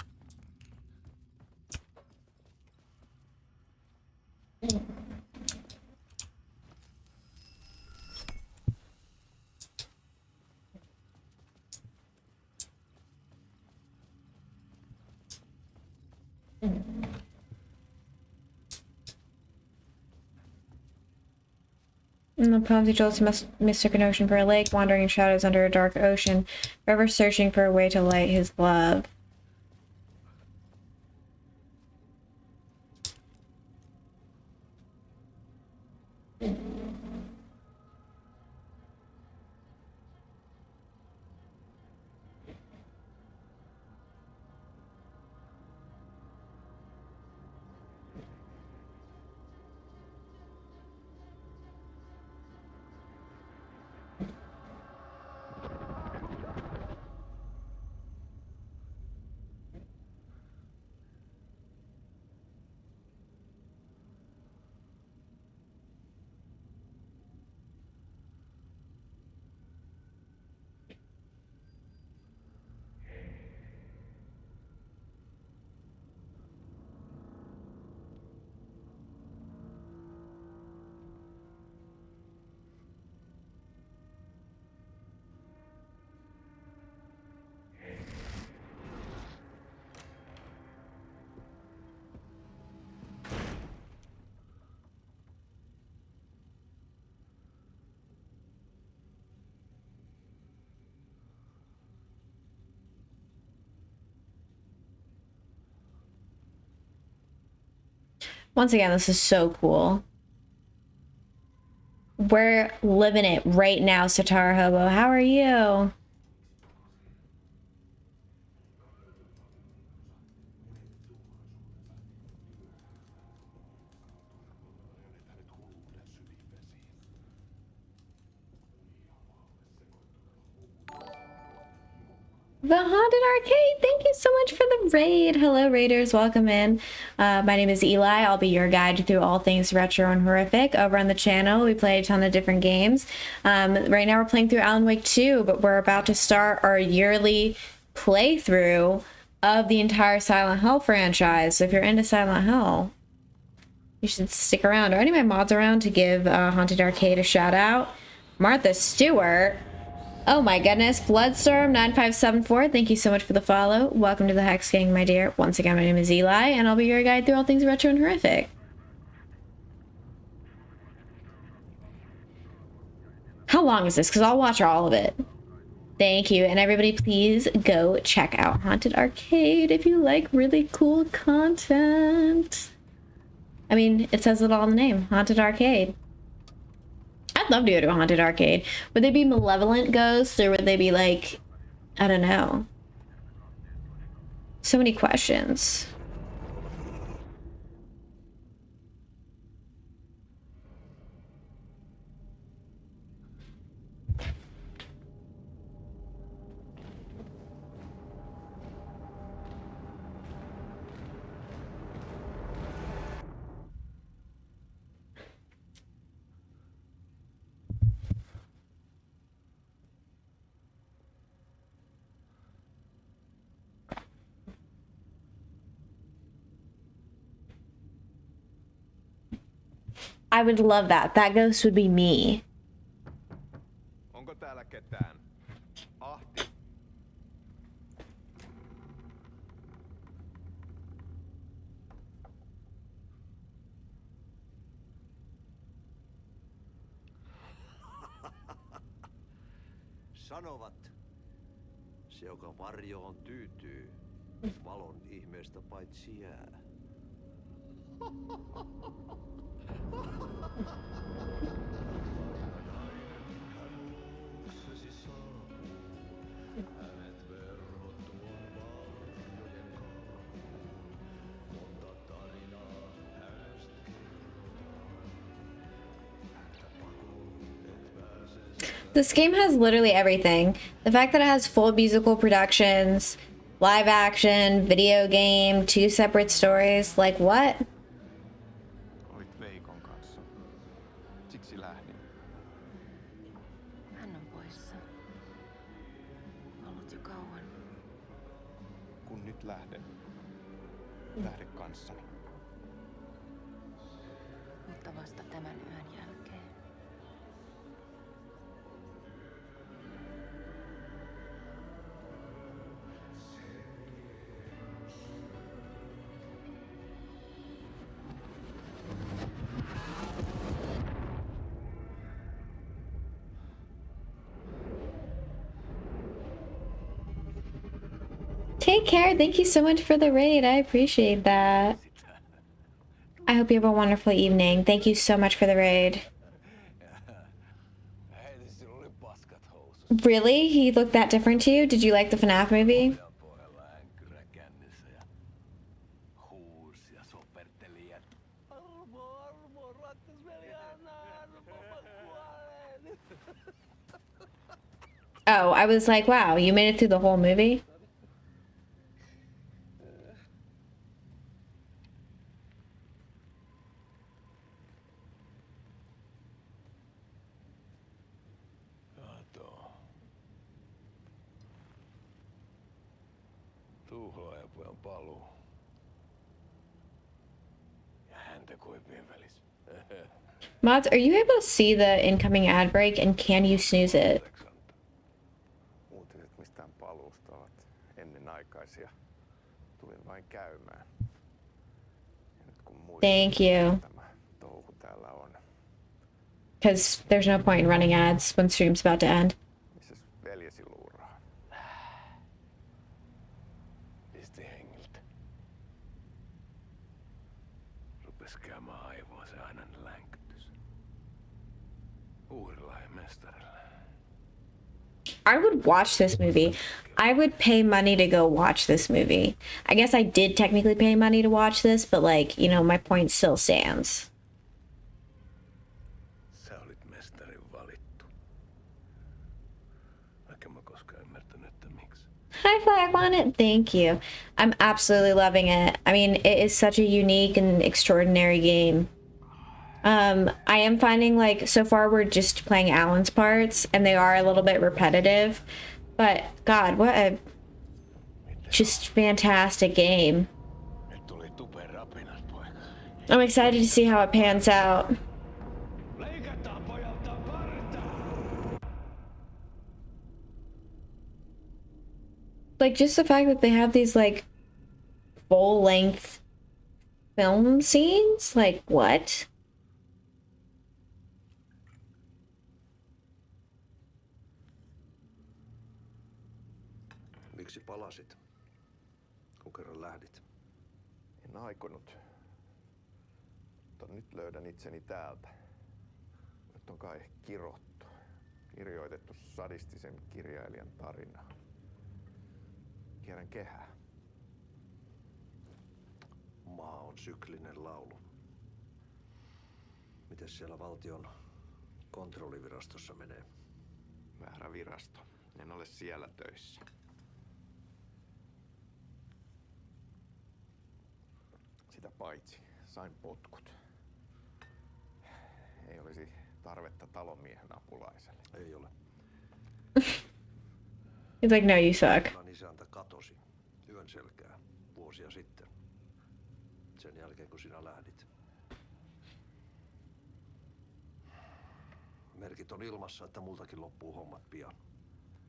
In the poems, he chose mistaken ocean for a lake, wandering in shadows under a dark ocean, forever searching for a way to light his love. Once again, this is so cool. We're living it right now, Satara Hobo. How are you? The Haunted Arcade, thank you so much for the raid. Hello raiders, welcome in. My name is Eli. I'll be your guide through all things retro and horrific. Over on the channel, we play a ton of different games. Right now we're playing through Alan Wake 2, but we're about to start our yearly playthrough of the entire Silent Hill franchise. So if you're into Silent Hill, you should stick around. Are any of my mods around to give Haunted Arcade a shout out? Martha Stewart. Oh my goodness, Bloodstorm9574, thank you so much for the follow. Welcome to the Hex Gang, my dear. Once again, my name is Eli, and I'll be your guide through all things retro and horrific. How long is this? Because I'll watch all of it. Thank you, and everybody please go check out Haunted Arcade if you like really cool content. I mean, it says it all in the name, Haunted Arcade. I'd love to go to a haunted arcade. Would they be malevolent ghosts, or would they be like, I don't know. So many questions. I would love that. That ghost would be me. Onko täällä ketään? Ahti. Sanovat, se joka varjoon tyytyy, valon ihmeestä paitsi jää. This game has literally everything. The fact that it has full musical productions, live action, video game, 2 separate stories, like what? Olit Veikon kanssa. Siksi lähdin. Hän on poissa. Ollut jo kauan. Kun nyt lähden, lähde kanssani. Mutta vasta tämän yön jälkeen. Take care. Thank you so much for the raid. I appreciate that. I hope you have a wonderful evening. Thank you so much for the raid. Really? He looked that different to you? Did you like the FNAF movie? Oh, I was like, wow, you made it through the whole movie? Tuhlaajapojan paluu. Ja häntä koipien välissä. Mods, are you able to see the incoming ad break, and can you snooze it? Uutiset mistään paluusta ovat ennenaikaisia. Tulin vain käymään. Ja nyt kun muistan, Thank you. tämä touhu täällä on. Because there's no point in running ads when stream's about to end. Missäs veljesi luuraa? Pisti hengiltä. Rupes käymään aivoon se aina länkytys. Uudella ja mestarilla. I would watch this movie. I would pay money to go watch this movie. I guess I did technically pay money to watch this, but like, you know, my point still stands. Sä olit mestarin valittu. Vaikka mä koskaan ymmärtänyt, että miksi. Hi, Flag on it. Thank you. I'm absolutely loving it. I mean, it is such a unique and extraordinary game. I am finding like so far we're just playing Alan's parts and they are a little bit repetitive, but God, what a just fantastic game. Nyt tuli tupen rapinat, poika. I'm excited to see how it pans out. Leikataan pojalta partaa! Like just the fact that they have these like full length film scenes, like what? Miksi palasit, kun kerran lähdit? En aikonut. Mutta nyt löydän itseni täältä. Nyt on kai kirottu. Kirjoitettu sadistisen kirjailijan tarina. Kierrän kehää. Maa on syklinen laulu. Miten siellä valtion kontrollivirastossa menee? Väärä virasto. En ole siellä töissä. Sitä paitsi sain potkut. Ei olisi tarvetta talonmiehen apulaiselle. Ei ole. He's like, no, you suck. Alan isäntä katosi yön selkää vuosia sitten. Sen jälkeen kun sinä lähdit. Merkit on ilmassa, että multakin loppuu hommat pian.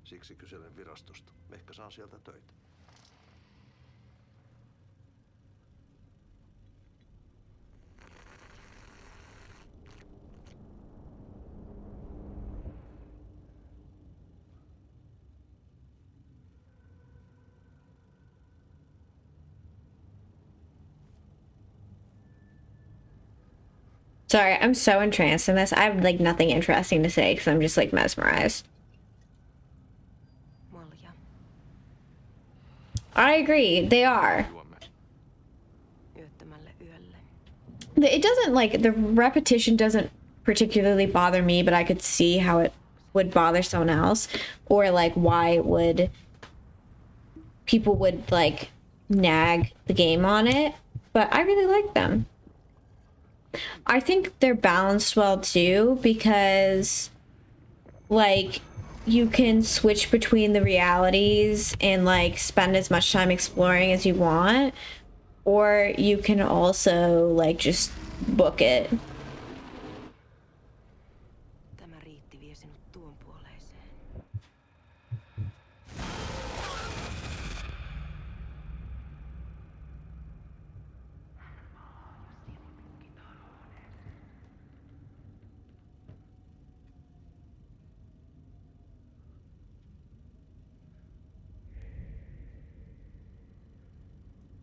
Siksi kyselen virastosta. Ehkä saan sieltä töitä. Sorry, I'm so entranced in this. I have like nothing interesting to say because I'm just like mesmerized. Malja. I agree, they are. Yöttömälle yölle. It doesn't like, the repetition doesn't particularly bother me, but I could see how it would bother someone else, or like why would people would like nag the game on it. But I really like them. I think they're balanced well too, because like you can switch between the realities and like spend as much time exploring as you want, or you can also like just book it.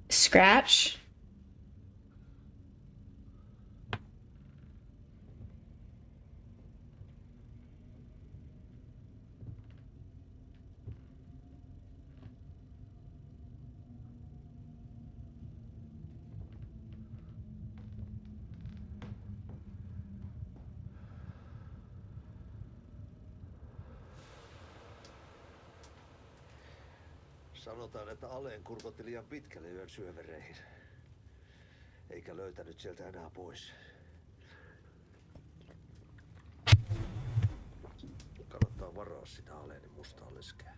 Scratch. Sanotaan, että Aleen kurkotti liian pitkälle yön syövereihin. Eikä löytänyt sieltä enää pois. Kannattaa varaa sitä Aleenin mustaa leskeä.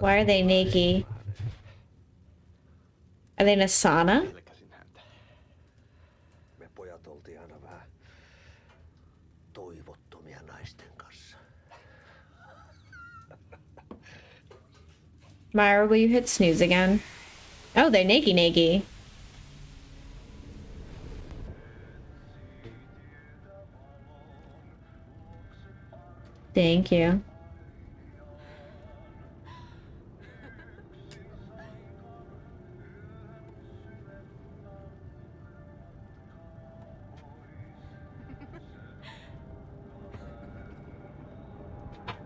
Why are they naked? Are they in a sauna? Me pojat oltiin aina vähän toivottomia naisten kanssa. Myra, will you hit snooze again? Oh, they're naked. Thank you.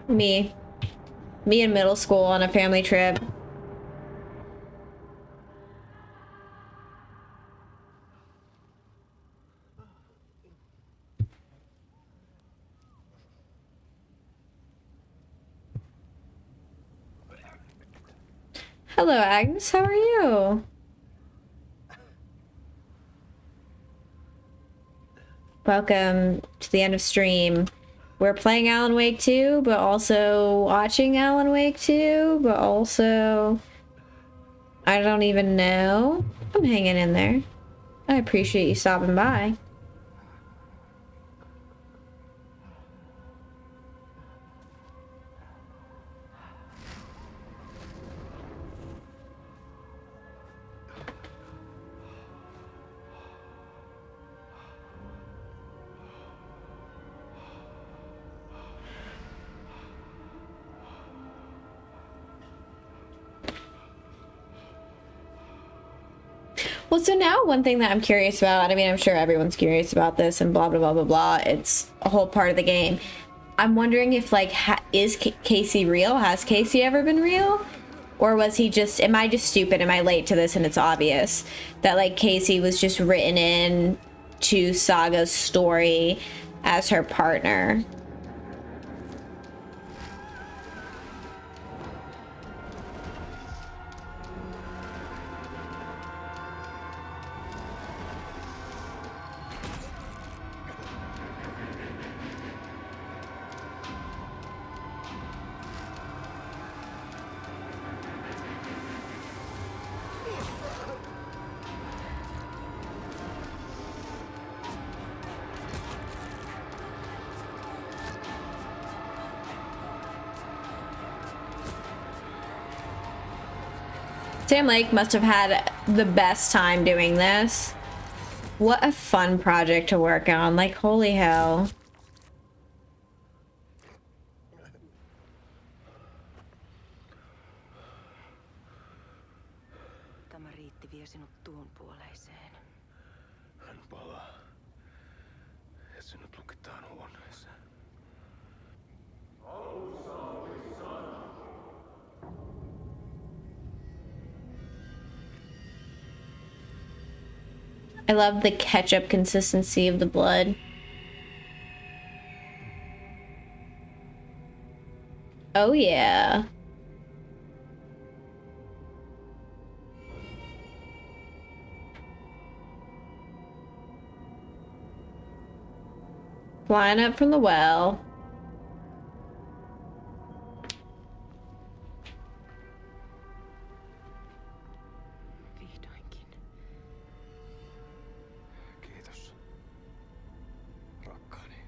Me in middle school on a family trip. Hello, Agnes. How are you? Welcome to the end of stream. We're playing Alan Wake 2, but also watching Alan Wake 2, but also... I don't even know. I'm hanging in there. I appreciate you stopping by. Well, so now one thing that I'm curious about, I mean, I'm sure everyone's curious about this and blah, blah, blah, blah, blah. It's a whole part of the game. I'm wondering if, like, is Casey real? Has Casey ever been real? Or was he just, am I just stupid? Am I late to this and it's obvious that, like, Casey was just written in to Saga's story as her partner? Sam Lake must have had the best time doing this. What a fun project to work on. Like, holy hell. Tämä riitti vie sinut tuon puoleiseen. Hän palaa. Ja sinut lukitaan huoneeseen. I love the ketchup consistency of the blood. Oh yeah. Flying up from the well. Kiitos. Rakkaani.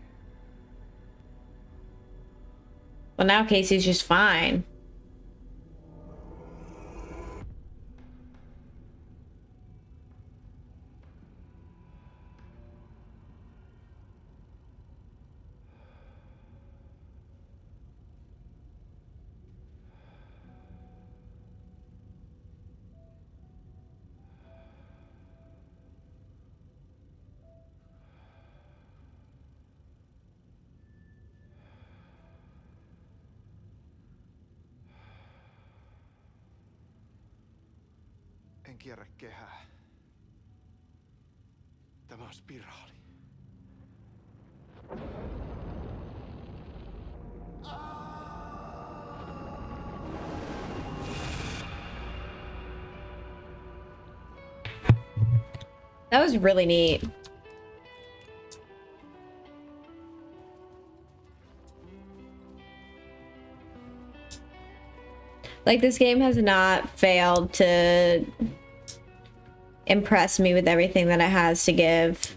Well, now Casey's just fine. En kierrä kehää. Tämä on spiraali. That was really neat. Like, this game has not failed to impress me with everything that it has to give.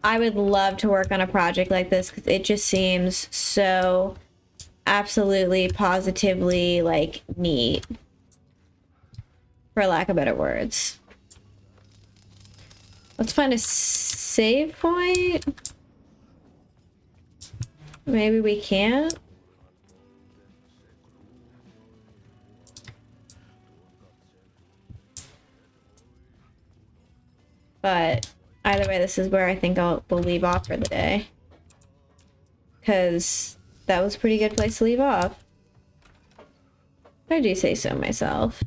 I would love to work on a project like this because it just seems so absolutely, positively, like, neat. For lack of better words. Let's find a save point. Maybe we can't. But either way, this is where I think we'll leave off for the day. Because that was a pretty good place to leave off. If I do say so myself.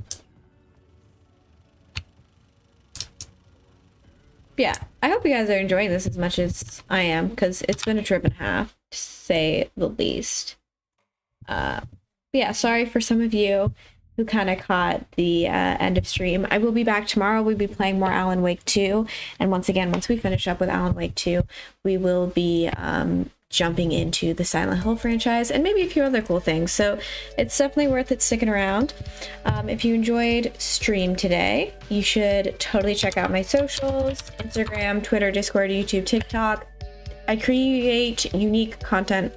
Yeah, I hope you guys are enjoying this as much as I am, because it's been a trip and a half, to say the least. Yeah, sorry for some of you who kind of caught the end of stream. I will be back tomorrow. We'll be playing more Alan Wake 2, and once again, once we finish up with Alan Wake 2, we will be jumping into the Silent Hill franchise and maybe a few other cool things. So it's definitely worth it sticking around. If you enjoyed stream today, you should totally check out my socials: Instagram, Twitter, Discord, YouTube, TikTok. I create unique content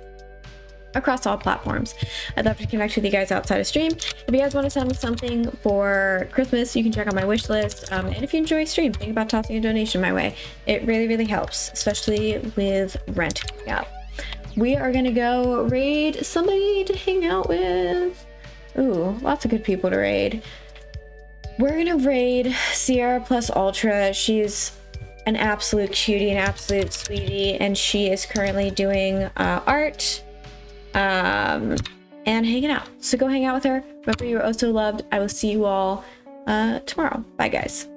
across all platforms. I'd love to connect with you guys outside of stream. If you guys want to send me something for Christmas, you can check out my wish list. And if you enjoy stream, think about tossing a donation my way. It really, really helps, especially with rent. Yeah. We are gonna go raid somebody to hang out with. Ooh, lots of good people to raid. We're gonna raid Sierra Plus Ultra. She's an absolute cutie, an absolute sweetie, and she is currently doing art and hanging out. So go hang out with her. Remember, you're oh so loved. I will see you all tomorrow. Bye, guys.